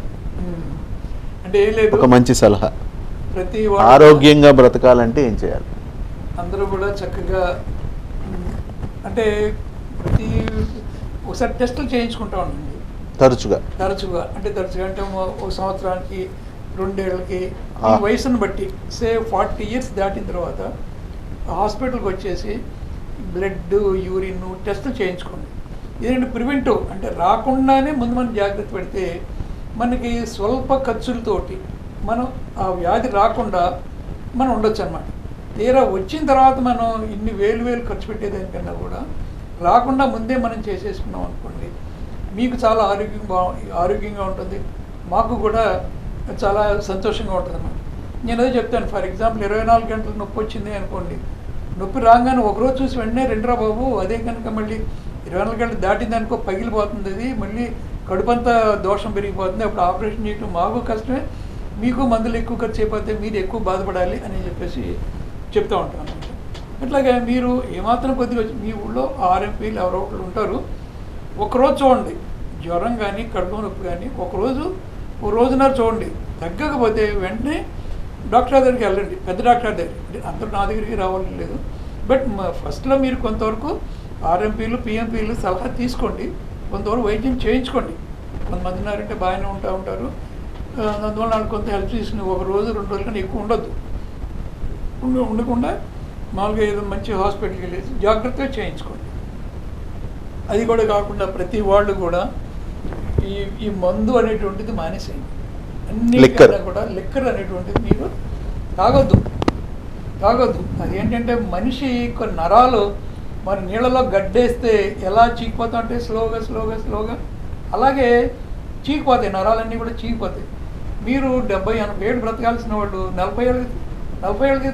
S2: అంటే ఏం లేదు,
S1: ఒక మంచి సలహా.
S2: ప్రతి
S1: ఆరోగ్యంగా బ్రతకాలంటే ఏం చేయాలి?
S2: అందరూ కూడా చక్కగా అంటే ఒకసారి టెస్టులు చేయించుకుంటా ఉండండి
S1: తరచుగా
S2: అంటే ఒక సంవత్సరానికి 2 ఏళ్ళకి ఈ వయసును బట్టి 40 ఇయర్స్ దాటిన తర్వాత హాస్పిటల్కి వచ్చేసి బ్లడ్, యూరిన్ టెస్టులు చేయించుకోండి. ఇదేంటి ప్రివెంటివ్ అంటే రాకుండానే ముందు మనం జాగ్రత్త పెడితే మనకి స్వల్ప ఖర్చులతోటి మనం ఆ వ్యాధి రాకుండా మనం ఉండొచ్చు అన్నమాట. తీరా వచ్చిన తర్వాత మనం ఇన్ని వేలు ఖర్చు పెట్టేదానికన్నా కూడా రాకుండా ముందే మనం చేసేసుకున్నాం అనుకోండి, మీకు చాలా ఆరోగ్యంగా ఉంటుంది, మాకు కూడా చాలా సంతోషంగా ఉంటుంది అన్నమాట. నేను అదే చెప్తాను. ఫర్ ఎగ్జాంపుల్ 24 గంటలు నొప్పి వచ్చింది అనుకోండి, నొప్పి రాగానే ఒకరోజు చూసి వెంటనే రెండురా బాబు అదే కనుక మళ్ళీ 24 గంటలు దాటింది అనుకో పగిలిపోతుంది, అది మళ్ళీ కడుపంతా దోషం పెరిగిపోతుంది, అప్పుడు ఆపరేషన్ చేయటం మాకు కష్టమే, మీకు మందులు ఎక్కువ ఖర్చు అయిపోతే మీరు ఎక్కువ బాధపడాలి అని చెప్పేసి చెప్తూ ఉంటాను అనమాట. అట్లాగే మీరు ఏమాత్రం కొద్దిగా మీ ఊళ్ళో ఆర్ఎంపీలు ఎవరో ఒకళ్ళు ఉంటారు, ఒకరోజు చూడండి జ్వరం కానీ కడుపు నొప్పి కానీ ఒక రోజున్నర చూడండి, తగ్గకపోతే వెంటనే డాక్టర్ దగ్గరికి వెళ్ళండి, పెద్ద డాక్టర్ దగ్గరికి. అందరూ నా దగ్గరికి రావాలని లేదు, బట్ ఫస్ట్లో మీరు కొంతవరకు ఆర్ఎంపీలు పిఎంపీలు సలహా తీసుకోండి, కొంతవరకు వైద్యం చేయించుకోండి. కొంతమంది ఉన్నారంటే బాగానే ఉంటారు, అందువల్ల నాకు కొంత హెల్ప్ తీసుకుని 1 రోజు 2 రోజుల కన్నా ఎక్కువ ఉండకుండా మామూలుగా ఏదో మంచి హాస్పిటల్కి వెళ్ళేసి జాగ్రత్తగా చేయించుకోండి. అది కూడా కాకుండా ప్రతి వాళ్ళు కూడా ఈ మందు అనేటువంటిది మానేసేయండి. అన్ని కూడా లిక్కర్ అనేటువంటిది మీరు తాగొద్దు. అది ఏంటంటే మనిషి కొన్ని నరాలు మన నీళ్ళలో గడ్డేస్తే ఎలా చీకిపోతా అంటే స్లోగా అలాగే చీకిపోతాయి, నరాలన్నీ కూడా చీకిపోతాయి. మీరు 70-80 ఏళ్ళు బ్రతకాల్సిన వాళ్ళు 40 ఏళ్ళకి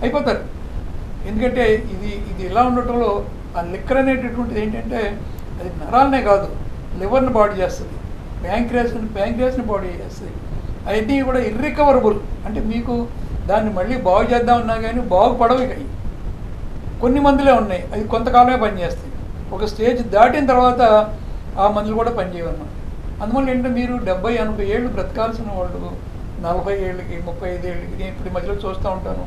S2: అయిపోతారు. ఎందుకంటే ఇది ఇలా ఉండటంలో ఆ లిక్కర్ అనేటటువంటిది ఏంటంటే అది నరాలనే కాదు, లివర్ని బాడీ చేస్తుంది, ప్యాంక్రియాస్ని బాడీ చేస్తుంది. అవన్నీ కూడా ఇర్రికవరబుల్, అంటే మీకు దాన్ని మళ్ళీ బాగు చేద్దామన్నా కానీ బాగుపడవు. ఇక కొన్ని మందులే ఉన్నాయి, అవి కొంతకాలమే పనిచేస్తాయి, ఒక స్టేజ్ దాటిన తర్వాత ఆ మందులు కూడా పనిచేయవన్నమాట. అందువల్ల ఏంటంటే మీరు 70-80 ఏళ్ళు బ్రతకాల్సిన వాళ్ళు 40 ఏళ్ళకి 35 ఏళ్ళకి, నేను ఇప్పుడు మధ్యలో చూస్తూ ఉంటాను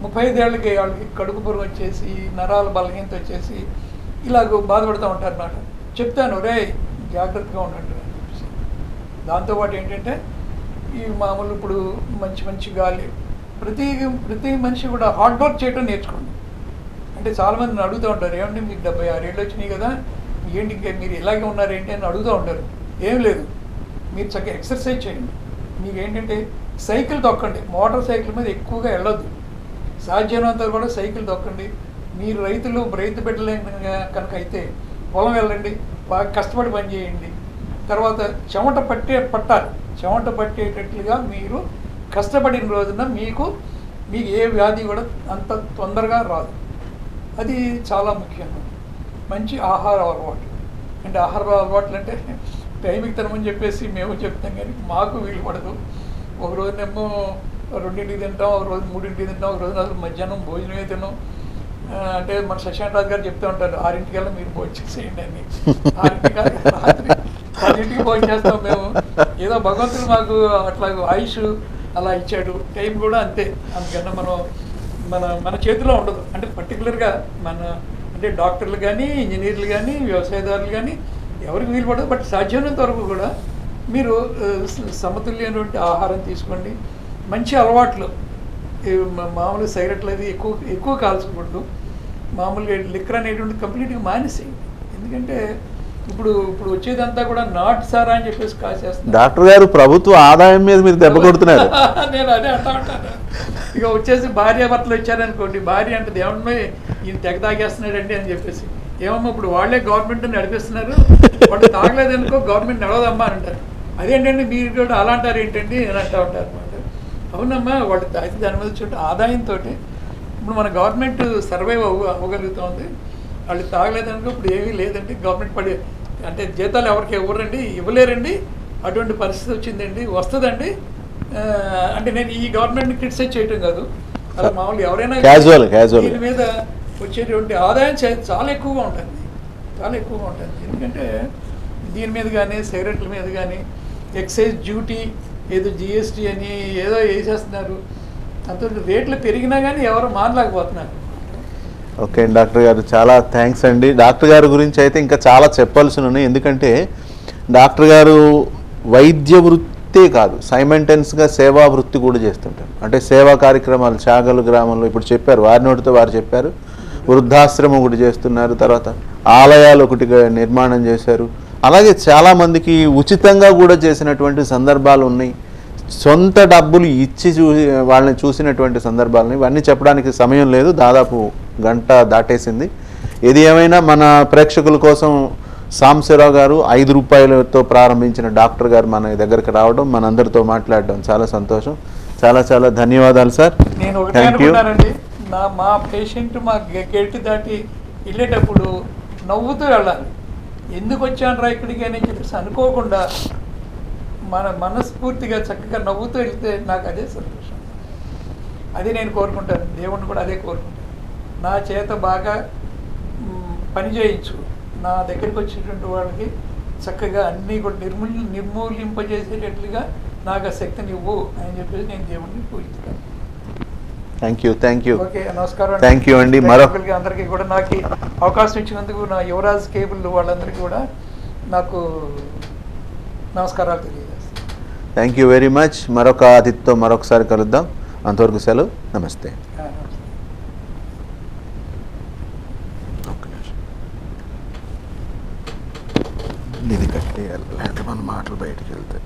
S2: 35 ఏళ్ళకి వాళ్ళకి కడుపు పురుగు వచ్చేసి నరాల బలహీనత వచ్చేసి ఇలాగ బాధపడుతూ ఉంటారు అన్నమాట. చెప్తాను రే జాగ్రత్తగా ఉండండి అని చెప్పేసి. దాంతోపాటు ఏంటంటే ఈ మామూలు ఇప్పుడు మంచి గాలి, ప్రతి మనిషి కూడా హార్డ్ వర్క్ చేయడం నేర్చుకోండి. అంటే చాలామందిని అడుగుతూ ఉంటారు, ఏమంటే మీకు 76 ఏళ్ళు వచ్చినాయి కదా, ఏంటి ఇంకా మీరు ఇలాగే ఉన్నారేంటి అని అడుగుతూ ఉంటారు. ఏం లేదు, మీరు చక్కగా ఎక్సర్సైజ్ చేయండి. మీకు ఏంటంటే సైకిల్ తొక్కండి, మోటార్ సైకిల్ మీద ఎక్కువగా వెళ్ళొద్దు, సాధ్యమైనంత కూడా సైకిల్ తొక్కండి. మీరు రైతు బిడ్డలే కనుక అయితే పొలం వెళ్ళండి, బాగా కష్టపడి పని చేయండి. తర్వాత చెమట పట్టేటట్లుగా మీరు కష్టపడిన రోజున మీకు ఏ వ్యాధి కూడా అంత తొందరగా రాదు. అది చాలా ముఖ్యం. మంచి ఆహార అలవాట్లు అంటే టైంకి తినమని చెప్పేసి మేము చెప్తాం, కానీ మాకు వీలు పడదు. ఒక రోజునేమో 2ంటికి తింటాం, ఒక రోజు 3ంటికి తింటాం, ఒక రోజు అసలు మధ్యాహ్నం భోజనమే తిన్నాం. అంటే మన శశాంత్ రాజు గారు చెప్తూ ఉంటారు, 6ంటికల్లా మీరు భోజనం చేసేయండి అని. 6ంటికి రాత్రి 10ంటికి భోజనం చేస్తాం మేము. ఏదో భగవంతుడు మాకు అట్లా ఆయుష్ అలా ఇచ్చాడు, టైం కూడా అంతే. అందుకన్నా మన చేతిలో ఉండదు. అంటే పర్టికులర్గా అంటే డాక్టర్లు కానీ ఇంజనీర్లు కానీ వ్యవసాయదారులు కానీ ఎవరికి వీలు పడదు. బట్ సాధ్యమైనంత వరకు కూడా మీరు సమతుల్యమైనటువంటి ఆహారం తీసుకోండి, మంచి అలవాట్లు, మామూలు సిగరెట్లు అది ఎక్కువ కాల్చకూడదు, మామూలుగా లిక్కర్ అనేటువంటి కంప్లీట్గా మానేసేయండి. ఎందుకంటే ఇప్పుడు వచ్చేదంతా కూడా నాటు సారా అని చెప్పేసి కాసేస్తున్నారు.
S1: డాక్టర్ గారు ప్రభుత్వ ఆదాయం మీద మీరు దెబ్బ కొడుతున్నారు.
S2: నేను అదే అంటా ఉంటాను. ఇక వచ్చేసి భార్యాభర్తలు వచ్చారనుకోండి, భార్య అంటే ఏమన్నా ఈయన తెగ తాగేస్తున్నాడండి అని చెప్పేసి, ఏమమ్మా ఇప్పుడు వాళ్ళే గవర్నమెంట్ నడిపిస్తున్నారు, వాళ్ళు తాగలేదనుకో గవర్నమెంట్ నడవదమ్మా అని అంటారు. అదేంటండి మీరు కూడా అలా అంటారు ఏంటండి అని అంటూ ఉంటారు అనమాట. అవునమ్మా, వాళ్ళు తాగితే దాని మీద చుట్టూ ఆదాయంతో ఇప్పుడు మన గవర్నమెంట్ సర్వైవ్ అవ్వగలుగుతుంది. వాళ్ళు తాగలేదనుకో ఇప్పుడు ఏమీ లేదండి, గవర్నమెంట్ అంటే జీతాలు ఎవరికి ఇవ్వరండి, ఇవ్వలేరండి, అటువంటి పరిస్థితి వచ్చిందండి, వస్తుందండి. అంటే నేను ఈ గవర్నమెంట్ని క్రిటిసైజ్ చేయటం కాదు, అలా మామూలు ఎవరైనా దీని మీద వచ్చేటువంటి ఆదాయం చాలా ఎక్కువగా ఉంటుంది, చాలా ఎక్కువగా ఉంటుంది. ఎందుకంటే దీని మీద కానీ సిగరెట్ల మీద కానీ ఎక్సైజ్ డ్యూటీ ఏదో జిఎస్టీ అని ఏదో వేసేస్తున్నారు, అంత రేట్లు పెరిగినా కానీ ఎవరు మానలేకపోతున్నారు.
S1: ఓకే డాక్టర్ గారు, చాలా థ్యాంక్స్ అండి. డాక్టర్ గారి గురించి అయితే ఇంకా చాలా చెప్పాల్సి ఉన్నాయి. ఎందుకంటే డాక్టర్ గారు వైద్య వృత్తే కాదు, సైమెంటెన్స్గా సేవా వృత్తి కూడా చేస్తుంటారు. అంటే సేవా కార్యక్రమాలు చాగలు గ్రామంలో ఇప్పుడు చెప్పారు, వారి నోటితో వారు చెప్పారు, వృద్ధాశ్రమం ఒకటి చేస్తున్నారు, తర్వాత ఆలయాలు ఒకటి నిర్మాణం చేశారు. అలాగే చాలామందికి ఉచితంగా కూడా చేసినటువంటి సందర్భాలు ఉన్నాయి. సొంత డబ్బులు ఇచ్చి వాళ్ళని చూసినటువంటి సందర్భాలని ఇవన్నీ చెప్పడానికి సమయం లేదు, దాదాపు గంట దాటేసింది. ఏది ఏమైనా మన ప్రేక్షకుల కోసం సాంబశివరావు గారు 5 రూపాయలతో ప్రారంభించిన డాక్టర్ గారు మన దగ్గరికి రావడం, మనందరితో మాట్లాడడం చాలా సంతోషం. చాలా చాలా ధన్యవాదాలు సార్.
S2: నేను ఒకటే అనుకున్నానండి, మా పేషెంట్ మా గేట్ దాటి వెళ్ళేటప్పుడు నవ్వుతూ వెళ్ళాలి. ఎందుకు వచ్చాను రా ఇక్కడికి అని చెప్పేసి అనుకోకుండా మనస్ఫూర్తిగా చక్కగా నవ్వుతూ వెళ్తే నాకు అదే సంతోషం. అది నేను కోరుకుంటాను, దేవుణ్ణి కూడా అదే కోరుకుంటాను. నా చేత బాగా పని చేయించు, నా దగ్గరికి వచ్చేటువంటి వాళ్ళకి చక్కగా అన్నీ కూడా నిర్మూలింపజేసేటట్లుగా నాకు ఆ శక్తిని ఇవ్వు అని చెప్పేసి నేను దేవుణ్ణి పూజిస్తాను.
S1: Thank you.
S2: ఓకే, నమస్కారం.
S1: థ్యాంక్ యూ అండి.
S2: అందరికీ కూడా నాకు అవకాశం ఇచ్చినందుకు నా యువరాజ్ కేబుల్ వాళ్ళందరికీ కూడా నాకు నమస్కారాలు తెలియజేస్తాను.
S1: Thank you very much. మరొక అతిథితో మరొకసారి కలుద్దాం. అంతవరకు సెలవు. నమస్తే. ఇది కట్టేయాలి, లేకపోతే మన మాటలు బయటకు వెళ్తాయి.